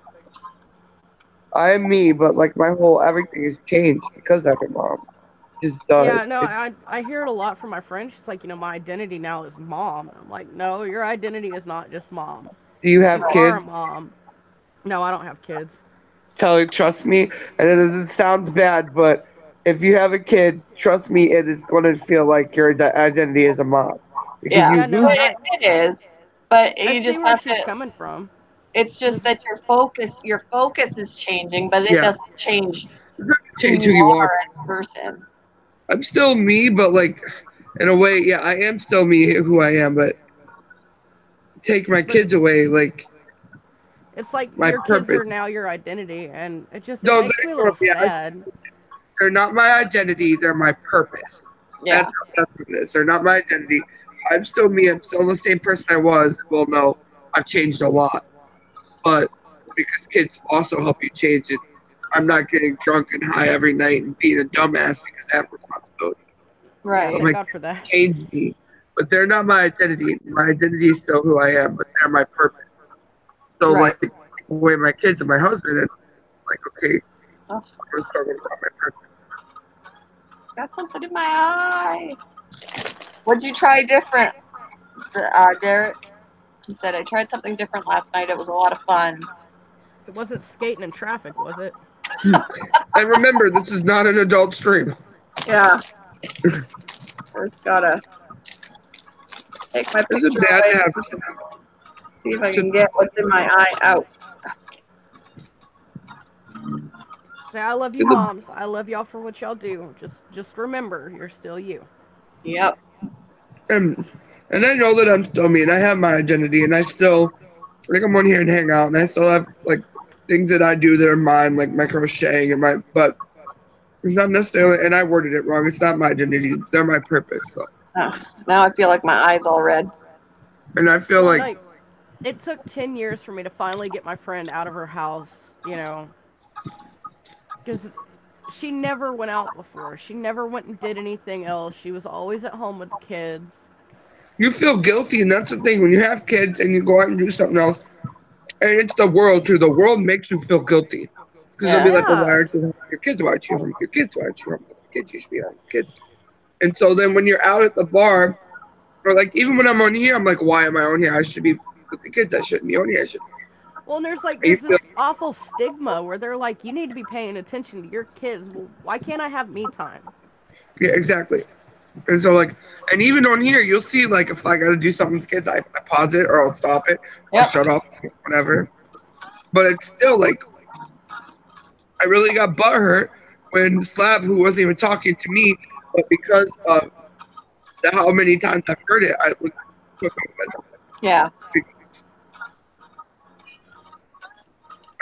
I am me, but like my whole everything has changed because I'm a mom. Just Yeah, no, I hear it a lot from my friends. She's like, my identity now is mom. And I'm like, no, your identity is not just mom. Do you have You are a kids? mom. No, I don't have kids. Kelly, trust me, and it sounds bad, but if you have a kid, trust me, it is going to feel like your identity is a mom because Yeah, you Yeah, no, lose. and it is. But I you see just where have she's to. coming from. It's just 'Cause- that your focus is changing, but it Yeah, doesn't change who change who you you are. are as a person. I'm still me, but like in a way, yeah, I am still me, who I am. But take my but kids away, like it's like my your kids are purpose. now your identity, and it No, makes me a little sad. they're not my identity. They're my purpose. Yeah, That's what it is. They're not my identity. I'm still me. I'm still the same person I was. Well, no, I've changed a lot, but because kids also help you change it. I'm not getting drunk and high every night and being a dumbass because I have responsibility. Yeah, right. So thank my God for kids that. changed me, but they're not my identity. My identity is still who I am, but they're my purpose. So Right. like with my kids and my husband, it's like okay, Oh, I'm gonna start about my purpose. got something in my eye. What'd you try different, Derek? He said, I tried something different last night. It was a lot of fun. It wasn't skating in traffic, was it? And remember, this is not an adult stream. Yeah. Just gotta take my This is picture bad away. to have. See if I To, can get what's in my eye out. Say, I love you, moms. I love y'all for what y'all do. Just remember, you're still you. Yep. and I know that I'm still me, and I have my identity, and I still like I'm on here and hang out, and I still have like things that I do that are mine, like my crocheting and my. But it's not necessarily, and I worded it wrong. It's not my identity; they're my purpose. So. Now I feel like my eye's all red. And I feel Well, like no, it took 10 years for me to finally get my friend out of her house, because she never went out before. She never went and did anything else. She was always at home with the kids. you feel guilty, and that's the thing when you have kids and you go out and do something else, and it's the world too. The world makes you feel guilty because they'll Yeah. be like, "Well, why Yeah. aren't you home with your kids? Why aren't you home with your kids? Why aren't you home with your kids? You should be home with your kids." And so then when you're out at the bar, or like even when I'm on here, I'm like, "Why am I on here? I should be with the kids. I shouldn't be on here. I should." Well, and You there's feel, this awful stigma where they're like, you need to be paying attention to your kids. Well, why can't I have me time? yeah, exactly. And so like, and even on here, you'll see like if I got to do something with kids, I pause it or I'll stop it or Yep. shut off whatever. But it's still like I really got butthurt when Slab, who wasn't even talking to me, but because of how many times I've heard it, I was took it. Yeah.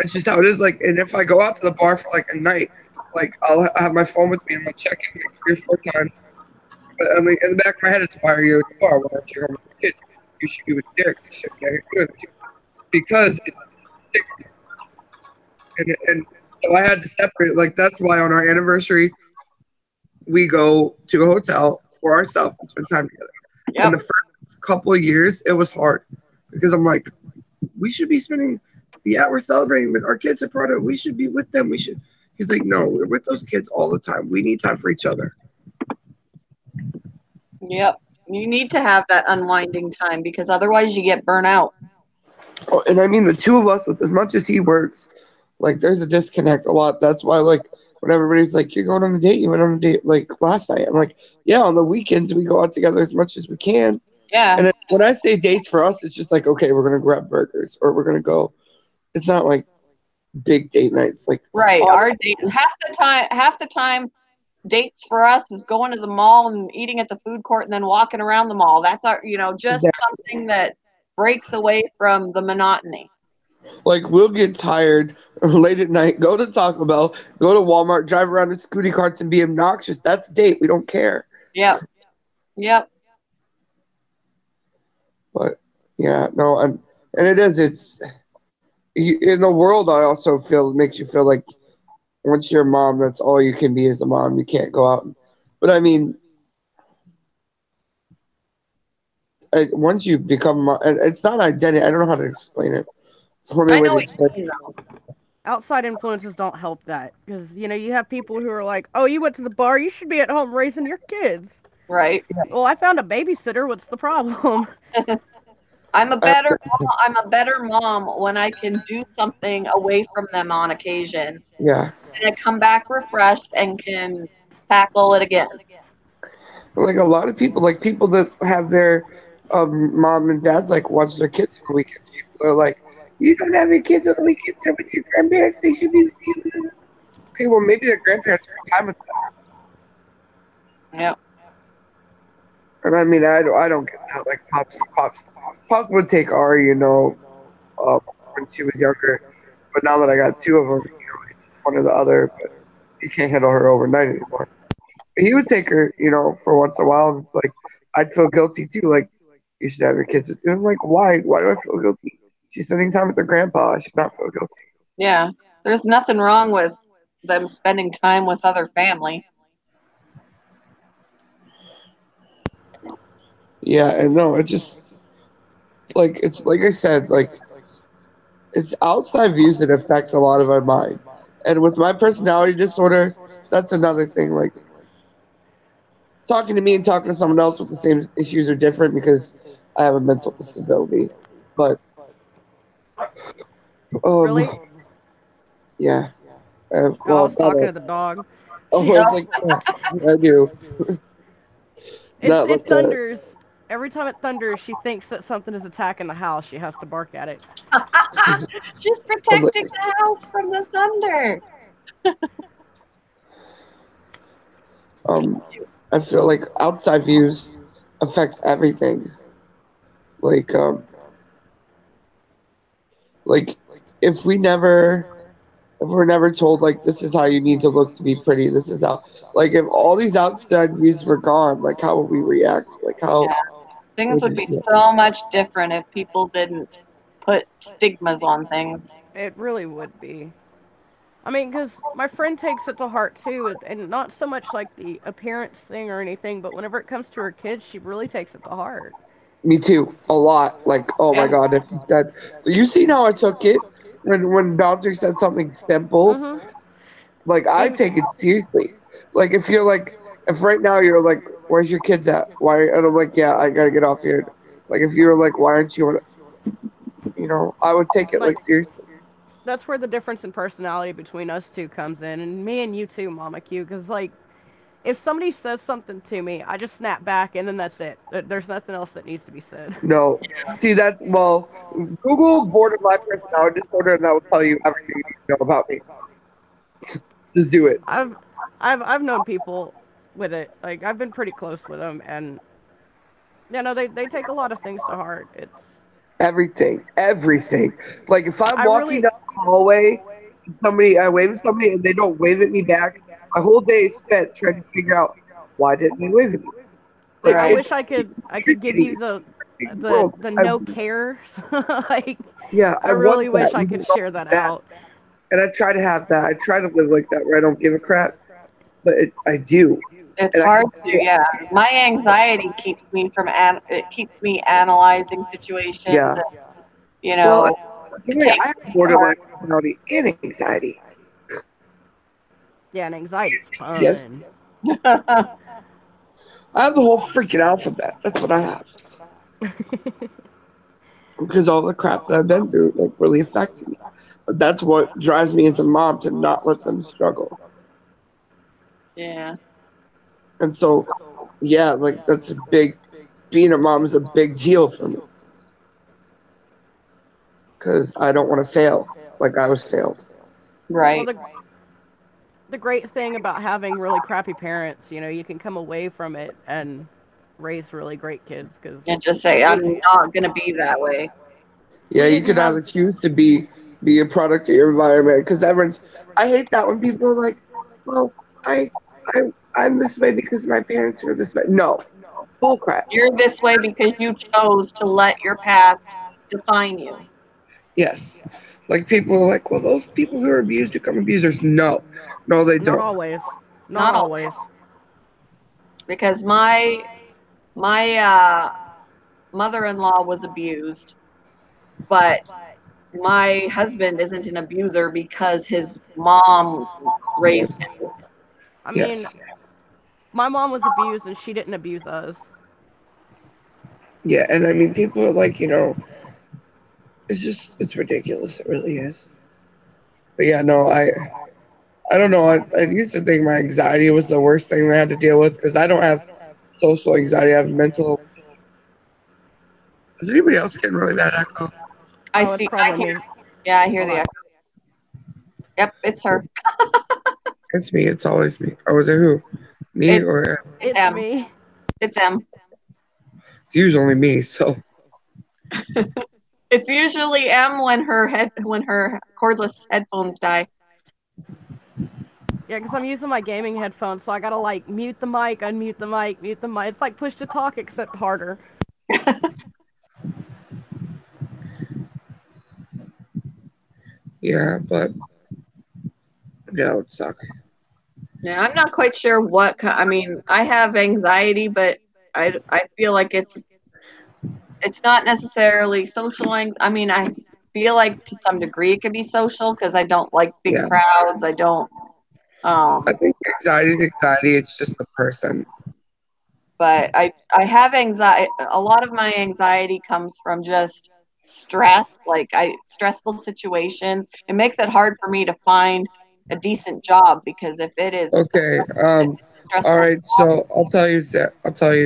It's just how it is. Like, and if I go out to the bar for like a night, like I'll have my phone with me and I'll check it like 3 or 4 times. But I mean, in the back of my head, it's why are you at the bar? Why aren't you home with your kids? You should be with Derek. You should be out here doing it because it's and so I had to separate. Like that's why on our anniversary we go to a hotel for ourselves and spend time together. Yep. And the first couple of years, it was hard because I'm like, we should be spending. Yeah, we're celebrating, but our kids are part of it. We should be with them. We should. He's like, no, we're with those kids all the time. We need time for each other. Yep. You need to have that unwinding time because otherwise you get burnt out. Oh, and I mean, the two of us, with as much as he works, like there's a disconnect a lot. That's why, like, when everybody's like, you're going on a date, you went on a date like last night. I'm like, yeah, on the weekends we go out together as much as we can. Yeah. And when I say dates for us, it's just like, okay, we're gonna grab burgers or we're gonna go. It's not like big date nights. Like Right. Our date half the time dates for us is going to the mall and eating at the food court and then walking around the mall. That's our, just something that breaks away from the monotony. Like we'll get tired late at night, go to Taco Bell, go to Walmart, drive around in scooty carts and be obnoxious. That's a date. We don't care. Yep. Yep. But yeah, no, and it is. It's in the world. I also feel it makes you feel like once you're a mom, that's all you can be as a mom. You can't go out. But I mean, once you become, it's not identity. I don't know how to explain it. The only I way know to what explain you mean, though. Outside influences don't help that because you have people who are like, "Oh, you went to the bar, you should be at home raising your kids." Right. Well, I found a babysitter. What's the problem? I'm a it. better I'm a better mom when I can do something away from them on occasion. Yeah. And I come back refreshed and can tackle it again. Like a lot of people, like people that have their mom and dads like watch their kids on the weekends. People are like, you don't have your kids on the weekends. They're with your grandparents. They should be with you. Okay, well maybe their grandparents spend time with them. Yeah. And I mean, I don't get that. Like pops would take Ari, when she was younger. But now that I got two of them, it's one or the other. But he can't handle her overnight anymore. He would take her, for once in a while, and it's like I'd feel guilty too. Like you should have your kids with you. I'm like, why? Why do I feel guilty? She's spending time with her grandpa. I should not feel guilty. Yeah. There's nothing wrong with them spending time with other family. Yeah, and no, it just it's like I said, like it's outside views that affect a lot of our mind. And with my personality disorder, that's another thing. Like talking to me and talking to someone else with the same issues are different because I have a mental disability. But um, Really? yeah. Oh, I Well, was talking to the dog. oh, She, it's like yeah, I do. Not it with the. thunders. Every time it thunders, she thinks that something is attacking the house. She has to bark at it. She's I'm like, protecting the house from the thunder. um, I feel like outside views affect everything. Like like if we never if we're never told like this is how you need to look to be pretty, this is how like if all these outside views were gone, like how would we react? Like how Yeah. Things would would we be feel? so much different if people didn't put stigmas on things. It really would be. I mean, because my friend takes it to heart too, and not so much like the appearance thing or anything, but whenever it comes to her kids, she really takes it to heart. Me too, a lot. Like, oh my Yeah. god, if he said, you seen how I took it when Bouncer said something simple, Mm-hmm. like I And take it seriously. Like if you're like, if right now you're like, where's your kids at? Why? And I'm like, yeah, I gotta get off here. Like if you're like, why aren't you? I would take it like, like seriously. that's where the difference in personality between us two comes in, and me and you too, Mama Q. Because like, if somebody says something to me, I just snap back, and then that's it. There's nothing else that needs to be said. No, see that's Google borderline personality disorder, and that will tell you everything you need to know about me. Just do it. I've I've known people with it. Like I've been pretty close with them, and they take a lot of things to heart. It's Everything. Like if I'm I walking really down the hallway, I wave at somebody and they don't wave at me back. My whole day is spent trying to figure out why didn't they wave at me. I Right. wish I could give you World. the no care. Like I I want really wish that. I You could know share that that, out. and I try to have that. I try to live like that where I don't give a crap, but I do, It's and I hard can to, yeah. My anxiety keeps me from it keeps me analyzing situations yeah. and, Well, it anyway, takes I have me borderline personality and anxiety. Yeah, and anxiety's Yes, fun. hard. I have the whole freaking alphabet. That's what I have. Because all the crap that I've been through like really affected me. But that's what drives me as a mom to not let them struggle. Yeah. And so, yeah, like that's a big. Being a mom is a big deal for me because I don't want to fail like I was failed. Well, Right. the great thing about having really crappy parents, you can come away from it and raise really great kids because And just say, we I'm not going to be that way. Yeah, we you didn't could either have choose to be a product of your environment because everyone's. I hate that when people are like, "Well, I I I'm this way because my parents were this way." No, bullcrap. You're this way because you chose to let your past define you. Yes. Like people are like, well, those people who are abused become abusers. No, no, they not don't. always, not Not all. always. Because my mother-in-law was abused, but my husband isn't an abuser because his mom raised him. I mean, Yes. my mom was abused and she didn't abuse us. Yeah, and I mean, people are like, it's ridiculous. It really is. But yeah, no, I don't know. I used to think my anxiety was the worst thing I had to deal with because I don't have social anxiety. I have mental. Is anybody else getting really bad echo? I Oh, it's see. probably me. Yeah, I hear Hold the on. echo. Yep, it's her. It's me. It's always me. Oh, is it who? Me It's or It's M. me. It's M. it's usually me. So It's usually M when her cordless headphones die. Yeah, because I'm using my gaming headphones, so I gotta like mute the mic, unmute the mic, mute the mic. It's like push to talk, except harder. yeah, but yeah, it would suck. Yeah, I'm not quite sure what. I mean, I have anxiety, but I feel like it's not necessarily social. I mean, I feel like to some degree it can be social because I don't like big Yeah. crowds. I don't. I think anxiety is anxiety. It's just a person. But I have anxiety. A lot of my anxiety comes from just stress, like stressful situations. It makes it hard for me to find a decent job because if it is Okay. All stressful, right. So I'll tell you,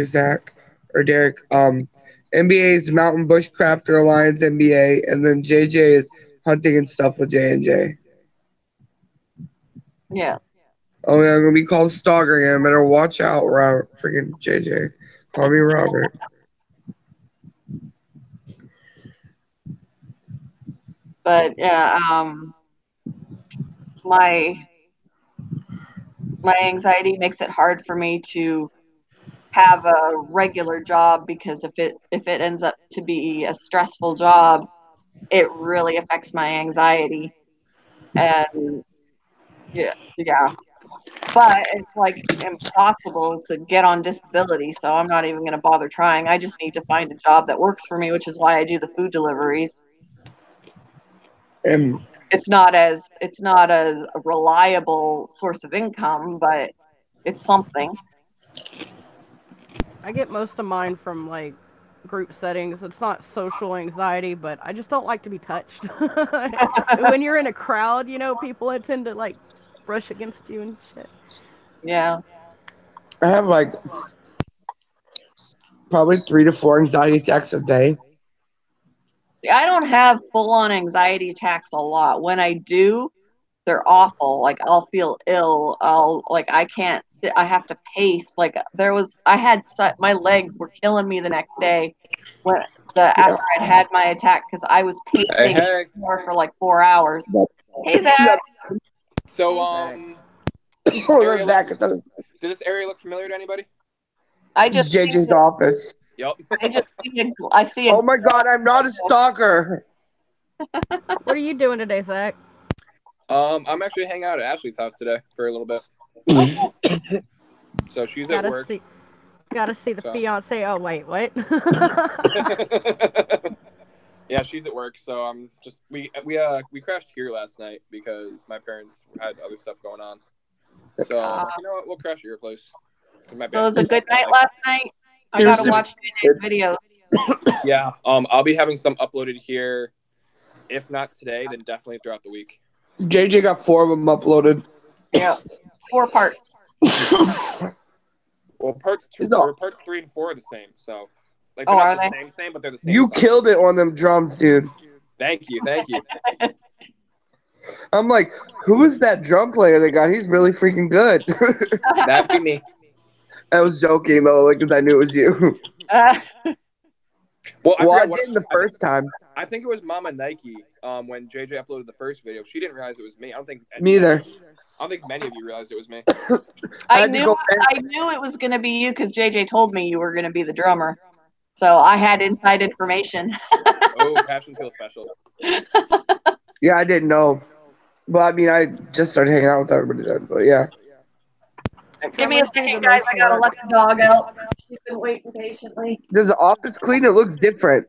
Zach or Derek. NBA is Mountain Bushcrafter Alliance MBA, and then JJ is hunting and stuff with J&J. yeah. Oh yeah, I'm gonna be called a stalker again. I better watch out, Robert. Freaking JJ. Call me Robert. But yeah, my anxiety makes it hard for me to have a regular job because if it ends up to be a stressful job, it really affects my anxiety. And yeah. But it's like impossible to get on disability, so I'm not even going to bother trying. I just need to find a job that works for me, which is why I do the food deliveries. And It's not a reliable source of income, but it's something. I get most of mine from like group settings. It's not social anxiety, but I just don't like to be touched. When you're in a crowd, people tend to like brush against you and shit. Yeah. I have like probably 3 to 4 anxiety attacks a day. I don't have full-on anxiety attacks a lot. When I do, they're awful. Like I'll feel ill. I can't sit. I have to pace. Like my legs were killing me the next day after I'd had my attack because I was pacing for like 4 hours. Hey Zach. So Oh, Zach, does this area look familiar to anybody? it's JJ's office. Yep. I see Oh my God, I'm not a stalker. What are you doing today, Zach? I'm actually hanging out at Ashley's house today for a little bit. So she's at work. Gotta see the fiance. Oh wait, what? Yeah, she's at work. So I'm just we crashed here last night because my parents had other stuff going on. So you know what? We'll crash at your place. So it was a good night last night. I gotta watch JJ's videos. Yeah. I'll be having some uploaded here. If not today, then definitely throughout the week. JJ got 4 of them uploaded. Yeah, 4 parts. Well, parts 3 and 4 are the same. So, like, they're are not they? the same, but they're the same. You killed it on them drums, dude. Thank you. I'm like, who is that drum player they got? He's really freaking good. That'd be me. I was joking though, because I knew it was you. Well, I didn't the first time. I think it was Mama Nike. When JJ uploaded the first video, she didn't realize it was me. I don't think me either. I don't think many of you realized it was me. I knew it was gonna be you because JJ told me you were gonna be the drummer, so I had inside information. Oh, passion feels special. Yeah, I didn't know. Well, I mean, I just started hanging out with everybody then, but yeah. Give me a second, guys. I gotta let the dog out. She's been waiting patiently. Does the office clean? It looks different.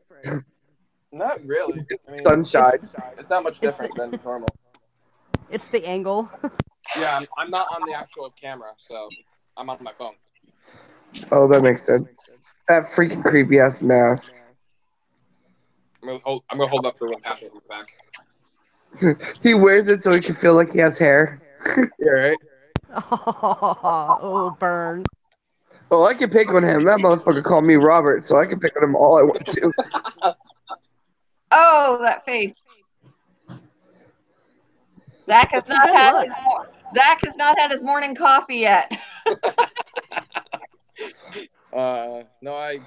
Not really. I mean, Sunshine. it's not much different than normal. It's the angle. Yeah, I'm not on the actual camera, so I'm on my phone. Oh, that makes sense. That freaking creepy ass mask. I'm gonna hold up for when Passion comes back. He wears it so he can feel like he has hair. Yeah, right. Oh, burn. Oh, I can pick on him. That motherfucker called me Robert, so I can pick on him all I want to. Oh, that face. Zach has not had his morning coffee yet. No, I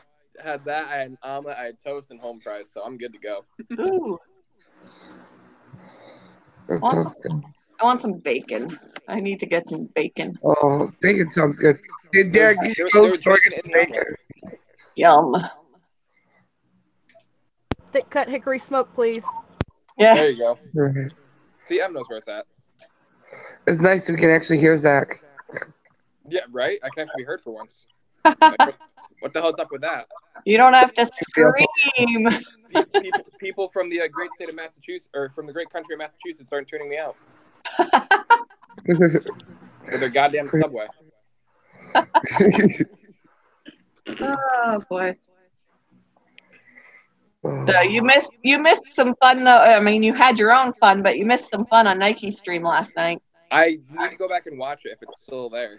had that. I had an omelet. I had toast and home fries, so I'm good to go. Ooh, That sounds good. I want some bacon. I need to get some bacon. Oh, bacon sounds good. Hey, Derek, you should There go was start bacon in the bacon. omelet. Yum. Thick cut hickory smoke, please. Yeah. There you go. Right. See, Em knows where it's at. It's nice we can actually hear Zach. Yeah, right? I can actually be heard for once. Like, what the hell's up with that? You don't have to scream. People from the great state of Massachusetts, or from the great country of Massachusetts, aren't tuning me out with their goddamn subway. Oh boy. So you missed some fun though. I mean, you had your own fun, but you missed some fun on Nike Stream last night. I need to go back and watch it if it's still there.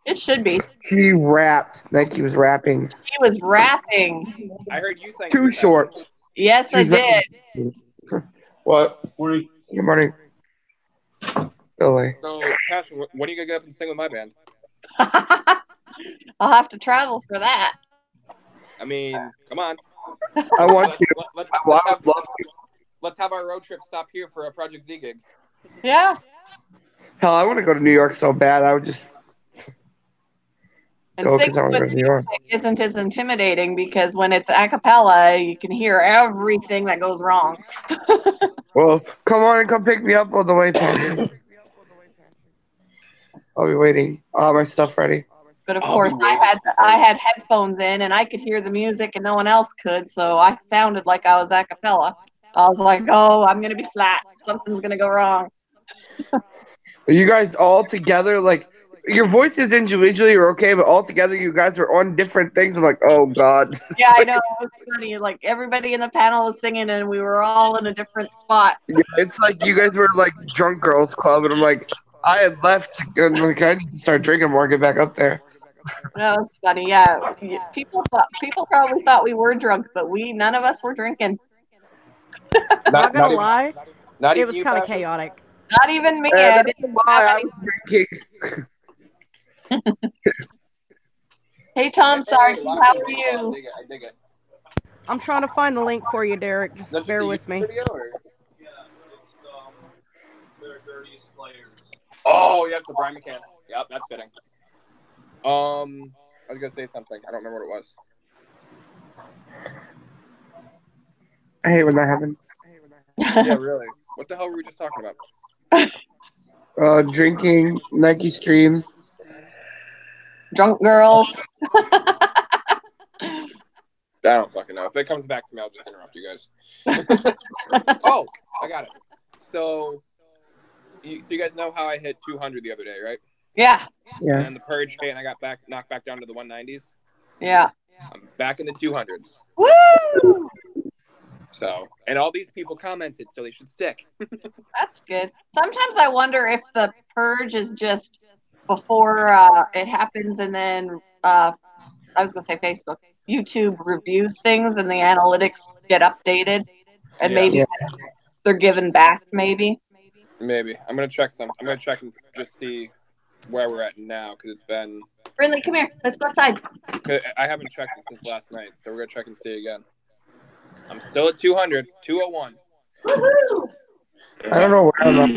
It should be. She rapped. Nike was rapping. He was rapping. I heard you sang Too short. Yes, I She's did. What? Morning. Good morning. Go away. So, Passion, when are you gonna get up and sing with my band? I'll have to travel for that. I mean, come on. I want you. Let's have our road trip stop here for a Project Z gig. Yeah. Hell, I want to go to New York so bad. I would just And go singing because I want to go with to New York. music isn't as intimidating because when it's a cappella, you can hear everything that goes wrong. Well, come on and come pick me up all the way, Patrick. I'll be waiting. I'll have my stuff ready. But of I'll course, be waiting. I had headphones in and I could hear the music and no one else could, so I sounded like I was a cappella. I was like, "Oh, I'm gonna be flat. Something's gonna go wrong." Are you guys all together? Like, your voices individually are okay, but all together, you guys are on different things. I'm like, oh god. Yeah, I know. It was funny. Like everybody in the panel was singing, and we were all in a different spot. Yeah, it's like you guys were like drunk girls club, and I'm like, I had left, and like I need to start drinking more, get back up there. No, it's funny. Yeah, people probably thought we were drunk, but none of us were drinking. Not gonna lie, Not it even was you, kind of Passion? chaotic. Not even me. I That's didn't why have I any. was drinking. Hey Tom, sorry. Wow, How are I you? dig it. I'm trying to find the link for you, Derek. Just That's bear a with YouTube me. video, or? Oh, yes, the Brian McCann. Yep, that's fitting. I was gonna say something. I don't remember what it was. I hate when that happens. Yeah, really. What the hell were we just talking about? Drinking, Nike Stream. Drunk girls. I don't fucking know. If it comes back to me, I'll just interrupt you guys. Oh, I got it. So you guys know how I hit 200 the other day, right? Yeah. Yeah. And the purge hit, and I got knocked back down to the 190s. Yeah. I'm back in the 200s. Woo! So, and all these people commented, so they should stick. That's good. Sometimes I wonder if the purge is just before it happens, and then I was gonna say Facebook, YouTube reviews things, and the analytics get updated, and maybe they're given back. Maybe. Maybe I'm gonna check I'm gonna check and just see where we're at now, because it's been. Brindley, come here. Let's go outside. I haven't checked it since last night, so we're gonna check and see again. I'm still at 200, 201. Woohoo! I don't know where I'm at.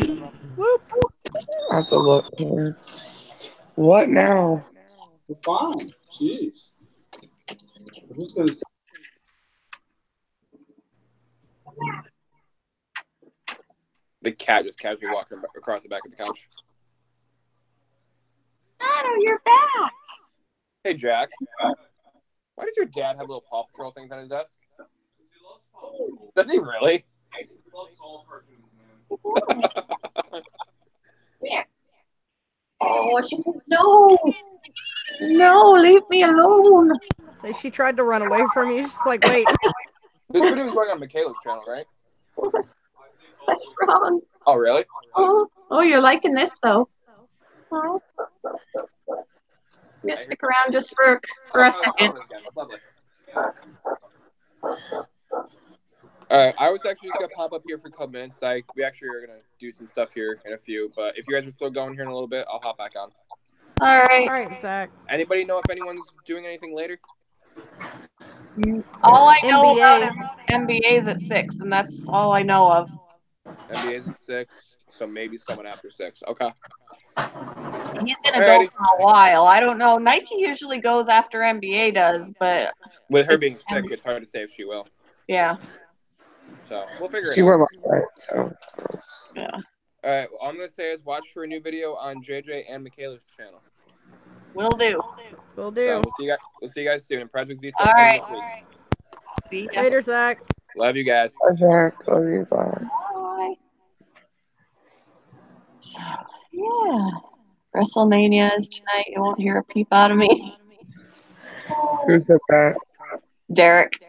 I have to look. What now? Fine. Jeez. I'm just gonna say. The cat just casually walking across the back of the couch. Otto, you're back. Hey, Jack. Why does your dad have little Paw Patrol things on his desk? Does he really? Oh, she says, no, leave me alone. She tried to run away from you. She's like, wait. This video is going on Michaela's channel, right? What's wrong? Oh, really? Oh, you're liking this, though. Oh. You stick around just for a second. Lovely. Alright, I was actually just gonna pop up here for a couple minutes. We actually are gonna do some stuff here in a few, but if you guys are still going here in a little bit, I'll hop back on. All right. All right, Zach. Anybody know if anyone's doing anything later? All I know NBA. about is NBA's at 6, and that's all I know of. NBA's at 6, so maybe someone after 6. Okay. He's gonna go for a while. I don't know. Nike usually goes after NBA does, but with her being sick, it's hard to say if she will. Yeah. So we'll figure it out. She went last night, so. Yeah. All right. All I'm gonna say is watch for a new video on JJ and Michaela's channel. Will do. Will do. So we'll see you guys soon. And Project Z. All right. See ya. Later, Zach. Love you guys. Bye, Zach. Love you. Bye. Bye. So, yeah. WrestleMania is tonight. You won't hear a peep out of me. Who said that? Derek.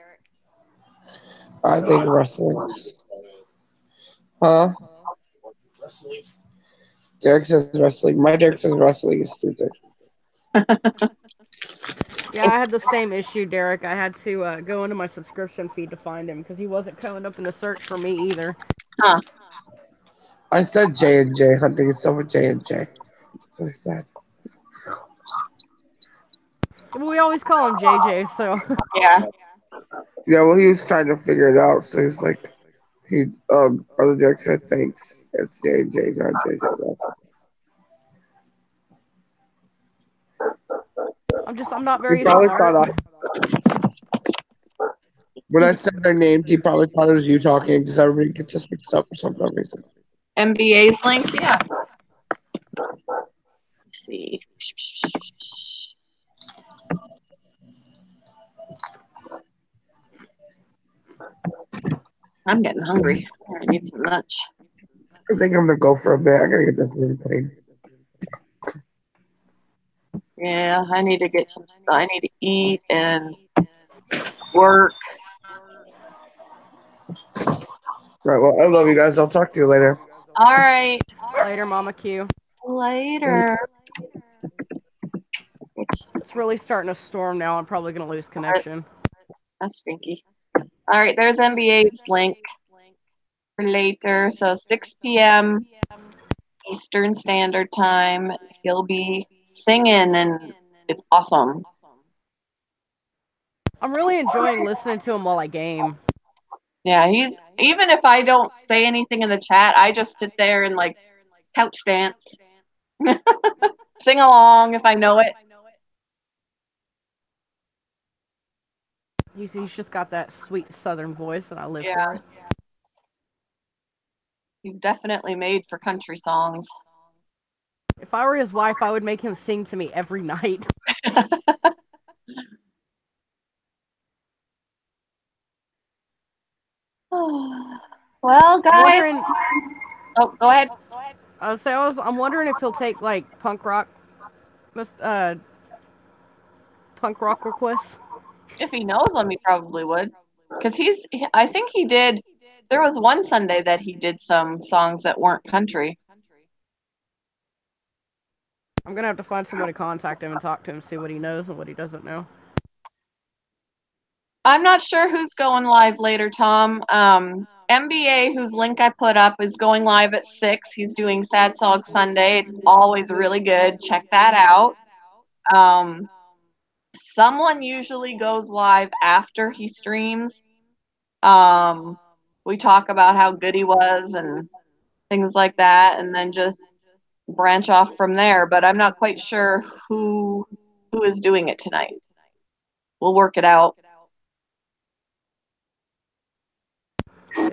I think wrestling. Huh? Derek says wrestling. My Derek says wrestling is stupid. Yeah, I had the same issue, Derek. I had to go into my subscription feed to find him because he wasn't coming up in the search for me either. Huh. I said J&J. Hunting is so with J&J. That's what I said. We always call him JJ, so. Yeah. Yeah, well, he was trying to figure it out, so he's like, Brother Derek said thanks. It's J&J, not JJ. I'm not very He probably smart. When I said their names, he probably thought it was you talking because everybody gets us mixed up for some reason. NBA's link, yeah. Let's see. I'm getting hungry. I need some lunch. I think I'm gonna go for a bit. I gotta get this really pain. Yeah, I need to get some stuff. I need to eat and work. Right, well, I love you guys. I'll talk to you later. All right. Later, Mama Q. Later. It's really starting to storm now. I'm probably going to lose connection. That's stinky. All right, there's NBA's link for later. So 6 p.m. Eastern Standard Time. He'll be singing, and it's awesome. I'm really enjoying listening to him while I game. Yeah, even if I don't say anything in the chat, I just sit there and like couch dance. Sing along if I know it. He's just got that sweet southern voice, and I live Yeah. for it. He's definitely made for country songs. If I were his wife, I would make him sing to me every night. Well, guys. Oh, go ahead. I'm wondering if he'll take like punk rock requests. If he knows them, he probably would. Because I think he did. There was one Sunday that he did some songs that weren't country. I'm going to have to find someone to contact him and talk to him, see what he knows and what he doesn't know. I'm not sure who's going live later, Tom. MBA, whose link I put up, is going live at 6. He's doing Sad Song Sunday. It's always really good. Check that out. Someone usually goes live after he streams. We talk about how good he was and things like that, and then just branch off from there. But I'm not quite sure who is doing it tonight. We'll work it out.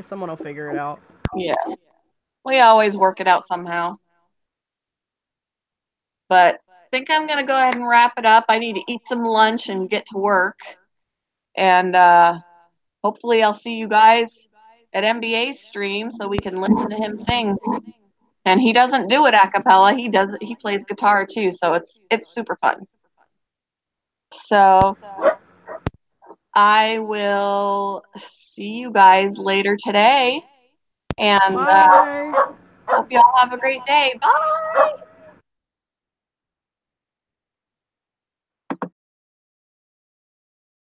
Someone will figure it out. Yeah. We always work it out somehow. But I think I'm going to go ahead and wrap it up. I need to eat some lunch and get to work. And hopefully I'll see you guys at MBA's stream so we can listen to him sing. And he doesn't do it a cappella. He plays guitar too, so it's super fun. So I will see you guys later today. And Bye. hope you all have a great day. Bye.